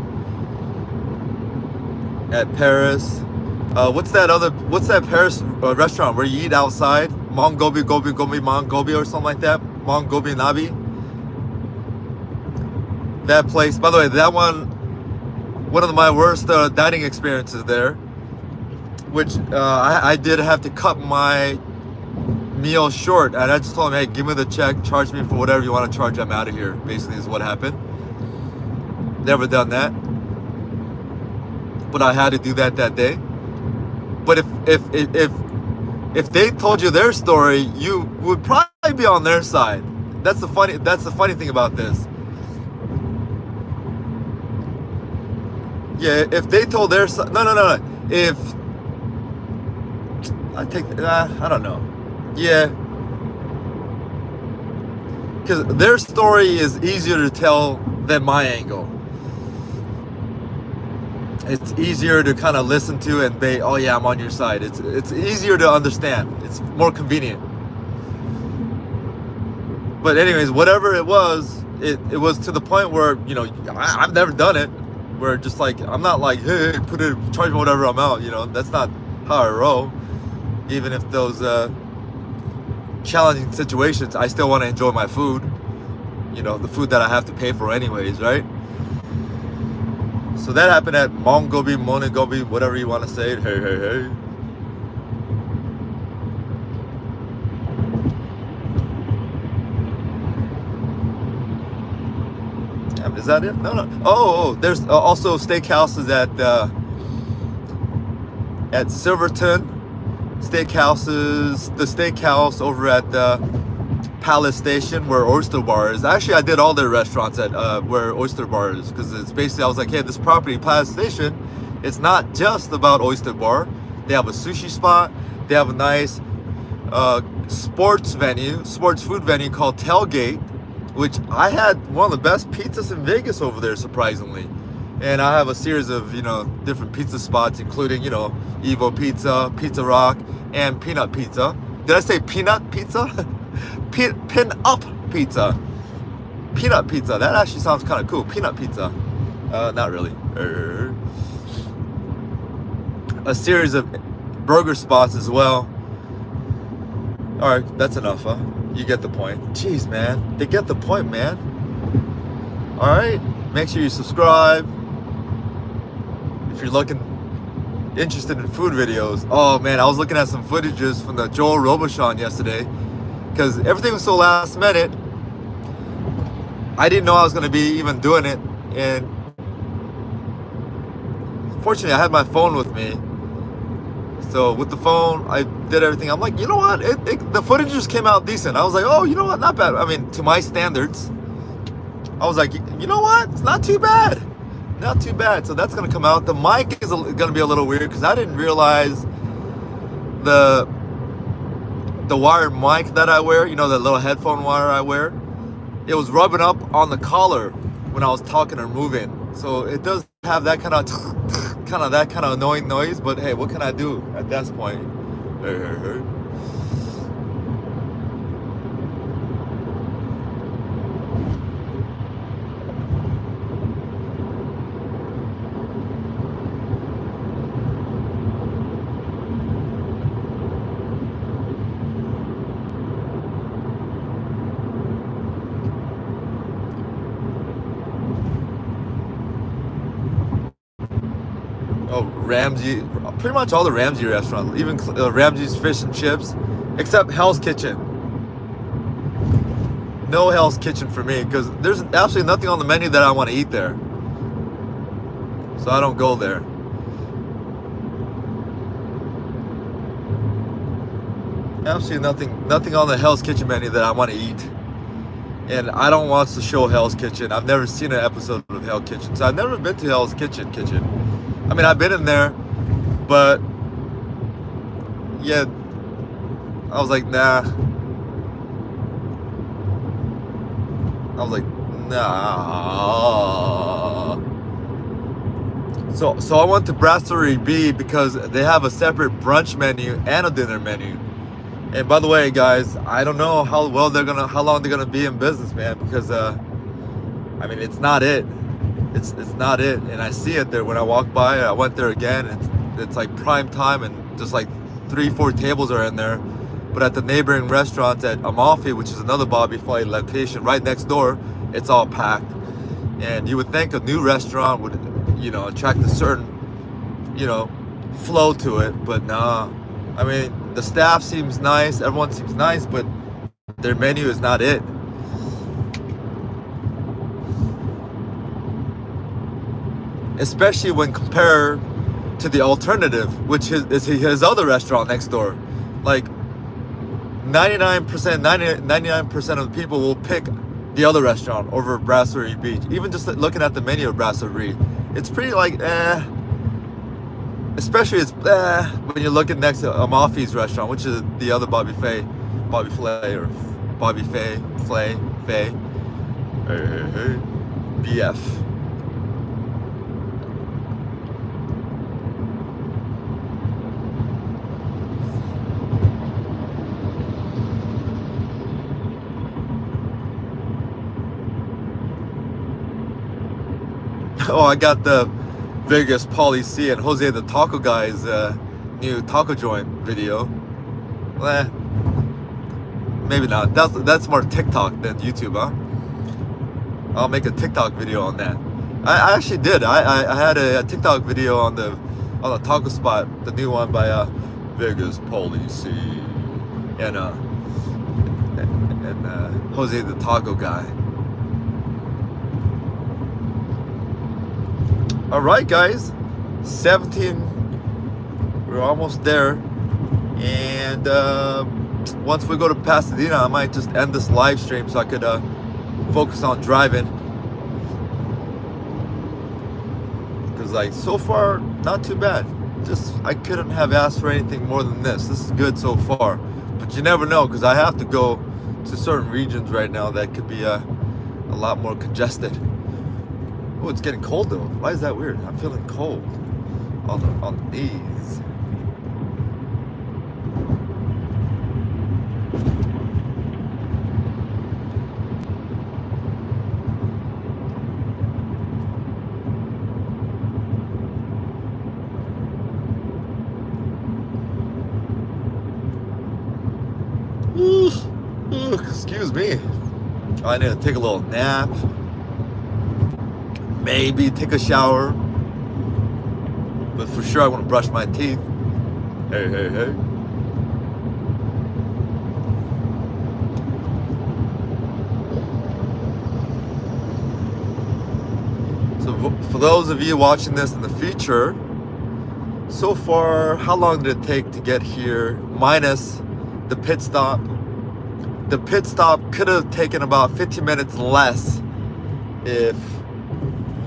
B: at Paris. What's that Paris restaurant where you eat outside? Mongobi or something like that. Mongobi Nabi. That place, by the way, that one of my worst dining experiences there, which I did have to cut my meal short, and I just told him, hey, give me the check, charge me for whatever you want to charge, I'm out of here, basically is what happened. Never done that, but I had to do that day. But if they told you their story, you would probably be on their side. That's the funny thing about this. Yeah, if they told their side, no. If I take, I don't know. Yeah, because their story is easier to tell than my angle. It's easier to kind of listen to and be, oh yeah, I'm on your side. It's easier to understand. It's more convenient. But anyways, whatever it was to the point where, you know, I've never done it. Where just like, I'm not like, hey, charge me whatever I'm out, you know. That's not how I roll. Even if those challenging situations, I still want to enjoy my food. You know, the food that I have to pay for anyways, right? So that happened at Mongobi, whatever you want to say. Hey. Is that it? No. Oh, there's also steakhouses at Silverton. Steakhouses, the steakhouse over at Palace Station where Oyster Bar is. Actually, I did all their restaurants at where Oyster Bar is, because it's basically, I was like, hey, this property, Palace Station, it's not just about Oyster Bar. They have a sushi spot. They have a nice sports food venue called Tailgate, which I had one of the best pizzas in Vegas over there, surprisingly. And I have a series of, you know, different pizza spots, including, you know, Evo Pizza, Pizza Rock, and Peanut Pizza. Did I say peanut pizza? Pin up pizza. Peanut pizza. That actually sounds kind of cool. Peanut pizza. Not really. A series of burger spots as well. All right, that's enough, huh? You get the point. Jeez, man. They get the point, man. All right. Make sure you subscribe. If you're interested in food videos. Oh, man. I was looking at some footages from the Joel Robuchon yesterday, because everything was so last minute. I didn't know I was going to be even doing it. And fortunately, I had my phone with me. So with the phone, I did everything. I'm like, you know what? The footage just came out decent. I was like, oh, you know what? Not bad. I mean, to my standards, I was like, you know what? It's not too bad. Not too bad. So that's going to come out. The mic is going to be a little weird because I didn't realize the wired mic that I wear, you know, the little headphone wire I wear, it was rubbing up on the collar when I was talking or moving. So it does have that kind of annoying noise, but hey, what can I do at that point? Oh, Ramsey, pretty much all the Ramsey restaurants, even Ramsey's Fish and Chips, except Hell's Kitchen. No Hell's Kitchen for me, because there's absolutely nothing on the menu that I want to eat there. So I don't go there. Absolutely nothing on the Hell's Kitchen menu that I want to eat. And I don't watch the show Hell's Kitchen. I've never seen an episode of Hell's Kitchen, so I've never been to Hell's Kitchen. I mean, I've been in there, but yeah, I was like, nah. I was like, nah. So I went to Brasserie B because they have a separate brunch menu and a dinner menu. And by the way, guys, I don't know how long they're gonna be in business, man. Because I mean, it's not it. It's not it. And I see it there when I walk by. I went there again. It's like prime time, and just like 3-4 tables are in there. But at the neighboring restaurants at Amalfi, which is another Bobby Flay location right next door, it's all packed. And you would think a new restaurant would, you know, attract a certain, you know, flow to it, but nah. I mean, the staff seems nice, everyone seems nice, but their menu is not it. Especially when compared to the alternative, which is his other restaurant next door. Like 99% of the people will pick the other restaurant over Brasserie Beach. Even just looking at the menu of Brasserie, it's pretty like especially it's when you're looking next to Amalfi's restaurant, which is the other Bobby Flay BF. Oh, I got the Vegas Pauly C and Jose the Taco Guy's new taco joint video. Maybe not. That's more TikTok than YouTube, huh? I'll make a TikTok video on that. I actually did. I had a TikTok video on the taco spot, the new one by Vegas Pauly C and Jose the Taco Guy. All right, guys, 17. We're almost there, and once we go to Pasadena, I might just end this live stream so I could focus on driving. Because like so far, not too bad. Just I couldn't have asked for anything more than this. This is good so far, but you never know because I have to go to certain regions right now that could be a lot more congested. Oh, it's getting cold though. Why is that weird? I'm feeling cold on the knees. Excuse me. I need to take a little nap. Maybe take a shower. But for sure I want to brush my teeth. Hey. So for those of you watching this in the future, so far, how long did it take to get here minus the pit stop? The pit stop could have taken about 15 minutes less if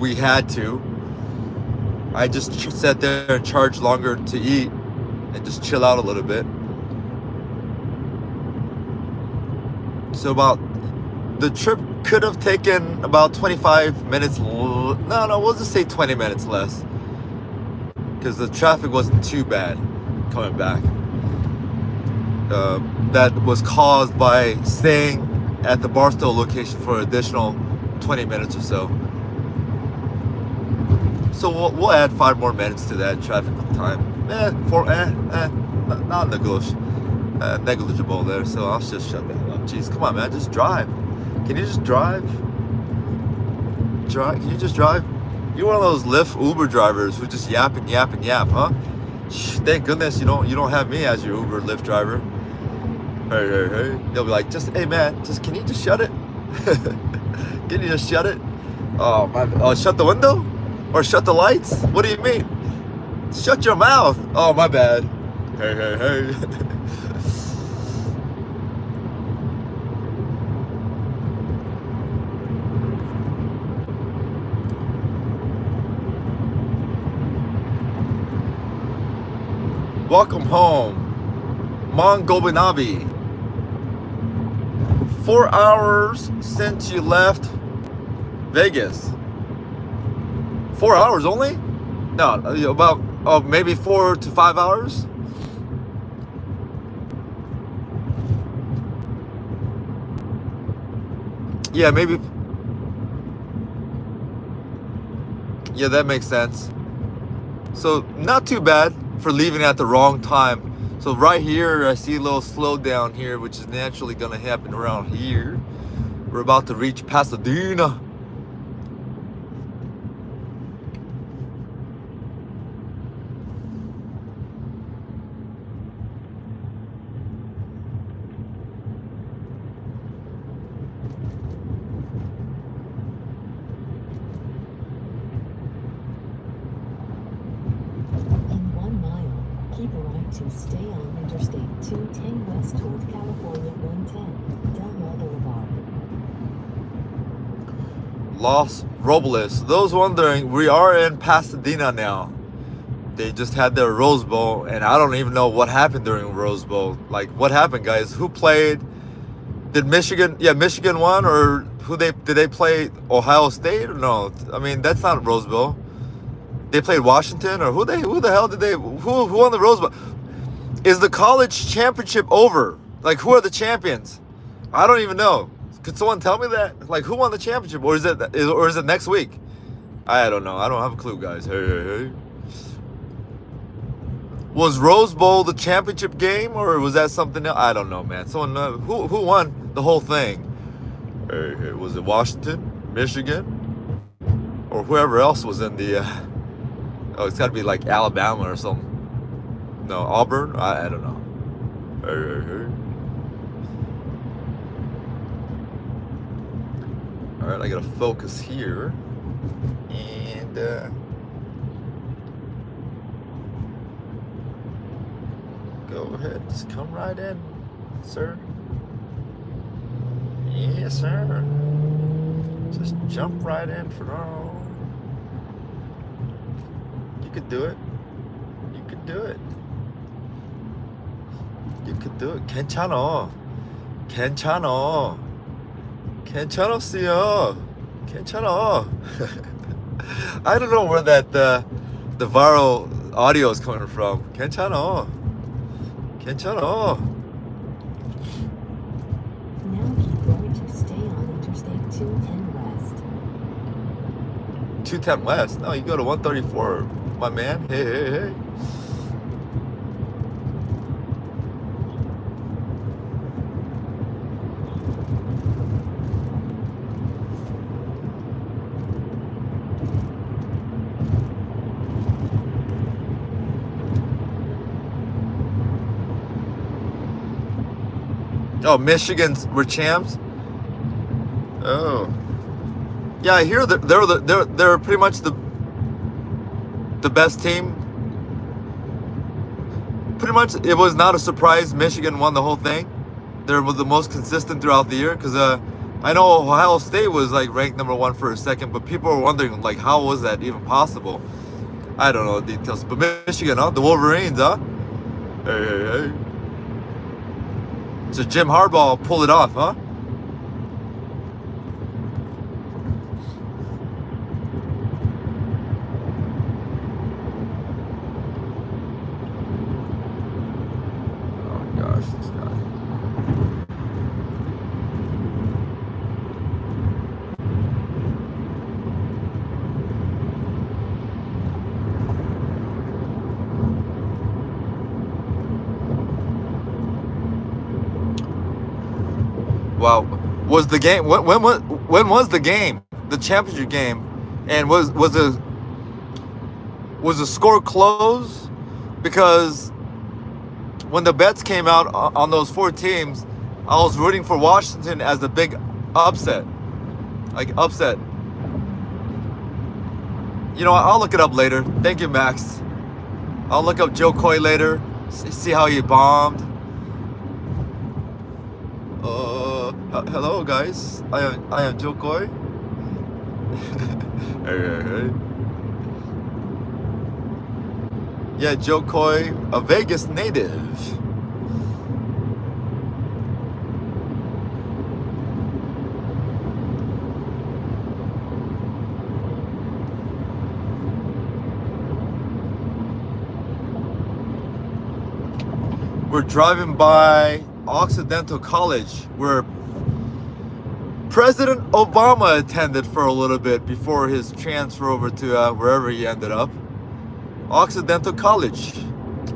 B: we had to. I just sat there and charged longer to eat and just chill out a little bit. So the trip could have taken about 25 minutes. No, we'll just say 20 minutes less. Because the traffic wasn't too bad coming back. That was caused by staying at the Barstow location for an additional 20 minutes or so. So we'll add 5 more minutes to that traffic time. Not negligible there. So I'll just shut that up. Jeez, come on, man, just drive. Can you just drive? Can you just drive? You're one of those Lyft Uber drivers who just yap, huh? Thank goodness you don't have me as your Uber Lyft driver. Hey. They'll be like, hey man, can you just shut it? Can you just shut it? Oh my! Oh, shut the window? Or shut the lights? What do you mean? Shut your mouth. Oh, my bad. Hey. Welcome home, Mongobinavi. 4 hours since you left Vegas. 4 hours only? No, about maybe 4 to 5 hours. Yeah, maybe. Yeah, that makes sense. So not too bad for leaving at the wrong time. So right here, I see a little slowdown here, which is naturally going to happen around here. We're about to reach Pasadena.
E: In 1 mile, keep a right to stay on Interstate 210 west toward California 110, Del Mar Boulevard.
B: Los Robles. Those wondering, we are in Pasadena now. They just had their Rose Bowl, and I don't even know what happened during Rose Bowl. Like, what happened, guys? Who played? Did Michigan? Yeah, Michigan won, or did they play? Ohio State? Or no? I mean, that's not Rose Bowl. They played Washington, or who the hell did they? Who won the Rose Bowl? Is the college championship over? Like, who are the champions? I don't even know. Could someone tell me that? Like, who won the championship, or is it next week? I don't know. I don't have a clue, guys. Hey. Was Rose Bowl the championship game, or was that something else? I don't know, man. Someone who won the whole thing? Hey, was it Washington, Michigan, or whoever else was in the? Oh, it's got to be like Alabama or something. No, Auburn. I don't know. Hey. All right, I gotta focus here, and go ahead, just come right in, sir. Yes, sir. Just jump right in for all. You could do it. You could do it. You could do it. 괜찮아. 괜찮았어요. 괜찮아. I don't know where that the viral audio is coming from. 괜찮아.
E: Now keep right to stay on Interstate 210 west.
B: 210 West. No, you go to 134, my man. Hey. Oh, Michigan's were champs. Oh, yeah. I hear that they're pretty much the best team. Pretty much, it was not a surprise. Michigan won the whole thing. They were the most consistent throughout the year. Because I know Ohio State was like ranked number 1 for a second, but people were wondering like how was that even possible? I don't know the details, but Michigan, huh? The Wolverines, huh? Hey. So Jim Harbaugh pulled it off, huh? Oh gosh, this guy. Wow, was the game? When was the game? The championship game, and was the score close? Because when the bets came out on those 4 teams, I was rooting for Washington as the big upset, like upset. You know what? I'll look it up later. Thank you, Max. I'll look up Joe Coy later. See how he bombed. Hello guys, I am Joe Coy. Hey. Yeah, Joe Coy, a Vegas native. We're driving by Occidental College, where President Obama attended for a little bit before his transfer over to wherever he ended up. Occidental College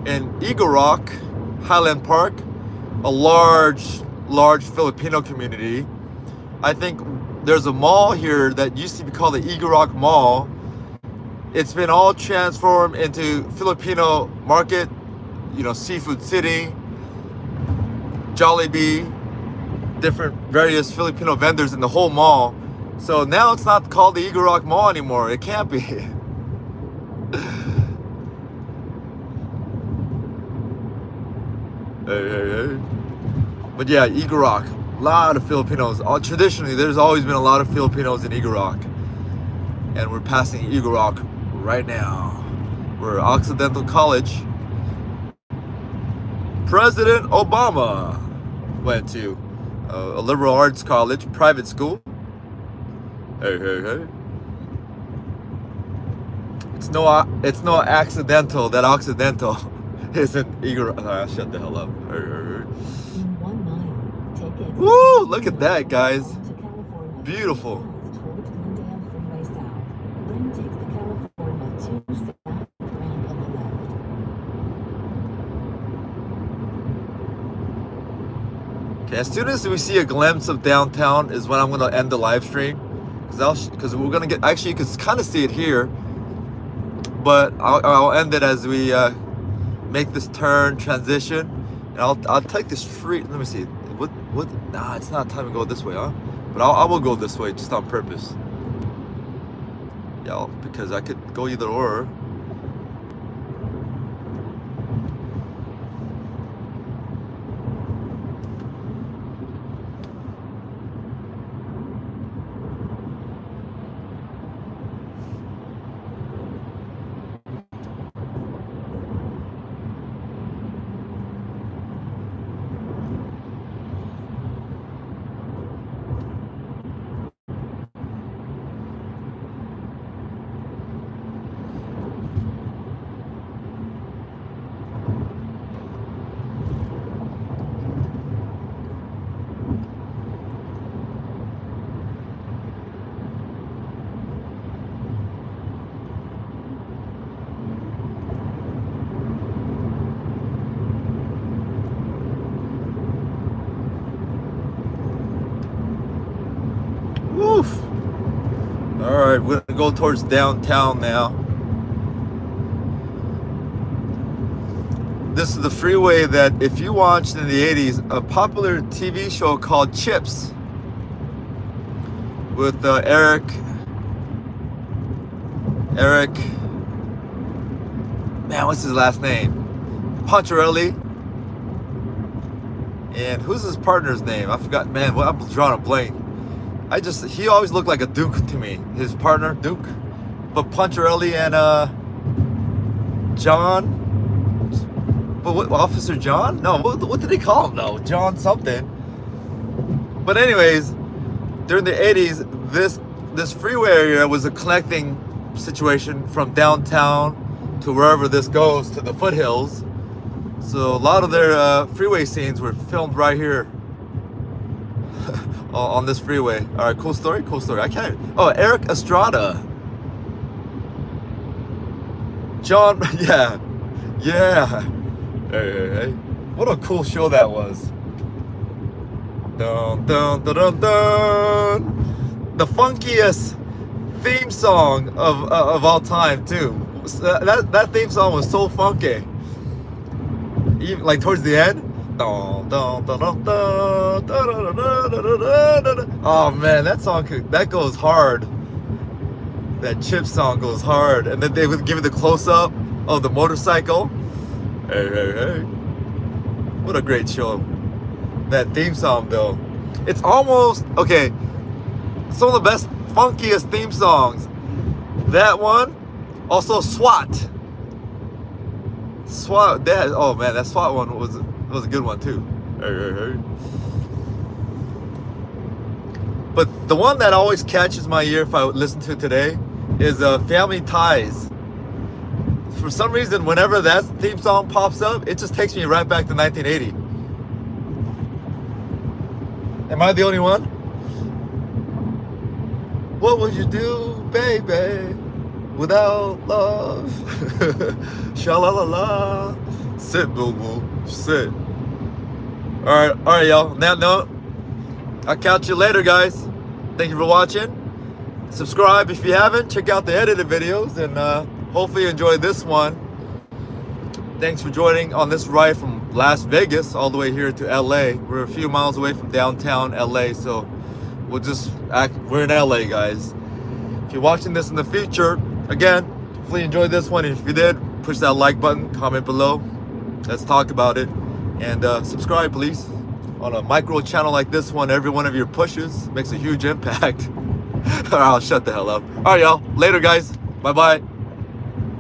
B: in Eagle Rock, Highland Park, a large Filipino community. I think there's a mall here that used to be called the Eagle Rock Mall. It's been all transformed into Filipino market, you know, Seafood City, Jollibee, different various Filipino vendors in the whole mall. So now it's not called the Eagle Rock Mall anymore. It can't be. Hey, hey, hey. But yeah, Eagle Rock, a lot of Filipinos. Traditionally, there's always been a lot of Filipinos in Eagle Rock. And we're passing Eagle Rock right now. We're at Occidental College. President Obama went to a liberal arts college, private school. Hey, hey, hey. It's no accidental that Occidental isn't Eagle. Shut the hell up. Hey, hey, hey.
E: In 1 mile, take it.
B: Woo! Look at that, guys.
E: To California.
B: Beautiful.
E: Toward Glendale Freeway South. Then take the California 2 South ramp on the left.
B: Okay, as soon as we see a glimpse of downtown is when I'm gonna end the live stream, because we're gonna get, actually you can kind of see it here, but I'll end it as we make this turn transition, and I'll take the street. Let me see. What? Nah, it's not time to go this way, huh? But I will go this way just on purpose. Yeah, because I could go either or. Woof. All right, we're gonna go towards downtown now. This is the freeway that, if you watched in the 80s, a popular TV show called Chips with Eric, man, what's his last name? Poncherelli. And who's his partner's name? I forgot, man. Well, I'm drawing a blank. He always looked like a Duke to me. His partner, Duke. But Poncherelli and John. But what, Officer John? No, what did they call him though? John something. But anyways, during the 80s, this freeway area was a connecting situation from downtown to wherever this goes to the foothills. So a lot of their freeway scenes were filmed right here. On this freeway. All right, cool story. I can't. Oh, Eric Estrada. John, yeah. Hey. What a cool show that was. Dun, dun, dun, dun, dun. The funkiest theme song of all time too. That theme song was so funky. Even like towards the end. Oh man, that song that goes hard. That Chip song goes hard, and then they would give it the close up of the motorcycle. Hey. What a great show. That theme song though. It's almost okay. Some of the best, funkiest theme songs. That one, also SWAT. SWAT. Oh man, that SWAT one was a good one too. But the one that always catches my ear if I listen to it today is Family Ties. For some reason, whenever that theme song pops up, it just takes me right back to 1980. Am I the only one? What would you do, baby, without love? Sha-la-la-la. Sit, boo-boo. Sit. All right, y'all. On that note, I'll catch you later, guys. Thank you for watching. Subscribe if you haven't. Check out the edited videos, and hopefully you enjoyed this one. Thanks for joining on this ride from Las Vegas all the way here to LA. We're a few miles away from downtown LA, so we're in LA, guys. If you're watching this in the future, again, hopefully you enjoyed this one. If you did, push that like button, comment below. Let's talk about it. And subscribe, please. On a micro channel like this one, every one of your pushes makes a huge impact. Or I'll shut the hell up. All right, y'all. Later, guys. Bye-bye.